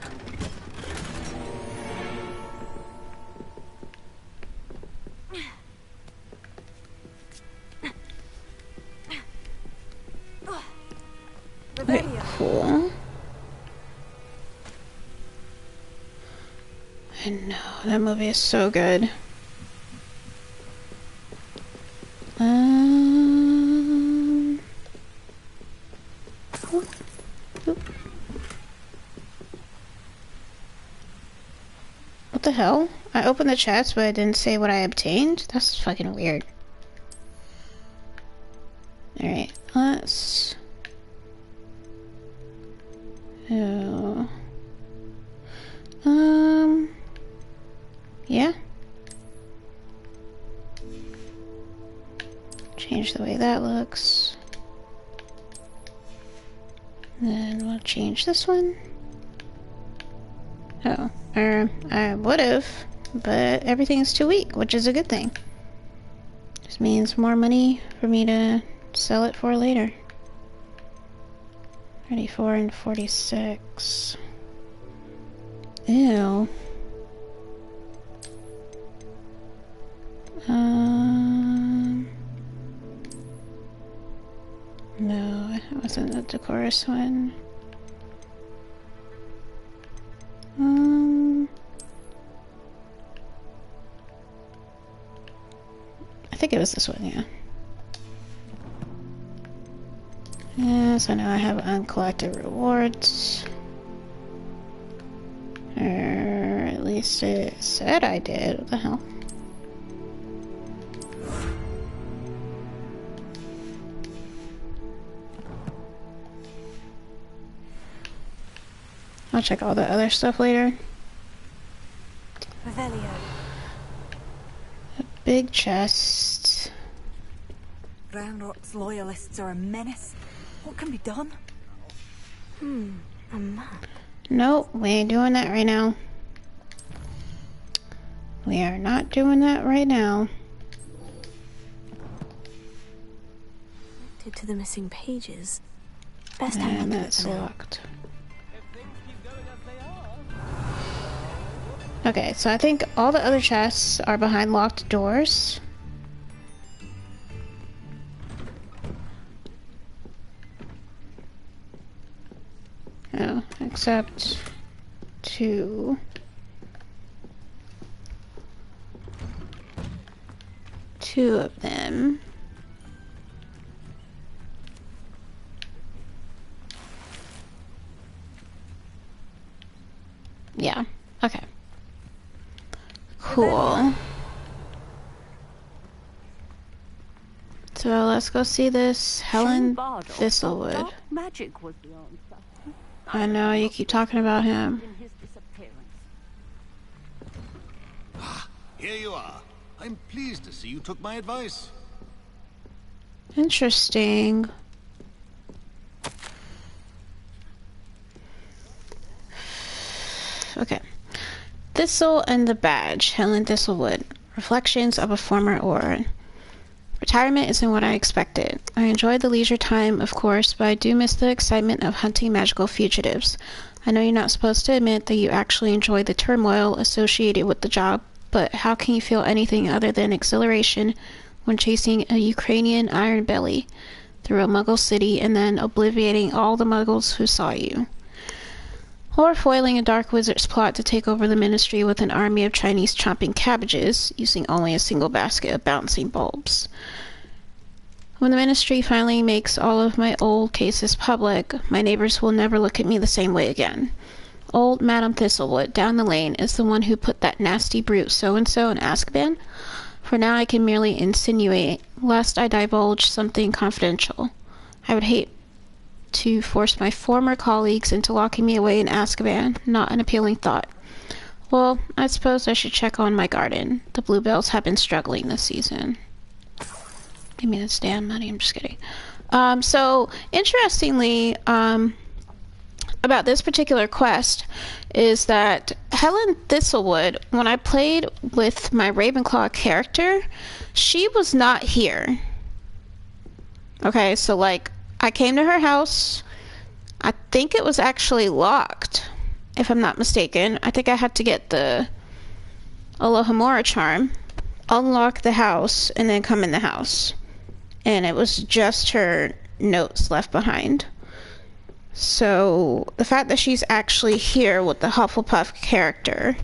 S1: Okay, cool. I know, that movie is so good. What the hell? I opened the chats, but I didn't say what I obtained? That's fucking weird. Alright, let's... Oh. Yeah. Change the way that looks. Then we'll change this one. Oh, I would've, but everything's too weak, which is a good thing. Just means more money for me to sell it for later. 34 and 46. Ew. No, it wasn't the decorous one. I think it was this one, yeah. Yes, I know I have uncollected rewards. Or at least it said I did. What the hell? I'll check all the other stuff later.
S7: Revelio.
S1: A big chest.
S7: Round Rock's loyalists are a menace. What can be done?
S14: A map.
S1: Nope, we ain't doing that right now. We are not doing that right now.
S14: Connected to the missing pages. Best time
S1: And
S14: to
S1: that's
S14: open it.
S1: locked. Okay, so I think all the other chests are behind locked doors. Oh, except two. Two of them. Yeah, okay. Cool. So let's go see this Helen Thistlewood.
S12: Dark magic was the answer.
S1: I know you keep talking about him.
S12: In his disappearance.
S21: Here you are. I'm pleased to see you took my advice.
S1: Interesting. Okay. Thistle and the Badge, Helen Thistlewood. Reflections of a Former Auror. Retirement isn't what I expected. I enjoyed the leisure time, of course, but I do miss the excitement of hunting magical fugitives. I know you're not supposed to admit that you actually enjoy the turmoil associated with the job, but how can you feel anything other than exhilaration when chasing a Ukrainian iron belly through a Muggle city and then obliterating all the Muggles who saw you? Or foiling a dark wizard's plot to take over the ministry with an army of Chinese chopping cabbages, using only a single basket of bouncing bulbs. When the ministry finally makes all of my old cases public, my neighbors will never look at me the same way again. Old Madame Thistlewood down the lane is the one who put that nasty brute so-and-so in Azkaban. For now I can merely insinuate, lest I divulge something confidential. I would hate to force my former colleagues into locking me away in Azkaban, not an appealing thought. Well, I suppose I should check on my garden. The bluebells have been struggling this season. Give me this damn money, I'm just kidding. So, interestingly, about this particular quest is that Helen Thistlewood, when I played with my Ravenclaw character, she was not here. Okay, so like, I came to her house. I think it was actually locked, if I'm not mistaken. I think I had to get the Alohomora charm, unlock the house, and then come in the house. And it was just her notes left behind. So the fact that she's actually here with the Hufflepuff character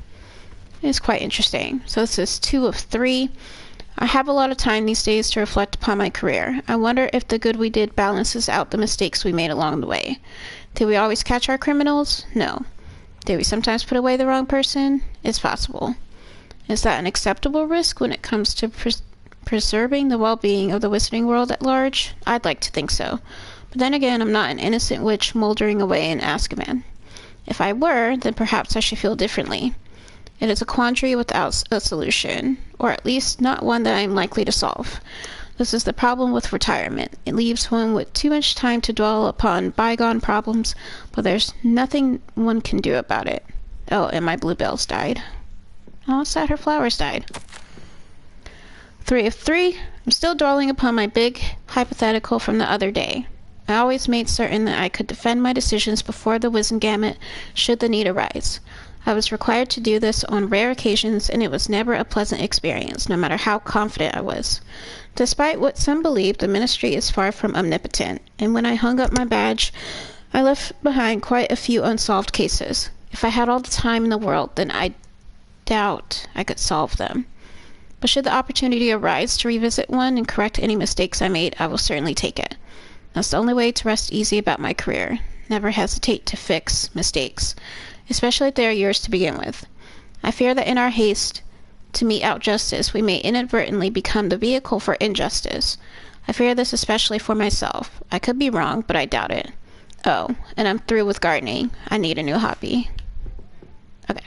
S1: is quite interesting. So this is 2 of 3. I have a lot of time these days to reflect upon my career. I wonder if the good we did balances out the mistakes we made along the way. Did we always catch our criminals? No. Did we sometimes put away the wrong person? It's possible. Is that an acceptable risk when it comes to preserving the well-being of the wizarding world at large? I'd like to think so. But then again, I'm not an innocent witch moldering away in Azkaban. If I were, then perhaps I should feel differently. It is a quandary without a solution, or at least not one that I am likely to solve. This is the problem with retirement. It leaves one with too much time to dwell upon bygone problems, but there's nothing one can do about it. Oh, and my bluebells died. Oh, it's sad her flowers died. 3 of 3. I'm still dwelling upon my big hypothetical from the other day. I always made certain that I could defend my decisions before the Wizengamot should the need arise. I was required to do this on rare occasions, and it was never a pleasant experience, no matter how confident I was. Despite what some believe, the ministry is far from omnipotent, and when I hung up my badge, I left behind quite a few unsolved cases. If I had all the time in the world, then I doubt I could solve them. But should the opportunity arise to revisit one and correct any mistakes I made, I will certainly take it. That's the only way to rest easy about my career. Never hesitate to fix mistakes, especially if they are yours to begin with. I fear that in our haste to mete out justice, we may inadvertently become the vehicle for injustice. I fear this especially for myself. I could be wrong, but I doubt it. Oh, and I'm through with gardening. I need a new hobby. Okay.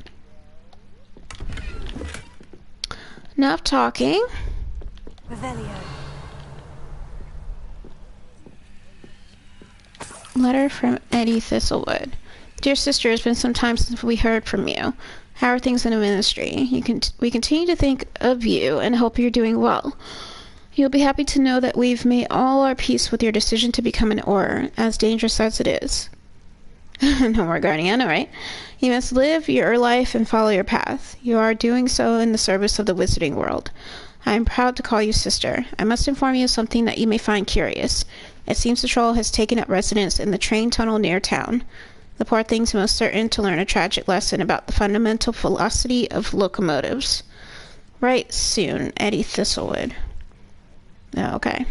S1: Enough talking.
S14: Revelio.
S1: Letter from Eddie Thistlewood. Dear sister, it's been some time since we heard from you. How are things in the ministry? We continue to think of you and hope you're doing well. You'll be happy to know that we've made all our peace with your decision to become an Auror, as dangerous as it is. No more guarding, I know, right? You must live your life and follow your path. You are doing so in the service of the wizarding world. I am proud to call you sister. I must inform you of something that you may find curious. It seems the troll has taken up residence in the train tunnel near town. The poor thing's most certain to learn a tragic lesson about the fundamental velocity of locomotives. Right soon, Eddie Thistlewood. Oh, okay.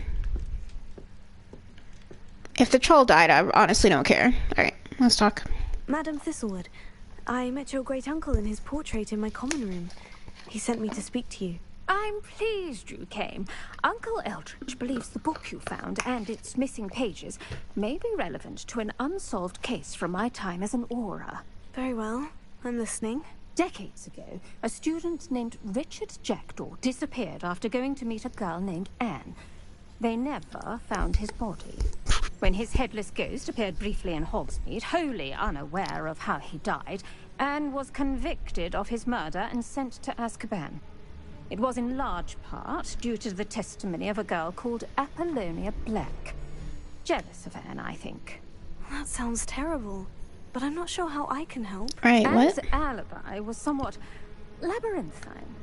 S1: If the troll died, I honestly don't care. Alright, let's talk.
S14: Madam Thistlewood, I met your great uncle in his portrait in my common room. He sent me to speak to you.
S17: I'm pleased you came. Uncle Eldridge believes the book you found and its missing pages may be relevant to an unsolved case from my time as an Auror.
S14: Very well. I'm listening.
S17: Decades ago, a student named Richard Jackdaw disappeared after going to meet a girl named Anne. They never found his body. When his headless ghost appeared briefly in Hogsmeade, wholly unaware of how he died, Anne was convicted of his murder and sent to Azkaban. It was in large part due to the testimony of a girl called Apollonia Black. Jealous of Anne, I think.
S14: That sounds terrible, but I'm not sure how I can help.
S1: Right,
S17: Anne's
S1: what?
S17: alibi was somewhat labyrinthine.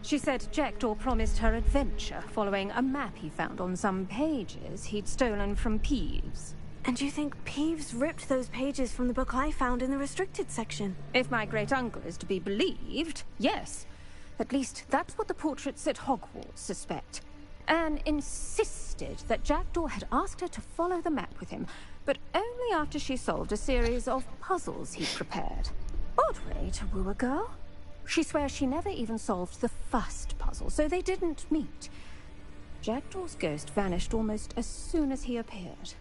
S17: She said Jackdaw promised her adventure following a map he found on some pages he'd stolen from Peeves.
S14: And you think Peeves ripped those pages from the book I found in the restricted section?
S17: If my great-uncle is to be believed, yes. At least that's what the portraits at Hogwarts suspect. Anne insisted that Jackdaw had asked her to follow the map with him, but only after she solved a series of puzzles he'd prepared. Odd way to woo a girl. She swears she never even solved the first puzzle, so they didn't meet. Jackdaw's ghost vanished almost as soon as he appeared.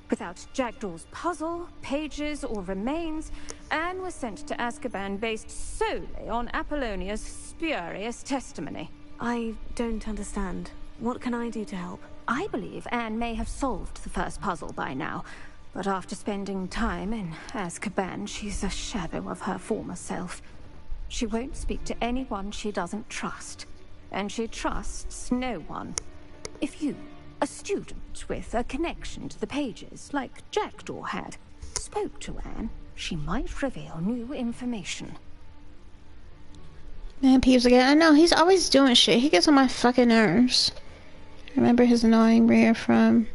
S17: Without Jackdaw's puzzle, pages, or remains, Anne was sent to Azkaban based solely on Apollonia's spurious testimony.
S14: I don't understand. What can I do to help?
S17: I believe Anne may have solved the first puzzle by now, but after spending time in Azkaban, she's a shadow of her former self. She won't speak to anyone she doesn't trust, and she trusts no one. If you, a student with a connection to the pages, like Jackdaw had, spoke to Anne, she might reveal new information.
S1: Man, Peeves again. I know, he's always doing shit. He gets on my fucking nerves. Remember his annoying rear from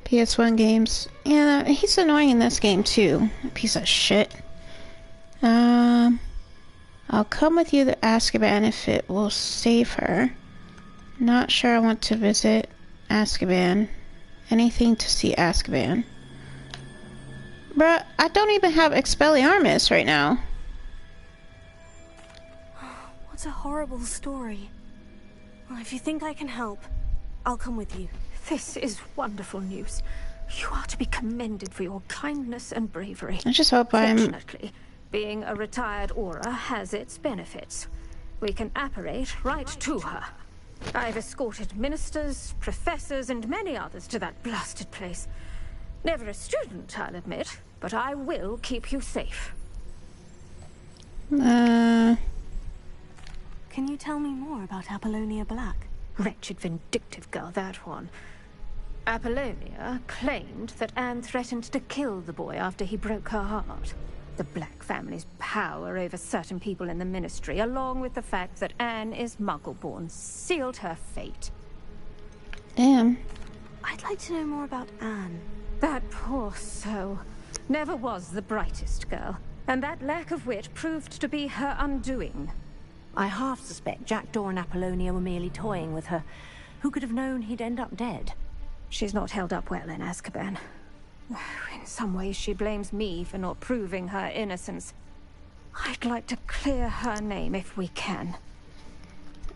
S1: PS1 games? Yeah, he's annoying in this game too. Piece of shit. I'll come with you to Azkaban if it will save her. Not sure I want to visit Azkaban. Anything to see Azkaban. Bruh, I don't even have Expelliarmus right now.
S14: What a horrible story. Well, if you think I can help, I'll come with you.
S17: This is wonderful news. You are to be commended for your kindness and bravery.
S1: I just hope I'm...
S17: Fortunately, being a retired Auror has its benefits. We can apparate right to her. I've escorted ministers, professors, and many others to that blasted place. Never a student, I'll admit, but I will keep you safe.
S14: Can you tell me more about Apollonia Black?
S17: Wretched, vindictive girl, that one. Apollonia claimed that Anne threatened to kill the boy after he broke her heart. The Black family's power over certain people in the Ministry, along with the fact that Anne is Muggle-born, sealed her fate.
S1: Damn.
S14: I'd like to know more about Anne.
S17: That poor soul never was the brightest girl, and that lack of wit proved to be her undoing.
S4: I half suspect Jackdaw and Apollonia were merely toying with her. Who could have known he'd end up dead?
S17: She's not held up well in Azkaban. In some ways, she blames me for not proving her innocence. I'd like to clear her name if we can.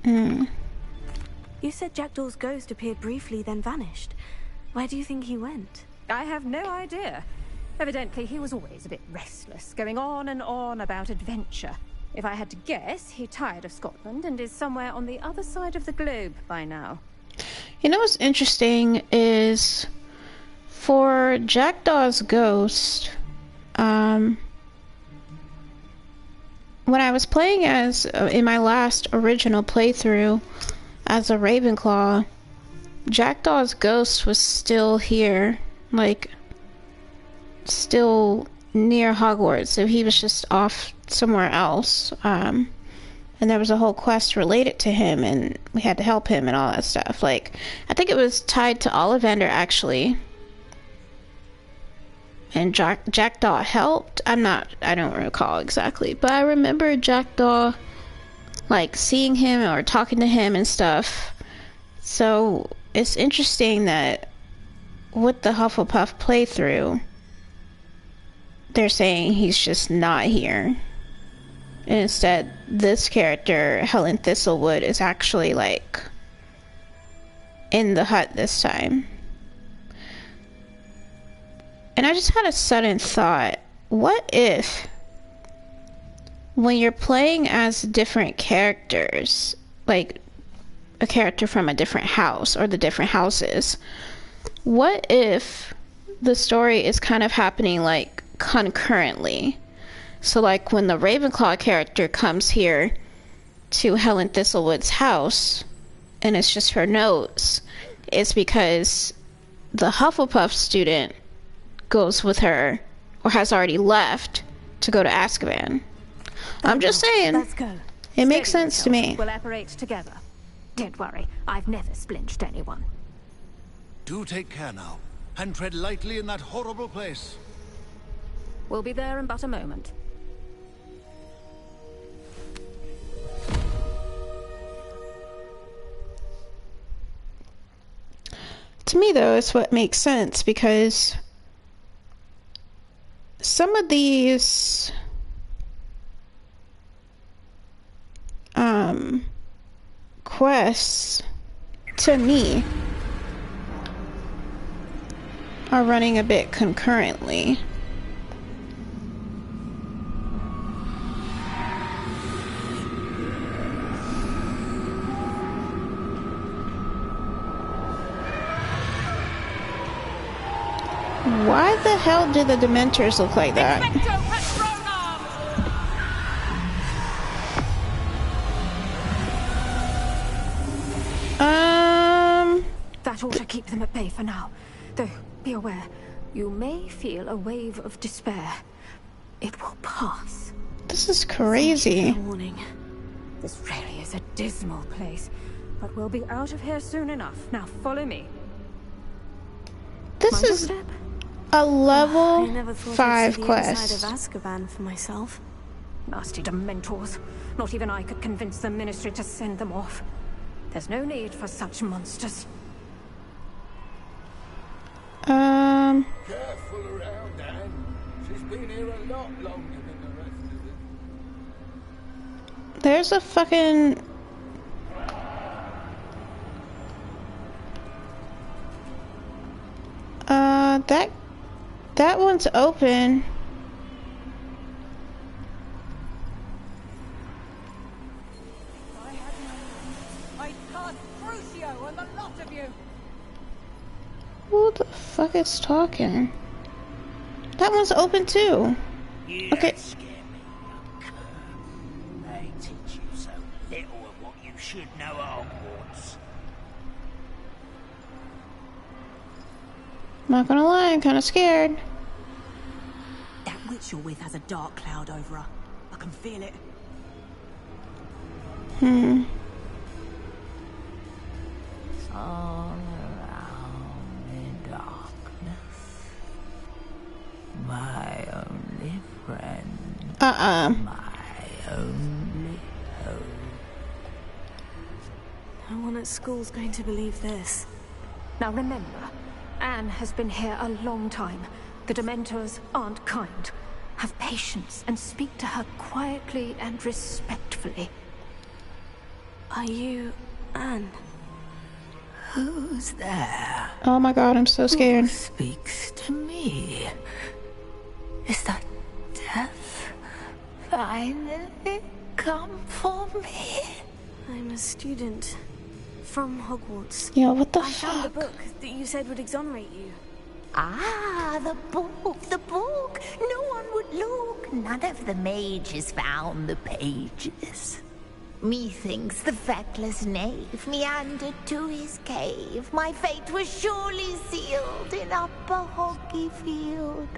S14: You said Jackdaw's ghost appeared briefly, then vanished. Where do you think he went?
S17: I have no idea.
S6: Evidently, he was always a bit restless, going on and on about adventure. If I had to guess, he tired of Scotland and is somewhere on the other side of the globe by now.
S1: You know what's interesting is for Jackdaw's ghost, when I was playing as in my last original playthrough as a Ravenclaw, Jackdaw's ghost was still here, like still near Hogwarts, so he was just off somewhere else. And there was a whole quest related to him, and we had to help him and all that stuff. Like, I think it was tied to Ollivander, actually. And Jackdaw helped. I don't recall exactly, but I remember Jackdaw, like, seeing him or talking to him and stuff. So, it's interesting that with the Hufflepuff playthrough, they're saying he's just not here. And instead, this character, Helen Thistlewood, is actually, like, in the hut this time. And I just had a sudden thought. What if, when you're playing as different characters, like a character from a different house or the different houses, what if the story is kind of happening, like, concurrently? So, like, when the Ravenclaw character comes here to Helen Thistlewood's house, and it's just her notes, it's because the Hufflepuff student goes with her, or has already left, to go to Azkaban. I'm just saying.
S6: Let's go.
S1: It makes sense to me.
S6: We'll operate together. Don't worry, I've never splinched anyone.
S21: Do take care now, and tread lightly in that horrible place.
S6: We'll be there in but a moment.
S1: To me, though, it's what makes sense, because some of these quests, to me, are running a bit concurrently. Why the hell do the Dementors look like that?
S6: That ought to keep them at bay for now. Though, be aware, you may feel a wave of despair. It will pass.
S1: This is crazy.
S6: Warning. This really is a dismal place, but we'll be out of here soon enough. Now follow me.
S1: This is a level 5 quest.
S14: Inside of Azkaban for myself.
S6: Nasty Dementors. Not even I could convince the Ministry to send them off. There's no need for such monsters.
S2: Careful around, Anne. She's been here a lot longer than the rest of us.
S1: There's a fucking... that one's open.
S7: I cast Crucio on the lot of you.
S1: Who the fuck is talking? That one's open too. Okay.
S9: They teach you so little of what you should know at Hogwarts.
S1: Not gonna lie, I'm kind of scared.
S4: That witch you're with has a dark cloud over her. I can feel it.
S8: All around in darkness. My only friend. My only hope.
S14: No one at school's going to believe this.
S6: Now remember, Anne has been here a long time. The Dementors aren't kind. Have patience and speak to her quietly and respectfully.
S14: Are you Anne?
S8: Who's there?
S1: Oh my god, I'm so scared.
S8: Who speaks to me? Is that death finally come for me?
S14: I'm a student from Hogwarts.
S1: Yeah, what the
S14: I found the
S1: fuck?
S14: book that you said would exonerate you.
S8: Ah, the book, the book. No one would look. None of the mages found the pages. Methinks the feckless knave meandered to his cave. My fate was surely sealed in Upper Hoggyfield.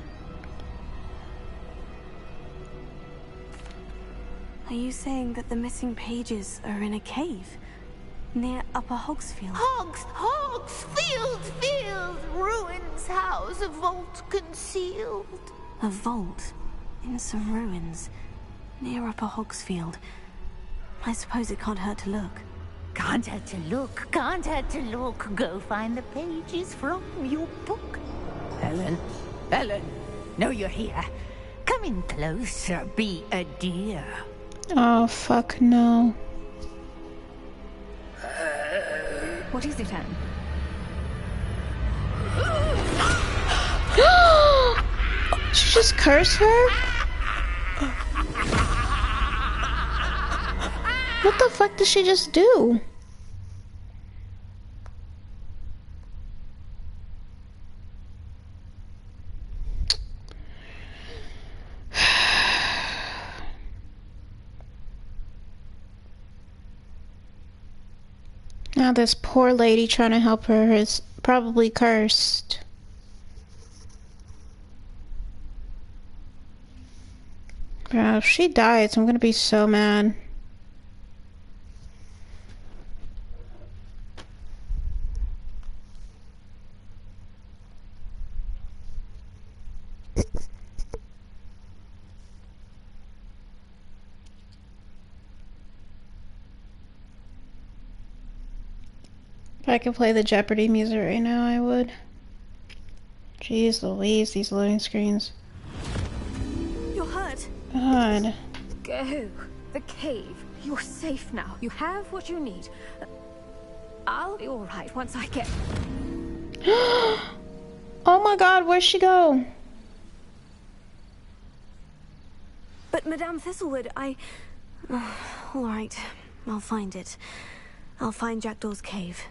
S14: Are you saying that the missing pages are in a cave near Upper Hogsfield?
S8: Field, ruins house, a vault concealed.
S14: A vault in some ruins near Upper Hogsfield. I suppose it can't hurt to look.
S8: Can't hurt to look, can't hurt to look. Go find the pages from your book. Ellen, know you're here. Come in closer, be a dear.
S1: Oh, fuck no.
S11: What is it, Anne?
S1: She just cursed her? What the fuck did she just do? Now this poor lady trying to help her is probably cursed. Bro, if she dies, I'm gonna be so mad. If I could play the Jeopardy music right now, I would. Jeez Louise, these loading screens.
S14: You're hurt.
S1: God.
S11: Go. The cave. You're safe now. You have what you need. I'll be alright once I get...
S1: Oh my god, where'd she go?
S14: But Madame Thistlewood, Alright, I'll find it. I'll find Jackdaw's cave.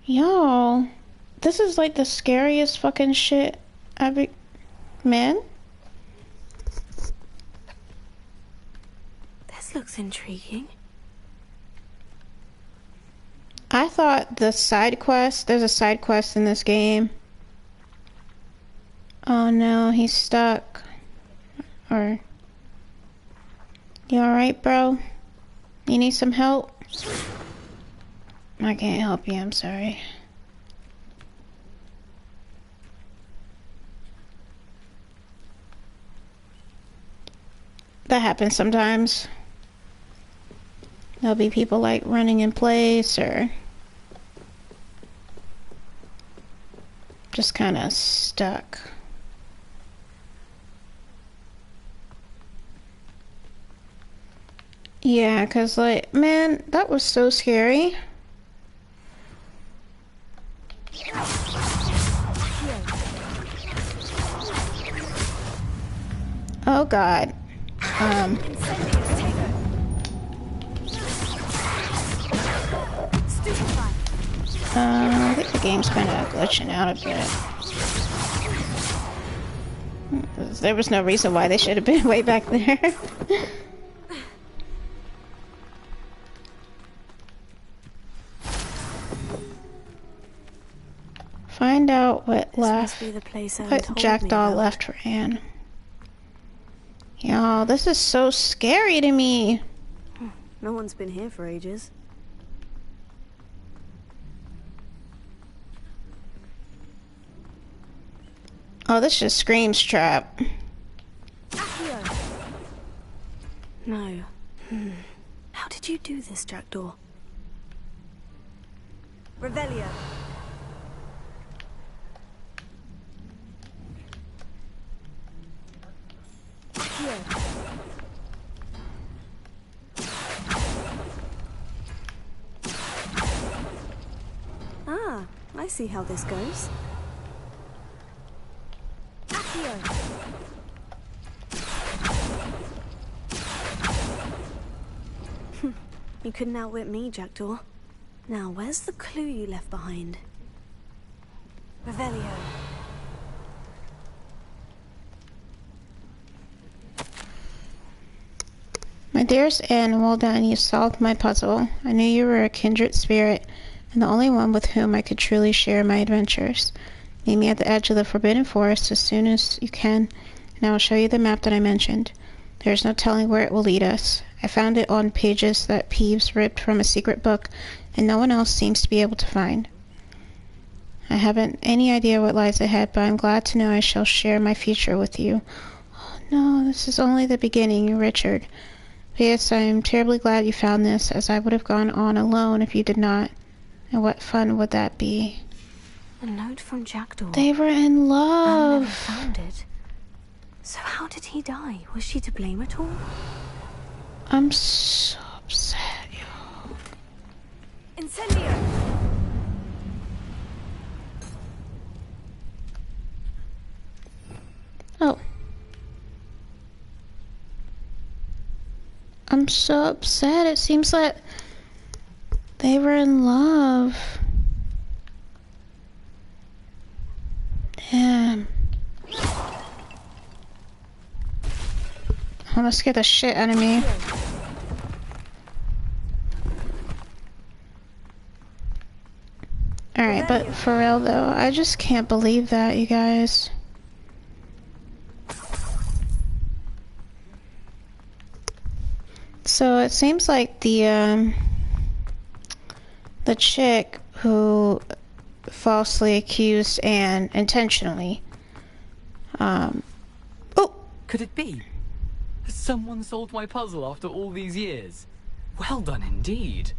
S1: Yo, this is like the scariest fucking shit man?
S14: This looks intriguing.
S1: I thought the side quest, there's a side quest in this game. Oh no, he's stuck. Or, you alright, bro? You need some help? I can't help you, I'm sorry. That happens sometimes. There'll be people like running in place or just kind of stuck. Yeah, 'cause like, man, that was so scary. Oh god. I think the game's kind of glitching out a bit. There was no reason why they should have been way back there. Find out what Jackdaw left for Anne. Y'all, this is so scary to me.
S14: No one's been here for ages.
S1: Oh, this just screams trap.
S14: No. How did you do this, Jackdaw? Revelio. Ah, I see how this goes. You couldn't outwit me, Jackdaw. Now, where's the clue you left behind? Revelio.
S1: My dearest Anne, well done. You solved my puzzle. I knew you were a kindred spirit, and the only one with whom I could truly share my adventures. Meet me at the edge of the Forbidden Forest as soon as you can, and I will show you the map that I mentioned. There is no telling where it will lead us. I found it on pages that Peeves ripped from a secret book, and no one else seems to be able to find. I haven't any idea what lies ahead, but I'm glad to know I shall share my future with you. Oh no, this is only the beginning, Richard. P.S. I am terribly glad you found this, as I would have gone on alone if you did not. And what fun would that be?
S14: A note from Jackdaw.
S1: They were in love.
S14: I never found it. So how did he die? Was she to blame at all?
S1: I'm so upset, yo.
S14: Incendio!
S1: Oh. I'm so upset. It seems that they were in love. Damn. Almost scared the shit out of me. Alright, but for real though, I just can't believe that, you guys. So it seems like the chick who falsely accused Anne intentionally,
S3: Oh! Could it be? Has someone solved my puzzle after all these years? Well done indeed.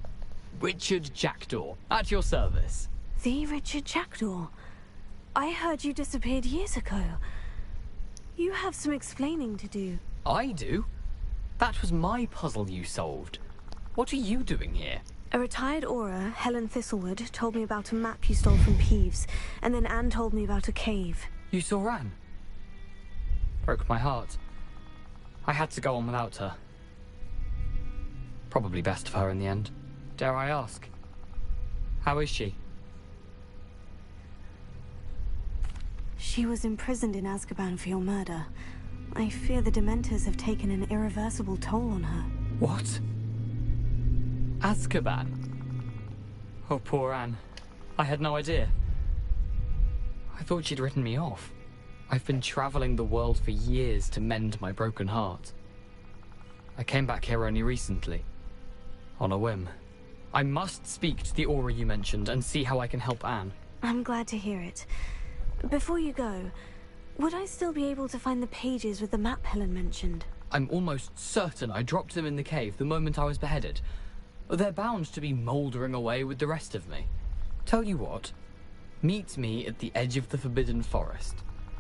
S3: Richard Jackdaw, at your service.
S14: The Richard Jackdaw? I heard you disappeared years ago. You have some explaining to do.
S3: I do? That was my puzzle you solved. What are you doing here?
S14: A retired Aura, Helen Thistlewood, told me about a map you stole from Peeves, and then Anne told me about a cave.
S3: You saw Anne? Broke my heart. I had to go on without her. Probably best of her in the end. Dare I ask? How is she?
S14: She was imprisoned in Azkaban for your murder. I fear the Dementors have taken an irreversible toll on her.
S3: What? Azkaban? Oh, poor Anne. I had no idea. I thought she'd written me off. I've been traveling the world for years to mend my broken heart. I came back here only recently. On a whim. I must speak to the Aura you mentioned and see how I can help Anne.
S14: I'm glad to hear it. Before you go, would I still be able to find the pages with the map Helen mentioned?
S3: I'm almost certain I dropped them in the cave the moment I was beheaded. They're bound to be mouldering away with the rest of me. Tell you what, meet me at the edge of the Forbidden Forest,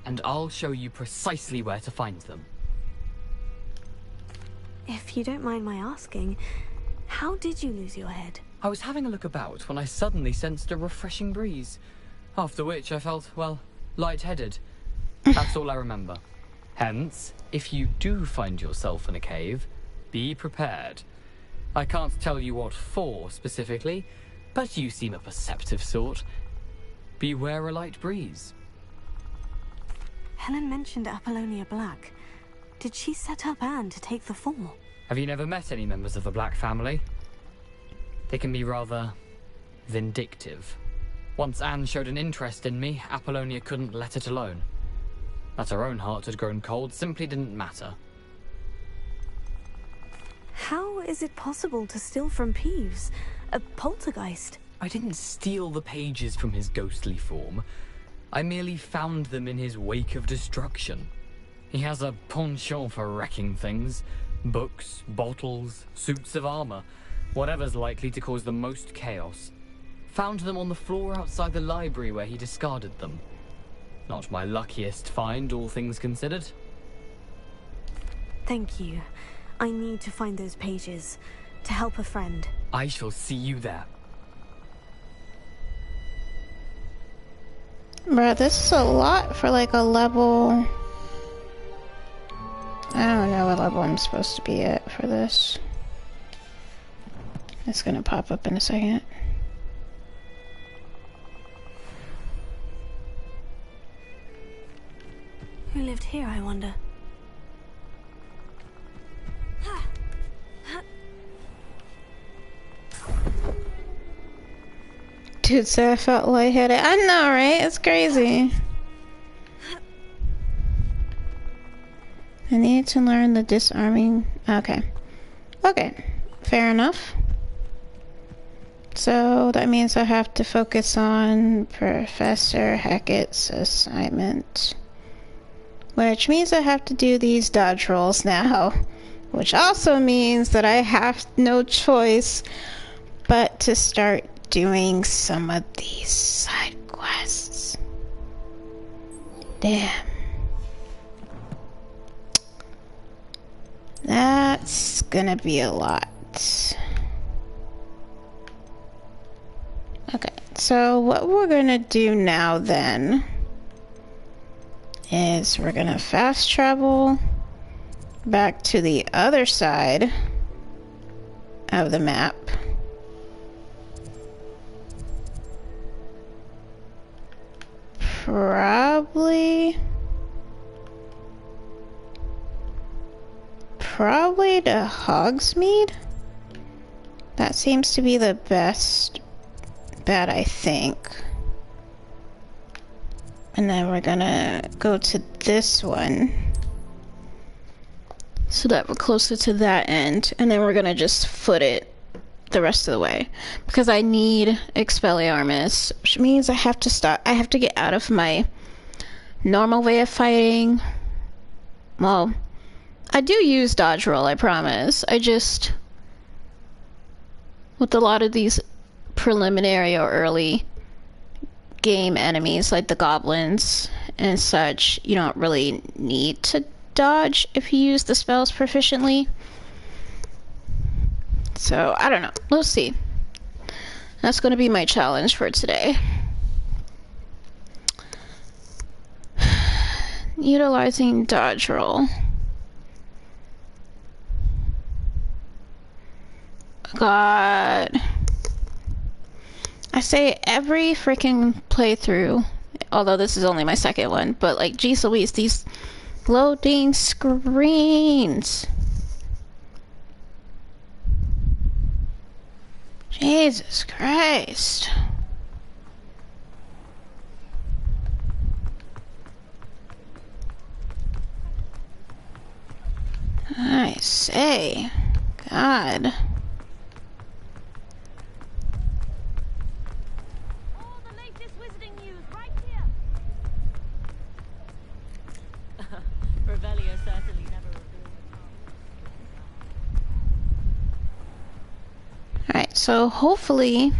S3: and I'll show you precisely where to find them.
S14: If you don't mind my asking, how did you lose your head?
S3: I was having a look about when I suddenly sensed a refreshing breeze, after which I felt, well, lightheaded. That's all I remember. Hence, if you do find yourself in a cave, be prepared. I can't tell you what for specifically, but you seem a perceptive sort. Beware a light breeze.
S14: Helen mentioned Apollonia Black. Did she set up Anne to take the fall?
S3: Have you never met any members of the Black family? They can be rather vindictive. Once Anne showed an interest in me, Apollonia couldn't let it alone. That her own heart had grown cold simply didn't matter.
S14: How is it possible to steal from Peeves? A poltergeist?
S3: I didn't steal the pages from his ghostly form. I merely found them in his wake of destruction. He has a penchant for wrecking things. Books, bottles, suits of armor. Whatever's likely to cause the most chaos. Found them on the floor outside the library where he discarded them. Not my luckiest find, all things considered.
S14: Thank you. I need to find those pages. To help a friend.
S3: I shall see you there.
S1: Bruh, this is a lot for like a level... I don't know what level I'm supposed to be at for this. It's gonna pop up in a second.
S14: Who lived here, I wonder?
S1: Dude said I felt lightheaded. I know, right? It's crazy. I need to learn the disarming. Okay. Okay. Fair enough. So that means I have to focus on Professor Hackett's assignment. Which means I have to do these dodge rolls now. Which also means that I have no choice but to start doing some of these side quests. Damn. That's gonna be a lot. Okay, so what we're gonna do now then is we're gonna fast travel back to the other side of the map. Probably to Hogsmeade. That seems to be the best bet, I think. And then we're gonna go to this one so that we're closer to that end, and then we're gonna just foot it the rest of the way because I need Expelliarmus, which means I have to stop. I have to get out of my normal way of fighting. Well, I do use dodge roll, I promise. I just, with a lot of these preliminary or early game enemies like the goblins and such, you don't really need to dodge if you use the spells proficiently. So, I don't know. We'll see. That's going to be my challenge for today. Utilizing dodge roll. God. I say every freaking playthrough, although this is only my second one, but like, geez Louise, these loading screens. Jesus Christ. I say, God. Alright, so hopefully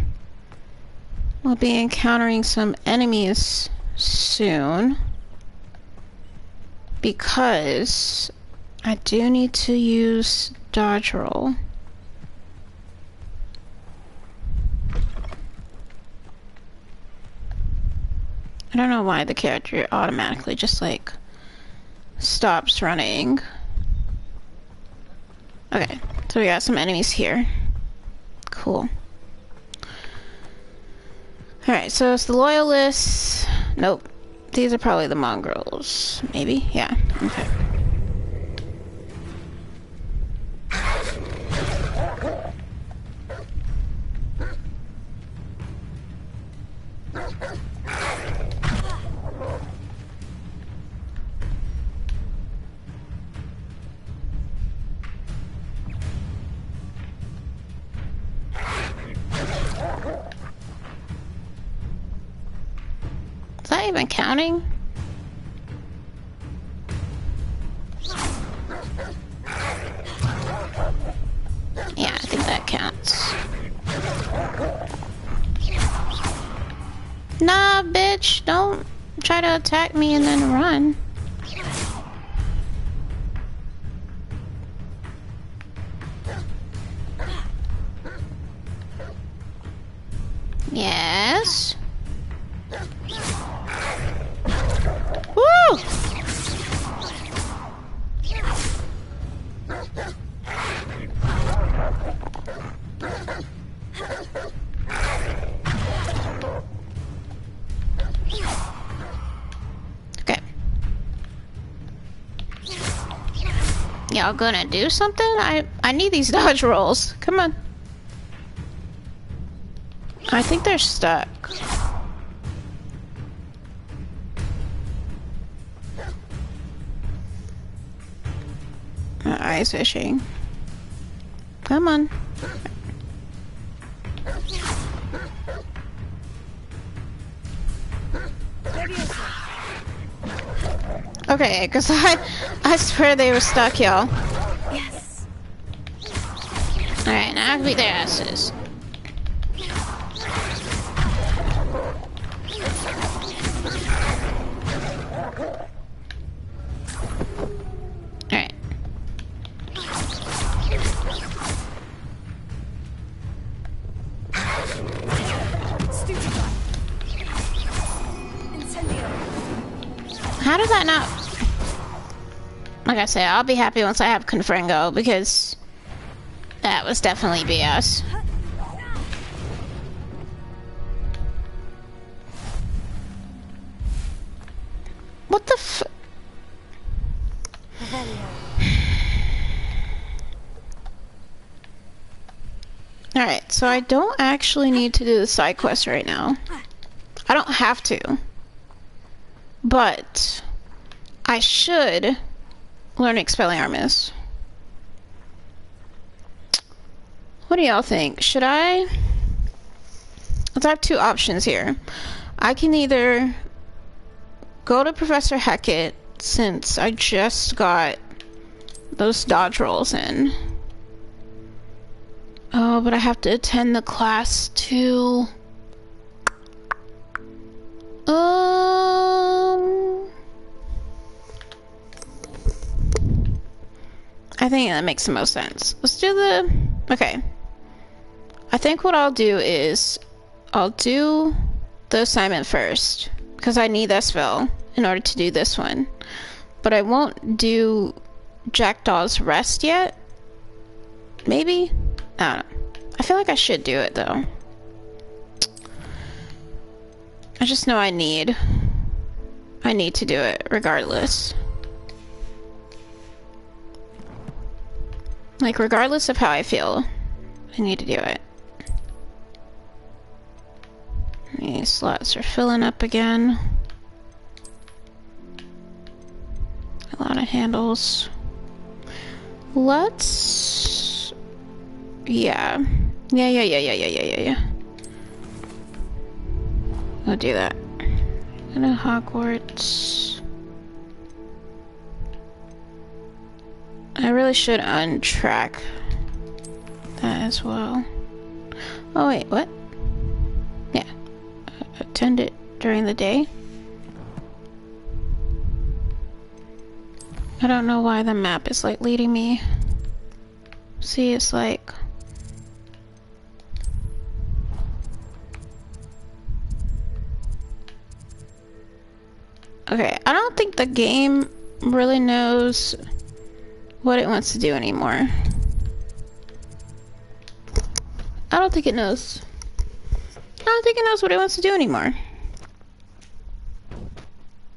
S1: we'll be encountering some enemies soon, because I do need to use dodge roll. I don't know why the character automatically just like stops running. Okay, so we got some enemies here. Cool. Alright, so it's the loyalists. Nope. These are probably the mongrels. Maybe? Yeah. Okay. Is that even counting? Yeah, I think that counts. Nah, bitch, don't try to attack me and then run. Yes. Woo! Y'all gonna do something? I need these dodge rolls. Come on. I think they're stuck. My eyes itching. Come on. Okay, because I swear they were stuck, y'all.
S14: Yes.
S1: Alright, now I can beat their asses. Alright. How did that not... Like I said, I'll be happy once I have Confringo, because that was definitely BS. What the f... Alright, so I don't actually need to do the side quest right now. I don't have to. But I should learn Expelliarmus. What do y'all think? Should I? Let's have two options here. I can either go to Professor Hecat, since I just got those dodge rolls in. Oh, but I have to attend the class too. I think that makes the most sense. Let's do the... Okay. I think what I'll do is I'll do the assignment first, because I need that spell in order to do this one. But I won't do Jackdaw's Rest yet. Maybe? I don't know. I feel like I should do it though. I just know I need to do it regardless. Like, regardless of how I feel, I need to do it. These slots are filling up again. A lot of handles. Let's... Yeah. Yeah. I'll do that. Go to Hogwarts. I really should untrack that as well. Oh wait, what? Yeah. Attend it during the day. I don't know why the map is like leading me. See, it's like... Okay, I don't think the game really knows what it wants to do anymore. I don't think it knows. I don't think it knows what it wants to do anymore.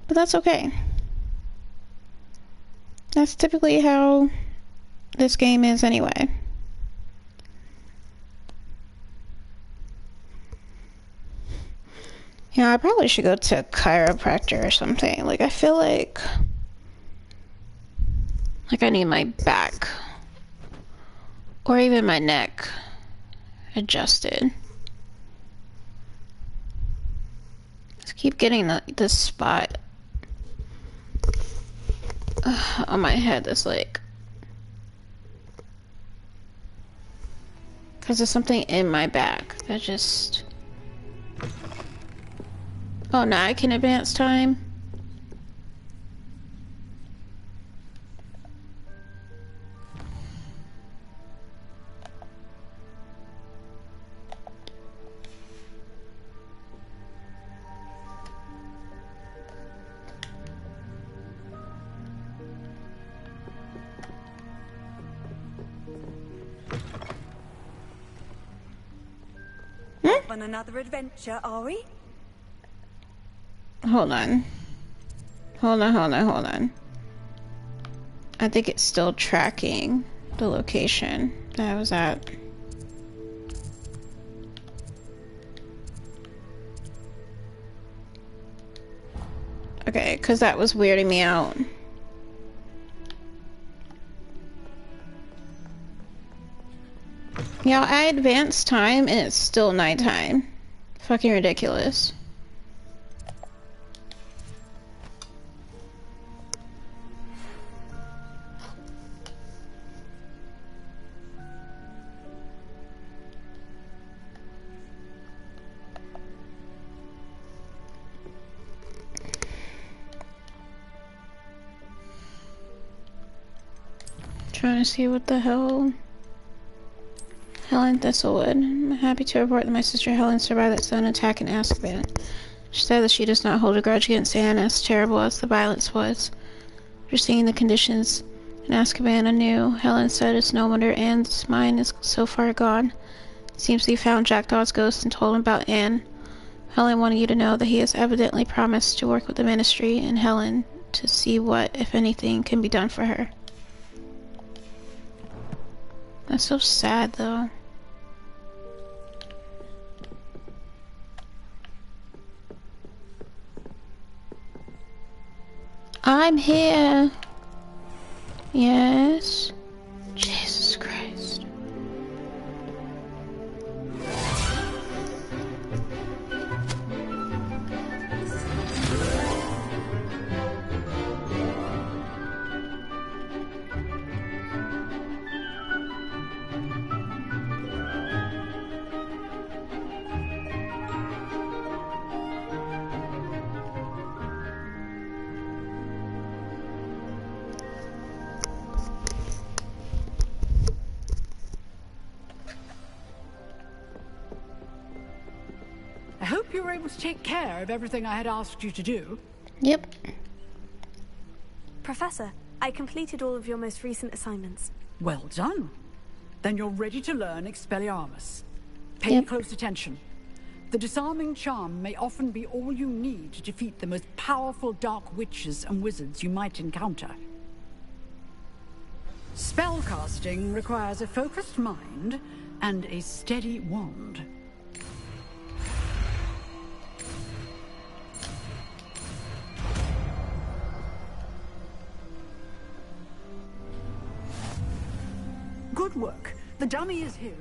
S1: But that's okay. That's typically how this game is anyway. Yeah, I probably should go to a chiropractor or something. Like, I feel like I need my back or even my neck adjusted. Just keep getting this spot on my head that's like, because there's something in my back that just... Oh, now I can advance time.
S7: On another adventure, are we?
S1: Hold on. Hold on. I think it's still tracking the location that I was at. Okay, because that was weirding me out. Yeah, I advanced time and it's still nighttime. Fucking ridiculous. Trying to see what the hell. Helen Thistlewood. I'm happy to report that my sister Helen survived that sudden attack in Azkaban. She said that she does not hold a grudge against Anne, as terrible as the violence was. After seeing the conditions in Azkaban anew, Helen said it's no wonder Anne's mind is so far gone. It seems he found Jackdaw's ghost and told him about Anne. Helen wanted you to know that he has evidently promised to work with the Ministry and Helen to see what, if anything, can be done for her. That's so sad, though. I'm here. Yes. Jesus Christ.
S18: I hope you were able to take care of everything I had asked you to do.
S1: Yep.
S14: Professor, I completed all of your most recent assignments.
S18: Well done. Then you're ready to learn Expelliarmus. Pay close attention. The disarming charm may often be all you need to defeat the most powerful dark witches and wizards you might encounter. Spellcasting requires a focused mind and a steady wand. Good work. The dummy is here.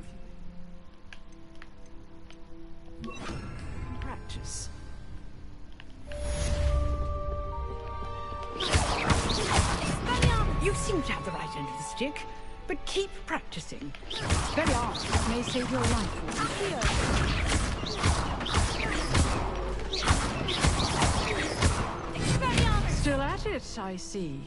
S18: Practice. You seem to have the right end of the stick, but keep practicing. Expelliarmus may save your life. Still at it, I see.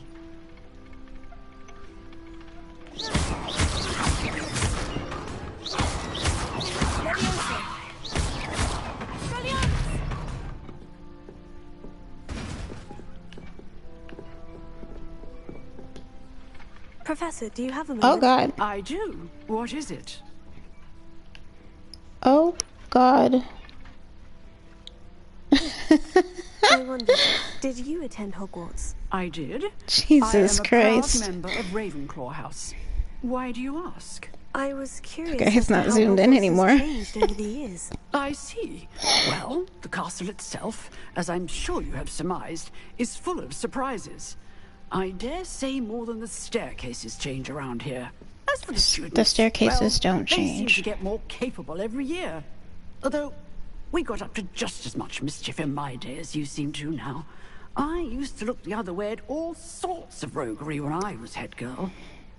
S14: Professor, do you have a moment?
S1: Oh God.
S18: I do. What is it?
S1: Oh God.
S14: I wonder, did you attend Hogwarts?
S18: I did.
S1: Jesus Christ.
S18: I am a proud member of Ravenclaw House. Why do you ask?
S14: I was curious.
S1: Okay, he's not zoomed in anymore.
S14: Changed over the years.
S18: I see. Well, the castle itself, as I'm sure you have surmised, is full of surprises. I dare say more than the staircases change around here. As for the students,
S1: the staircases don't
S18: they seem
S1: change.
S18: to get more capable every year. Although, we got up to just as much mischief in my day as you seem to now. I used to look the other way at all sorts of roguery when I was head girl.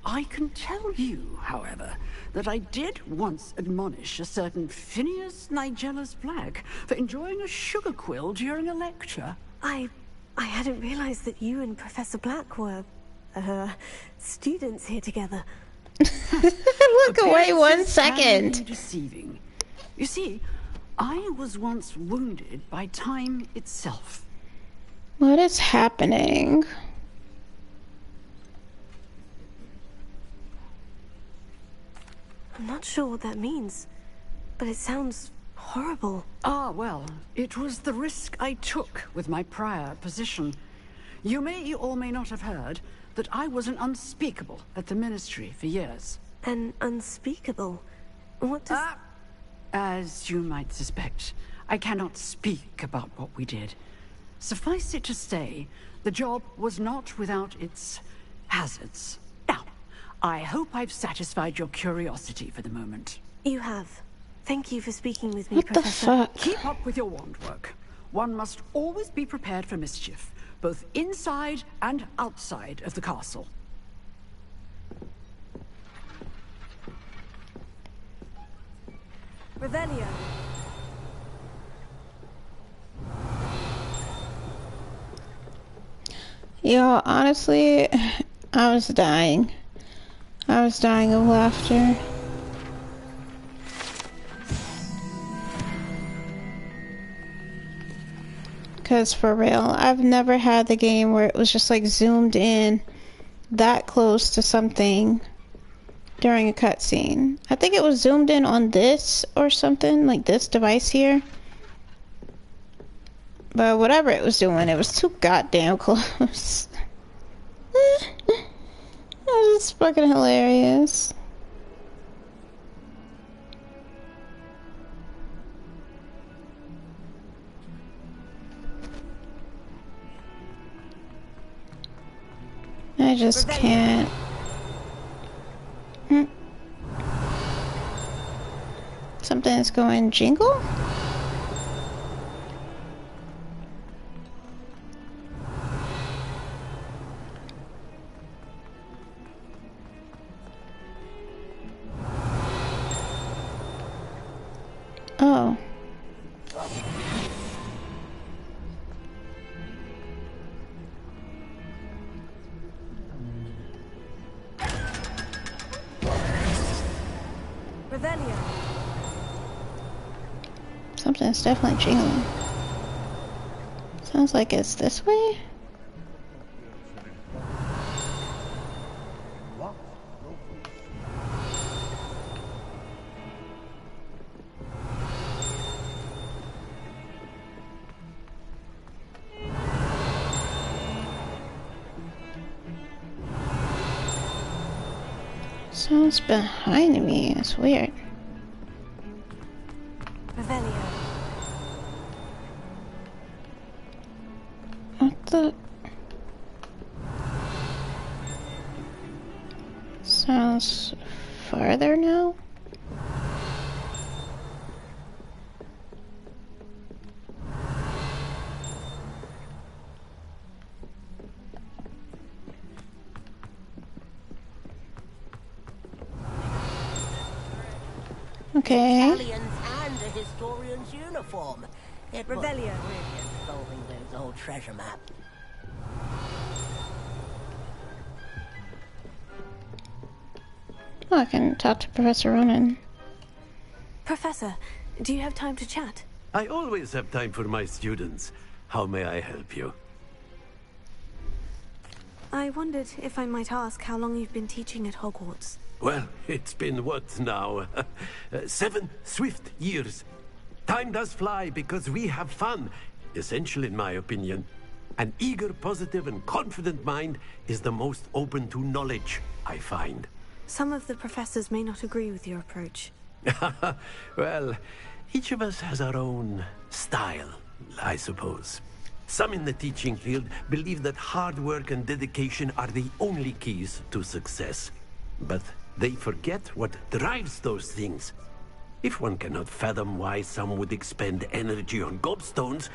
S18: I can tell you, however, that I did once admonish a certain Phineas Nigellus Black for enjoying a sugar quill during a lecture.
S14: I hadn't realized that you and Professor Black were, students here together.
S1: Look away 1 second.
S18: Deceiving. You see, I was once wounded by time itself.
S1: What is happening?
S14: I'm not sure what that means, but it sounds horrible.
S18: Ah, well, it was the risk I took with my prior position. You may or may not have heard that I was an unspeakable at the Ministry for years.
S14: An unspeakable? What does...
S18: As you might suspect, I cannot speak about what we did. Suffice it to say, the job was not without its hazards. Now, I hope I've satisfied your curiosity for the moment.
S14: You have. Thank you for speaking with me,
S1: What the
S14: Professor.
S1: fuck?
S18: Keep up with your wand work. One must always be prepared for mischief, both inside and outside of the castle.
S7: Revelio.
S1: Yo, honestly, I was dying. I was dying of laughter. Because for real, I've never had the game where it was just like zoomed in that close to something during a cutscene. I think it was zoomed in on this or something, like this device here. But whatever it was doing, it was too goddamn close. That's fucking hilarious. I just can't. Something's going jingle? Oh.
S7: Revelio.
S1: Something's definitely jingling. Sounds like it's this way? Sounds behind me. It's weird.
S14: Revelio.
S1: What the? Sounds farther now? Okay.
S9: Italians and a historian's uniform. It was
S7: Revelio.
S9: brilliant solving those old treasure maps.
S1: Oh, I can talk to Professor Ronan.
S14: Professor, do you have time to chat?
S16: I always have time for my students. How may I help you?
S14: I wondered if I might ask how long you've been teaching at Hogwarts.
S16: Well, it's been what now? 7 swift years. Time does fly because we have fun. Essential in my opinion. An eager, positive and confident mind is the most open to knowledge, I find.
S14: Some of the professors may not agree with your approach.
S16: Well, each of us has our own style, I suppose. Some in the teaching field believe that hard work and dedication are the only keys to success. But they forget what drives those things. If one cannot fathom why some would expend energy on gobstones,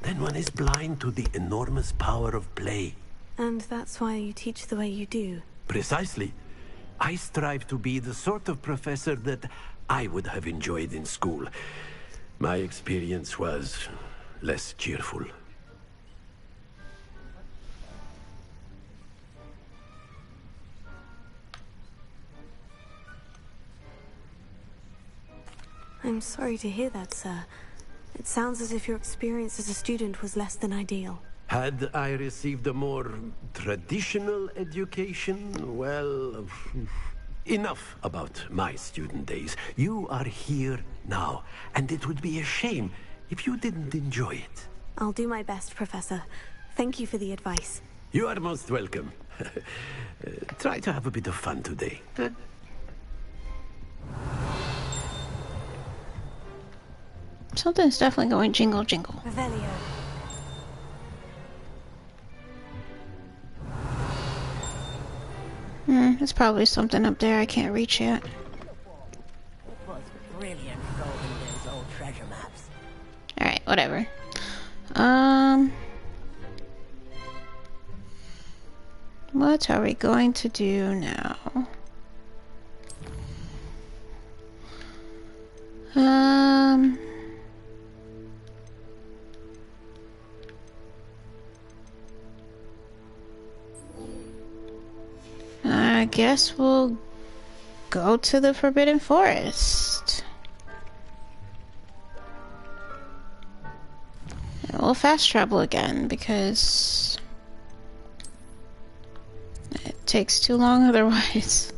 S16: then one is blind to the enormous power of play.
S14: And that's why you teach the way you do.
S16: Precisely. I strive to be the sort of professor that I would have enjoyed in school. My experience was less cheerful.
S14: I'm sorry to hear that, sir. It sounds as if your experience as a student was less than ideal.
S16: Had I received a more traditional education, well, enough about my student days. You are here now, and it would be a shame if you didn't enjoy it.
S14: I'll do my best, Professor. Thank you for the advice.
S16: You are most welcome. Try to have a bit of fun today.
S1: Something's definitely going jingle jingle.
S14: Revelio.
S1: There's probably something up there I can't reach yet.
S9: It was brilliant solving those old treasure maps.
S1: Alright, whatever. What are we going to do now? I guess we'll go to the Forbidden Forest. And we'll fast travel again because it takes too long otherwise.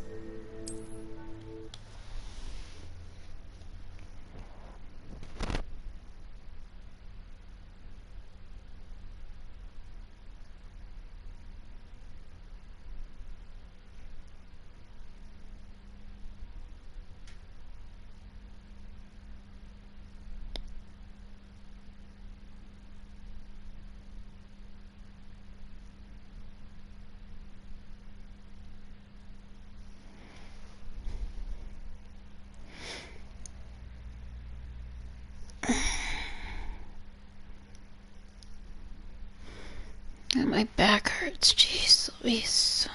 S1: And my back hurts, jeez Louise.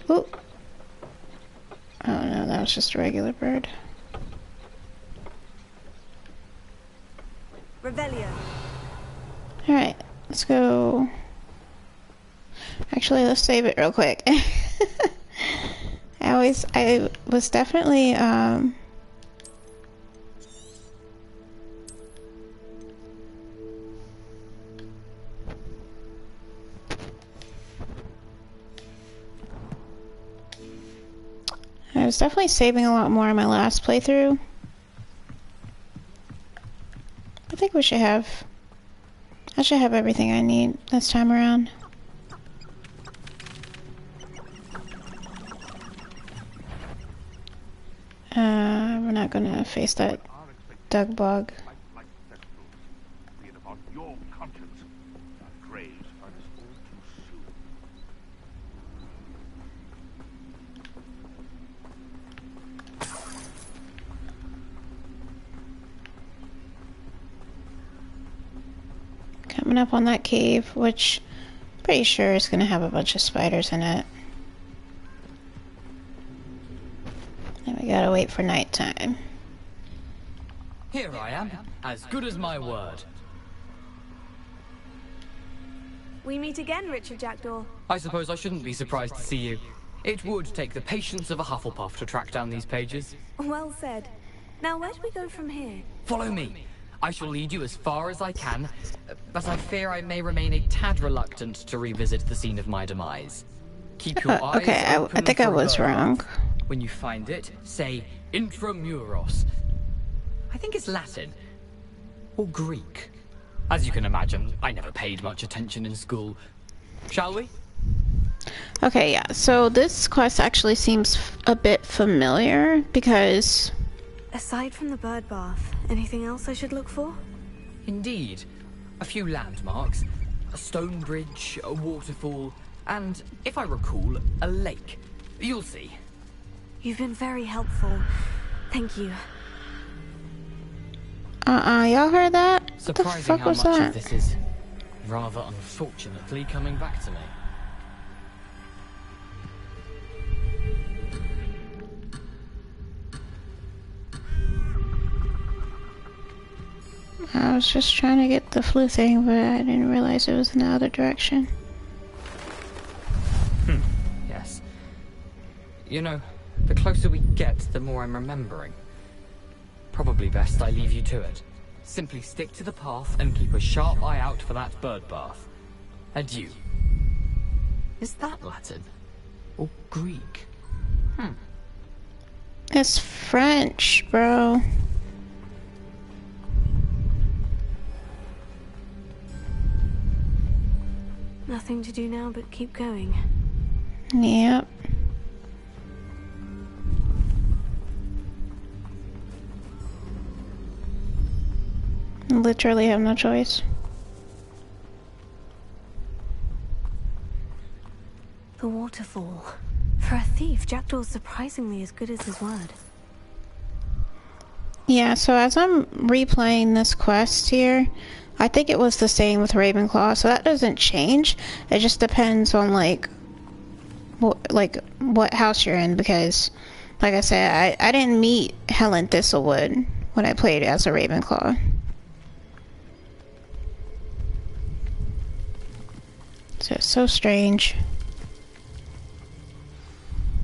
S1: Oh. Oh no, that was just a regular bird.
S14: Revelio.
S1: Alright, let's go. Actually, let's save it real quick. I was definitely, I was definitely saving a lot more in my last playthrough. I think I should have everything I need this time around. We're not gonna face that dug bug. Coming up on that cave, which I'm pretty sure is gonna have a bunch of spiders in it. And we gotta wait for nighttime.
S3: Here I am, as good as my word.
S14: We meet again, Richard Jackdaw.
S3: I suppose I shouldn't be surprised to see you. It would take the patience of a Hufflepuff to track down these pages.
S14: Well said. Now, where do we go from here?
S3: Follow me. I shall lead you as far as I can, but I fear I may remain a tad reluctant to revisit the scene of my demise. Keep your eyes
S1: okay,
S3: open
S1: I think I was wrong.
S3: When you find it, say Intramuros. I think it's Latin. Or Greek. As you can imagine, I never paid much attention in school. Shall we?
S1: Okay, yeah, so this quest actually seems a bit familiar because...
S14: Aside from the bird bath, anything else I should look for?
S3: Indeed. A few landmarks, a stone bridge, a waterfall, and, if I recall, a lake. You'll see.
S14: You've been very helpful. Thank you.
S1: Y'all heard that?
S3: Surprising
S1: what the fuck
S3: how
S1: was
S3: much
S1: that?
S3: of this is, rather unfortunately, coming back to me.
S1: I was just trying to get the flu thing, but I didn't realize it was in the other direction.
S3: Yes. You know, the closer we get, the more I'm remembering. Probably best I leave you to it. Simply stick to the path and keep a sharp eye out for that bird bath. Adieu. Is that Latin? Or Greek?
S1: It's French, bro.
S14: Nothing to do now but keep going.
S1: Yep. Literally have no choice.
S14: The waterfall. For a thief, Jackdaw's surprisingly as good as his word.
S1: Yeah, so as I'm replaying this quest here, I think it was the same with Ravenclaw, so that doesn't change. It just depends on like what house you're in, because like I said, I didn't meet Helen Thistlewood when I played as a Ravenclaw. So it's so strange.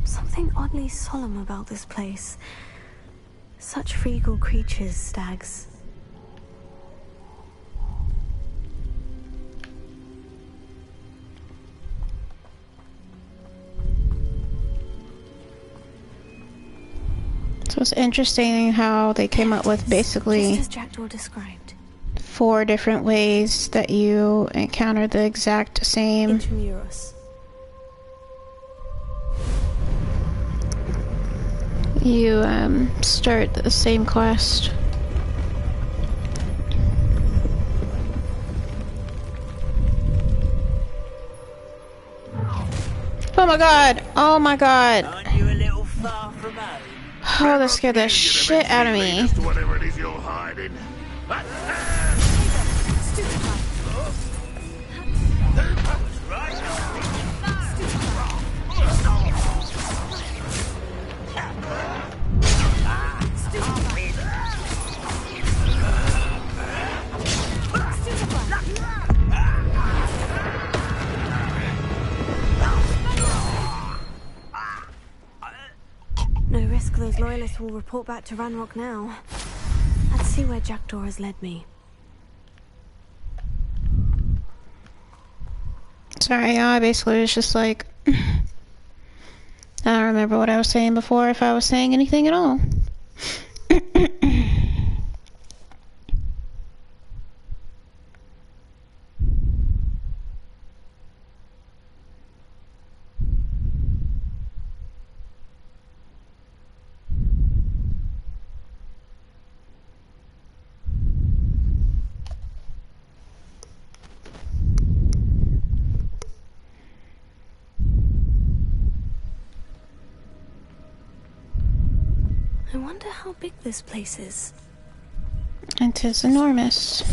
S14: Something oddly solemn about this place. Such regal creatures, stags.
S1: So it's interesting how they came up with basically
S14: just as Jackdaw described.
S1: 4 different ways that you encounter the exact same.
S14: Intramuros.
S1: You start the same quest. Oh my god! Oh my god!
S9: Aren't you a little far from home?
S1: Oh, that scared the shit out of me.
S5: Whatever it is you're hiding.
S14: No risk those loyalists will report back to Ranrock now. Let's see where Jackdaw has led me.
S1: Sorry, I basically was just like... I don't remember what I was saying before, if I was saying anything at all.
S14: I wonder how big this place is.
S1: It is enormous.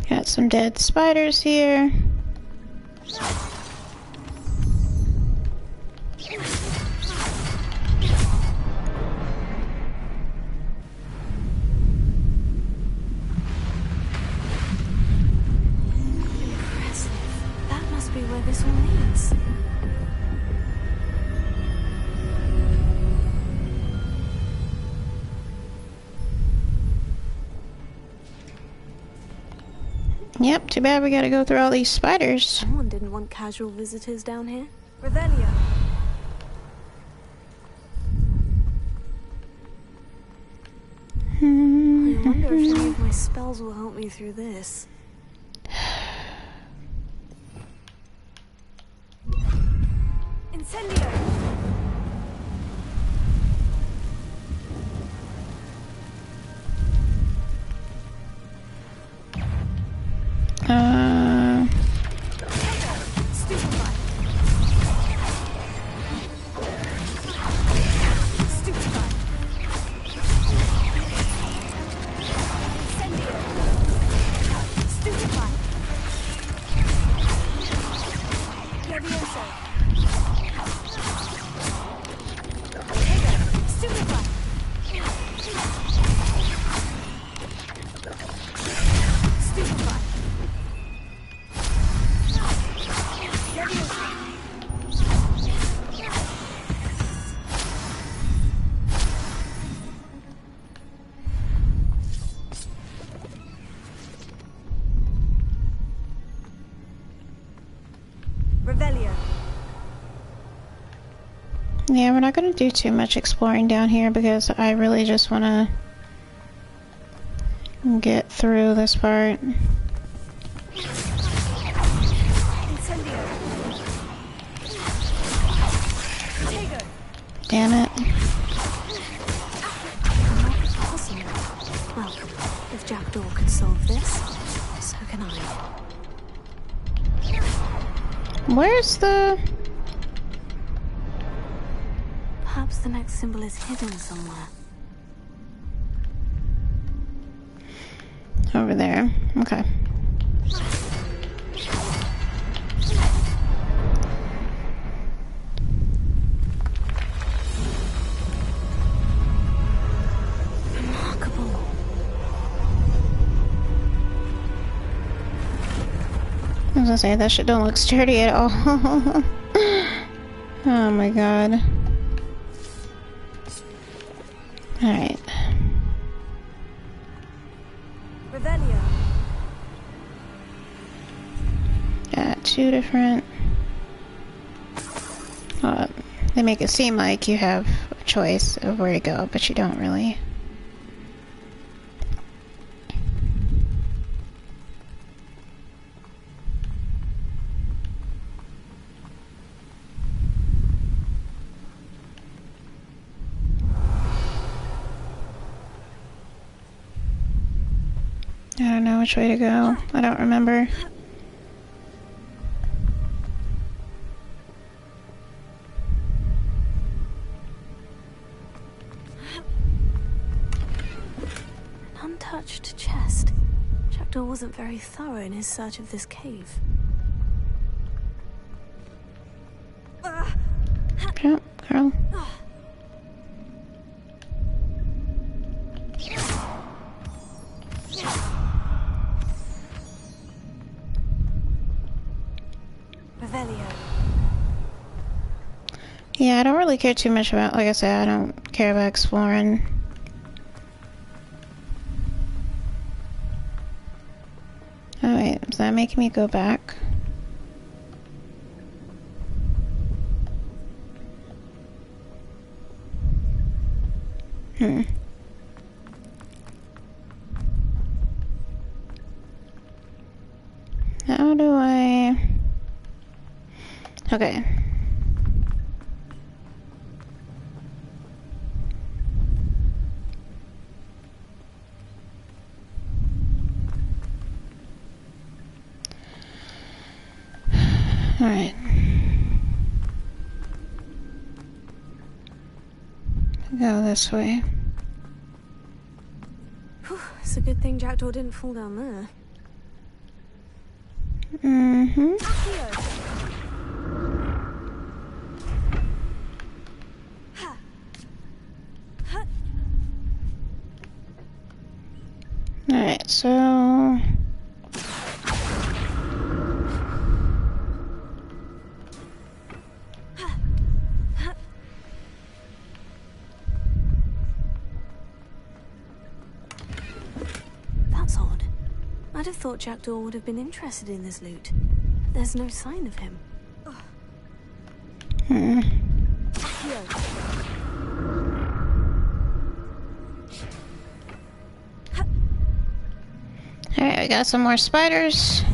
S1: Got some dead spiders here.
S14: Where this all leads.
S1: Yep, too bad we gotta go through all these spiders.
S14: Someone didn't want casual visitors down here.
S7: Revelio.
S14: I wonder if any of my spells will help me through this.
S7: Incendio! Stupefy. Stupefy. Incendio. Stupefy. Levioso.
S14: Revelio.
S1: Yeah, we're not gonna do too much exploring down here because I really just wanna get through this part. Damn it.
S14: Well, if Jackdaw could solve this, so can I.
S1: Where's the...
S14: Perhaps the next symbol is hidden somewhere.
S1: Over there. Okay.
S14: Remarkable.
S1: I was gonna say, that shit don't look sturdy at all. Oh my god. Alright.
S14: Revelio.
S1: Got two different... they make it seem like you have a choice of where to go, but you don't really. I don't know which way to go. I don't remember.
S14: An untouched chest. Jackdaw wasn't very thorough in his search of this cave.
S1: Jump, girl. Yeah, I don't really care too much about, like I said, I don't care about exploring. Oh wait, is that making me go back? How do I... Okay. Alright. Go this way.
S14: Whew, it's a good thing Jackdaw didn't fall down there.
S1: Mm-hmm. Alright, so...
S14: That's odd. I'd have thought Jackdaw would have been interested in this loot. There's no sign of him.
S1: Alright, we got some more spiders.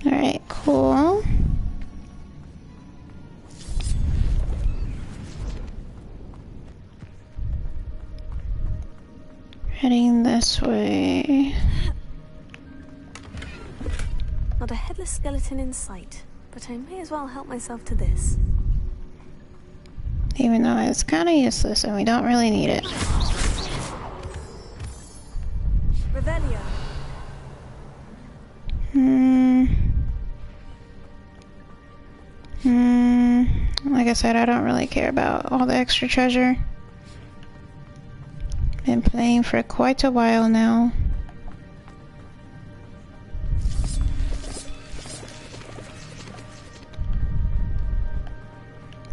S1: Alright, cool. Heading this way.
S14: Not a headless skeleton in sight, but I may as well help myself to this.
S1: Even though it's kind of useless and we don't really need it.
S14: Revelio.
S1: Like I said, I don't really care about all the extra treasure. Been playing for quite a while now.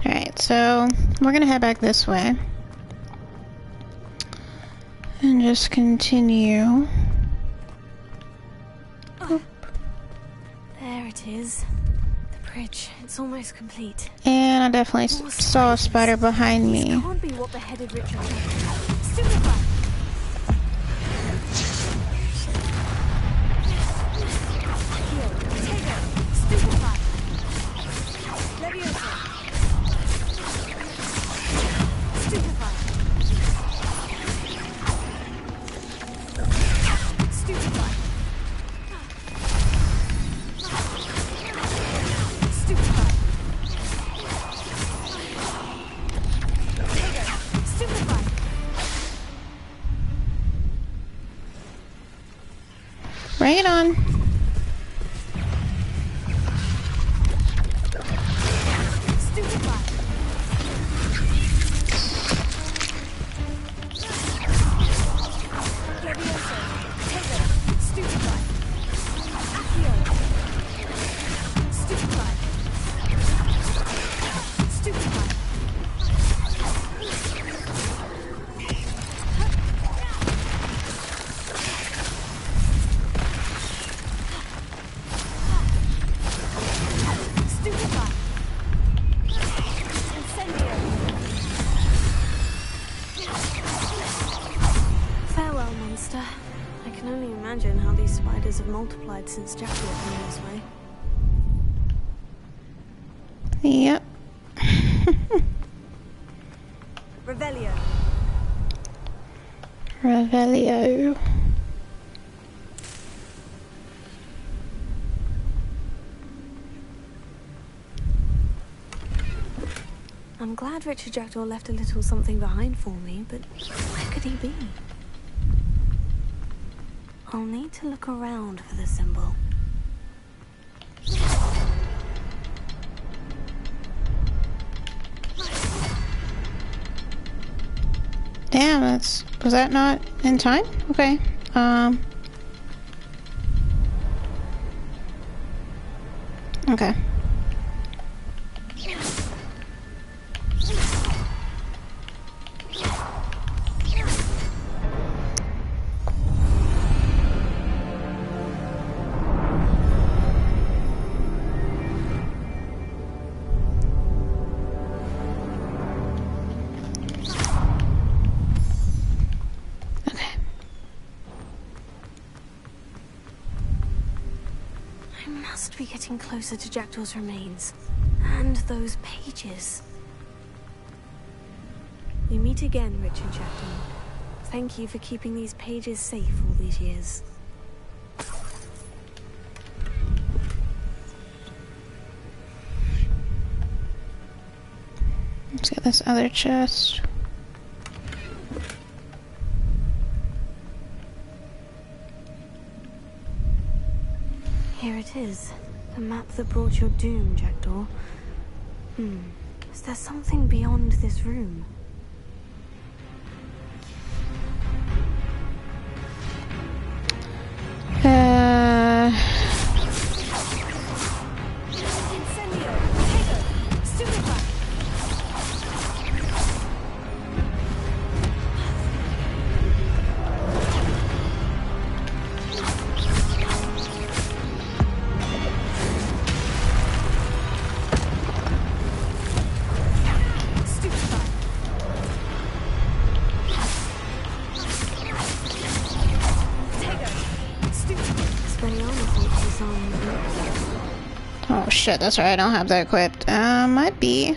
S1: Alright, so we're gonna head back this way. And just continue.
S14: Oh. There it is. The bridge. It's almost complete.
S1: And I definitely saw a spider behind me.
S14: This can't be what beheaded Richard said. Stupefy!
S1: Bring it on.
S14: Multiplied since Jackal came this way.
S1: Yep.
S14: Revelio.
S1: Revelio.
S14: I'm glad Richard Jackdaw left a little something behind for me, but where could he be? I'll need to look around for the symbol.
S1: Damn, was that not in time? Okay. Okay.
S14: Be getting closer to Jackdaw's remains. And those pages. We meet again, Richard Jackdaw. Thank you for keeping these pages safe all these years.
S1: Let's get this other chest.
S14: Here it is. The map that brought your doom, Jackdaw. Is there something beyond this room?
S1: Oh shit, that's right, I don't have that equipped. Might be.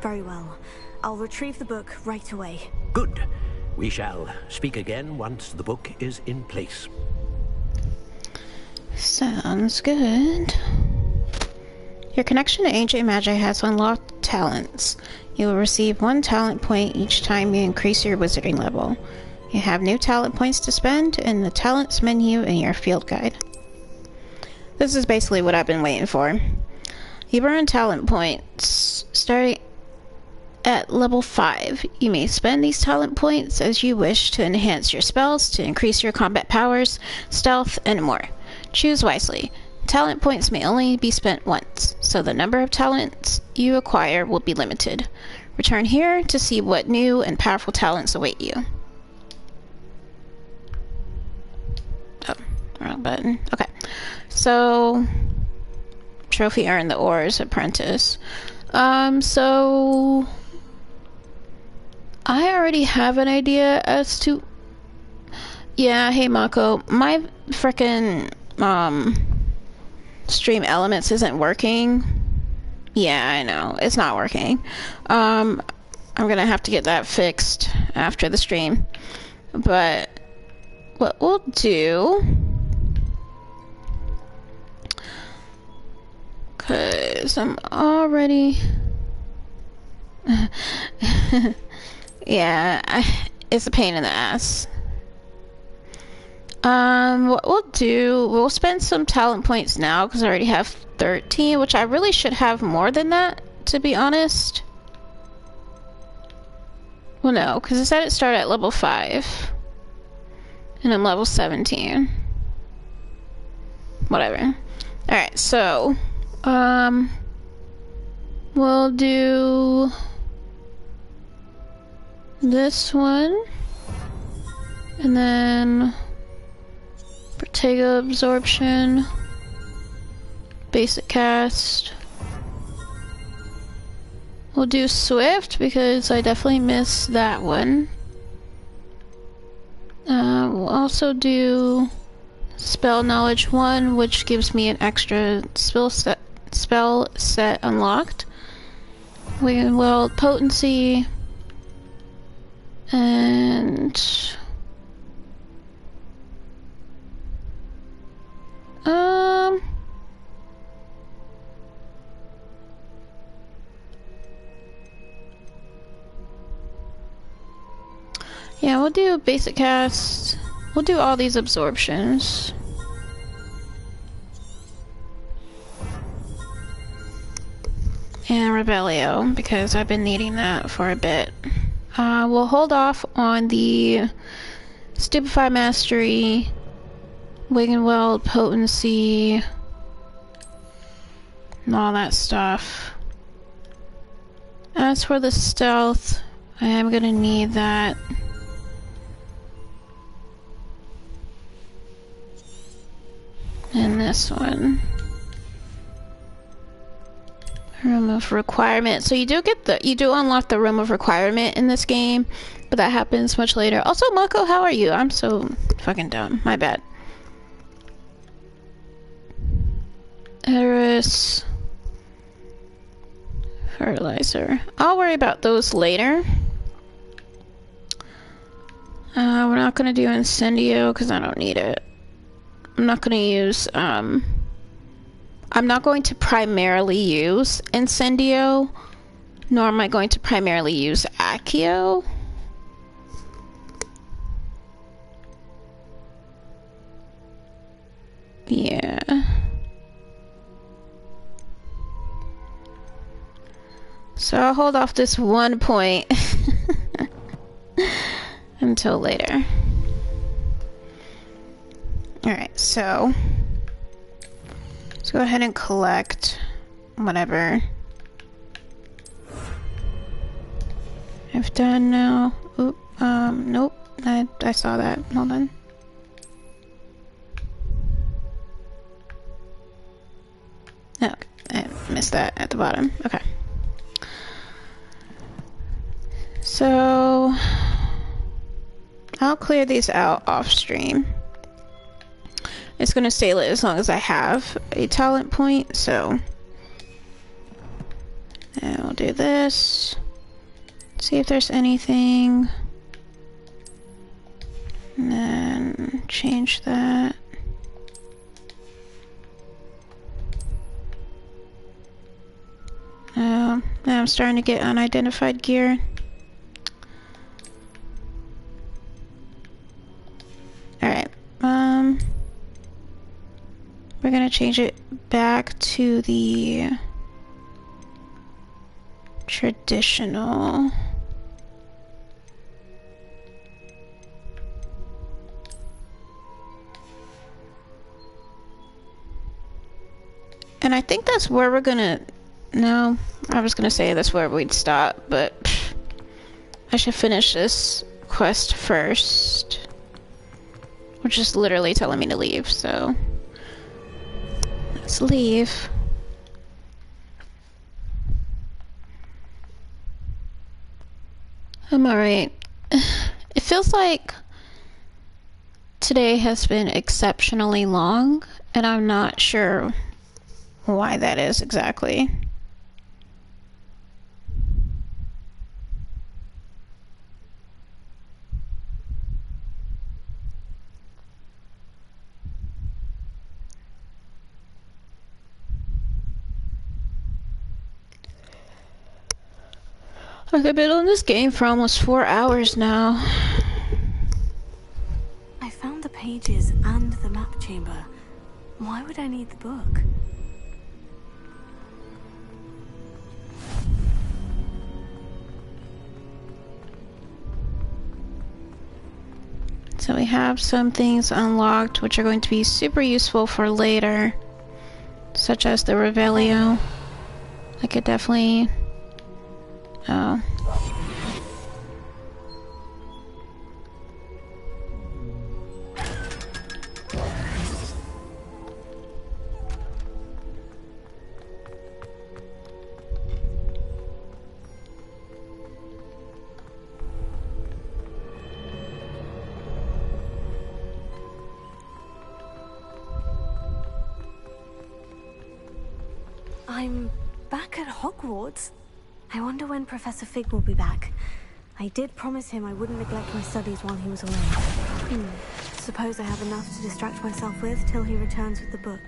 S14: Very well. I'll retrieve the book right away.
S16: Good. We shall speak again once the book is in place.
S1: Sounds good. Your connection to ancient magic has unlocked talents. You will receive 1 talent point each time you increase your wizarding level. You have new talent points to spend in the talents menu in your field guide. This is basically what I've been waiting for. You earn talent points starting at level 5. You may spend these talent points as you wish to enhance your spells, to increase your combat powers, stealth, and more. Choose wisely. Talent points may only be spent once, so the number of talents you acquire will be limited. Return here to see what new and powerful talents await you. Oh, wrong button. Okay. So, trophy earned the Oars Apprentice. So I already have an idea as to... Yeah, hey Mako, my frickin' Stream Elements isn't working. Yeah, I know, it's not working. I'm gonna have to get that fixed after the stream. But what we'll do... Cause I'm already... Yeah, it's a pain in the ass. What we'll do, we'll spend some talent points now because I already have 13, which I really should have more than that, to be honest. Well, no, because it said it started at level 5. And I'm level 17. Whatever. Alright, so... we'll do... this one. And then... Protego Absorption. Basic Cast. We'll do Swift because I definitely missed that one. We'll also do Spell Knowledge 1, which gives me an extra spell set unlocked. We will Potency and yeah, we'll do Basic Cast. We'll do all these absorptions. And Rebellio, because I've been needing that for a bit. We'll hold off on the Stupefy Mastery, Wiggenweld, Potency, and all that stuff. As for the Stealth, I am gonna need that. And this one. Room of Requirement. So you do get you do unlock the Room of Requirement in this game, but that happens much later. Also, Mako, how are you? I'm so fucking dumb. My bad. Eris. Fertilizer. I'll worry about those later. We're not gonna do Incendio because I don't need it. I'm not gonna use, I'm not going to primarily use Incendio, nor am I going to primarily use Accio. Yeah. So I'll hold off this 1 point until later. Alright, so let's go ahead and collect whatever I've done now. Oop, nope, I saw that. Hold on. Oh, I missed that at the bottom. Okay. So I'll clear these out off stream. It's gonna stay lit as long as I have a talent point, so I'll do this. See if there's anything. And then change that. Now I'm starting to get unidentified gear. Alright, we're gonna change it back to the traditional. And I think that's where we're gonna... No, I was gonna say that's where we'd stop, but pff, I should finish this quest first. Which is literally telling me to leave, so... Let's leave. I'm alright. It feels like today has been exceptionally long, and I'm not sure why that is exactly. Like, I've been on this game for almost 4 hours now.
S14: I found the pages and the map chamber. Why would I need the book?
S1: So we have some things unlocked which are going to be super useful for later. Such as the Revelio. I could definitely... Oh.
S14: I'm back at Hogwarts. I wonder when Professor Fig will be back. I did promise him I wouldn't neglect my studies while he was away. Suppose I have enough to distract myself with till he returns with the book.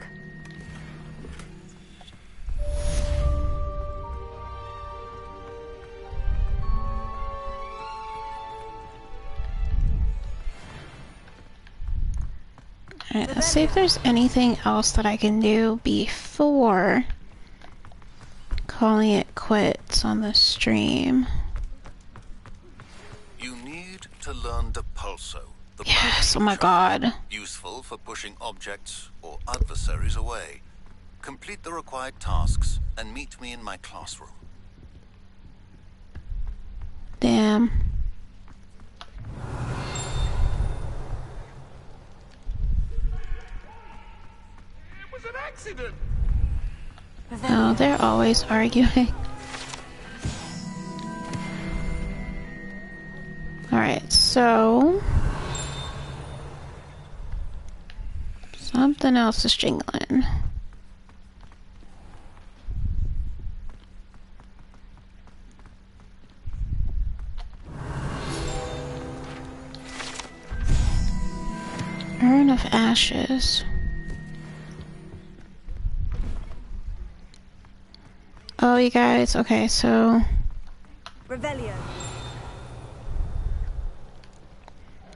S1: Alright, let's see if there's anything else that I can do before calling it quits on the stream.
S21: You need to learn Depulso.
S1: Yes, oh my god.
S21: Useful for pushing objects or adversaries away. Complete the required tasks and meet me in my classroom.
S1: Damn.
S5: It was an accident.
S1: Oh, they're always arguing. Alright, so... something else is jingling. Urn of Ashes. Oh, you guys, okay, so...
S14: Revelio.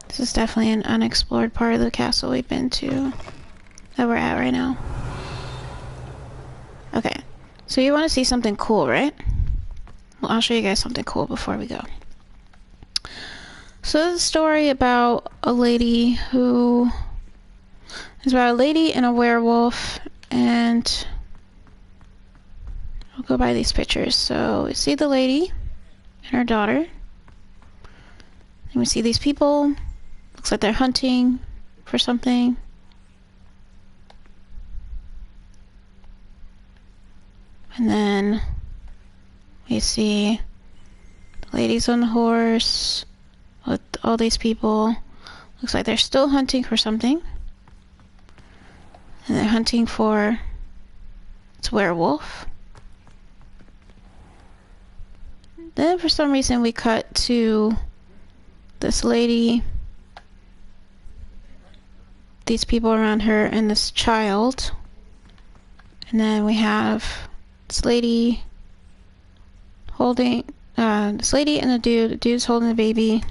S1: This is definitely an unexplored part of the castle we've been to. That we're at right now. Okay, so you want to see something cool, right? Well, I'll show you guys something cool before we go. So this is a story about a lady who... It's about a lady and a werewolf, and... I'll go by these pictures. So we see the lady and her daughter. And we see these people. Looks like they're hunting for something. And then we see the ladies on the horse with all these people. Looks like they're still hunting for something. And they're hunting for its werewolf. Then for some reason we cut to this lady, these people around her, and this child. And then we have this lady holding, this lady and the dude. The dude's holding the baby.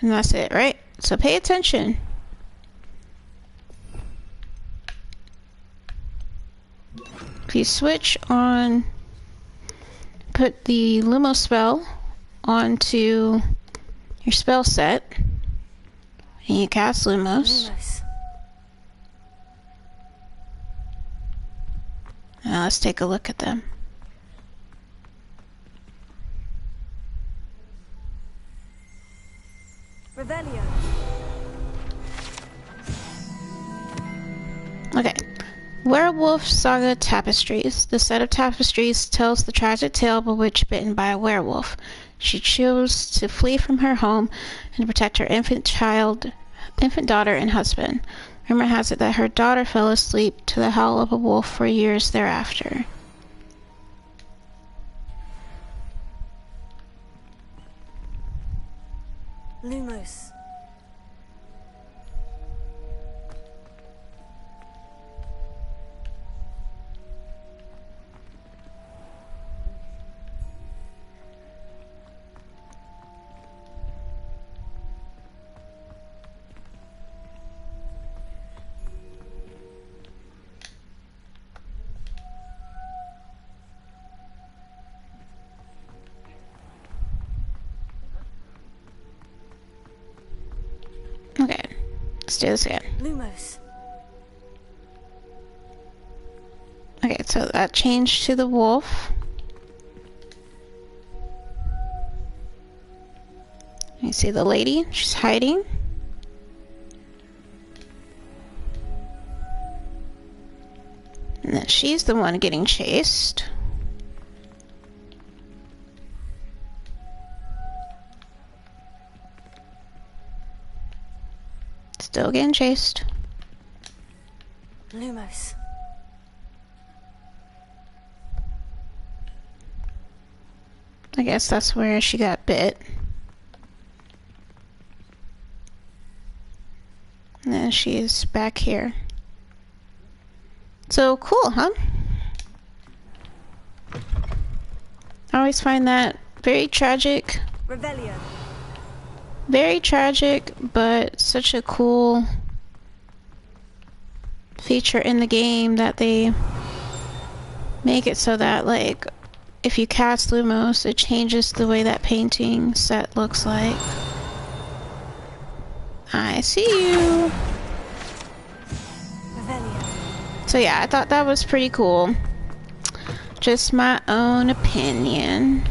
S1: And that's it, right? So pay attention. If you switch on, put the Lumos spell onto your spell set, and you cast Lumos. Now let's take a look at them.
S14: Revelio.
S1: Okay. Werewolf Saga Tapestries. The set of tapestries tells the tragic tale of a witch bitten by a werewolf. She chose to flee from her home and protect her infant daughter, and husband. Rumor has it that her daughter fell asleep to the howl of a wolf for years thereafter.
S14: Lumos.
S1: Okay, let's do this again.
S14: Lumos.
S1: Okay, so that changed to the wolf. You see the lady? She's hiding. And then she's the one getting chased. Still getting chased.
S14: Lumos.
S1: I guess that's where she got bit. And then she's back here. So cool, huh? I always find that very tragic.
S14: Revelio.
S1: Very tragic, but such a cool feature in the game that they make it so that, like, if you cast Lumos, it changes the way that painting set looks like. I see you. So yeah, I thought that was pretty cool. Just my own opinion.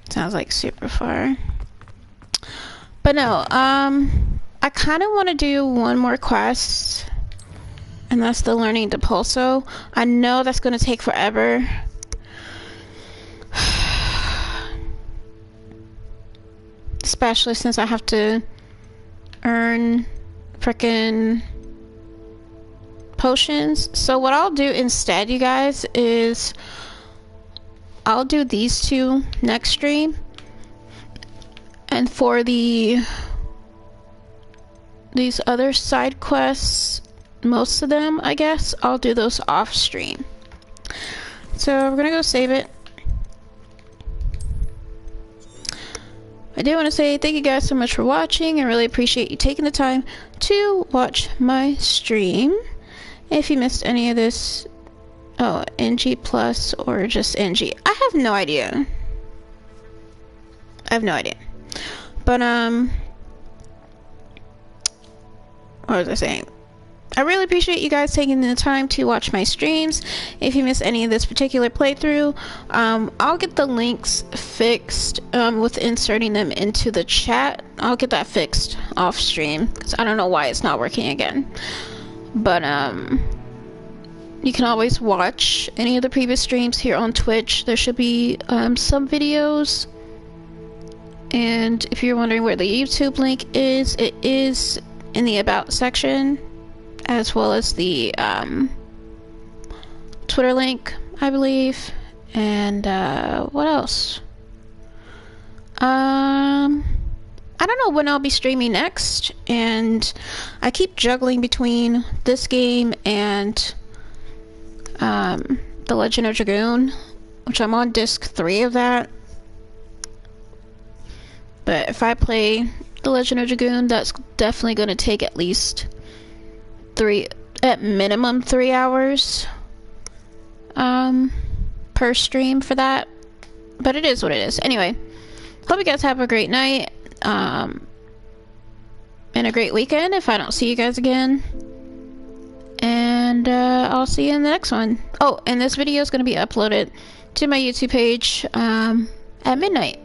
S1: Sounds like super far. But no, I kind of want to do one more quest, and that's the learning Depulso. I know that's going to take forever. Especially since I have to earn frickin' potions. So what I'll do instead, you guys, is I'll do these two next stream, and for these other side quests, most of them, I guess, I'll do those off stream. So we're gonna go save it. I do want to say thank you guys so much for watching. I really appreciate you taking the time to watch my stream. If you missed any of this, oh, NG plus or just NG, I have no idea. I have no idea. But what was I saying? I really appreciate you guys taking the time to watch my streams. If you miss any of this particular playthrough, I'll get the links fixed with inserting them into the chat. I'll get that fixed off stream because I don't know why it's not working again. But you can always watch any of the previous streams here on Twitch. There should be some videos. And if you're wondering where the YouTube link is, it is in the About section. as well as the Twitter link, I believe. And what else? I don't know when I'll be streaming next, and I keep juggling between this game and The Legend of Dragoon, which I'm on disc 3 of that. But if I play The Legend of Dragoon, that's definitely going to take at least at minimum 3 hours per stream for that. But it is what it is. Anyway, hope you guys have a great night and a great weekend if I don't see you guys again. And I'll see you in the next one. Oh, and this video is going to be uploaded to my YouTube page at midnight.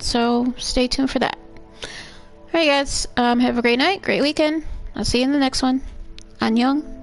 S1: So stay tuned for that. Alright guys, have a great night, great weekend. I'll see you in the next one. Annyeong.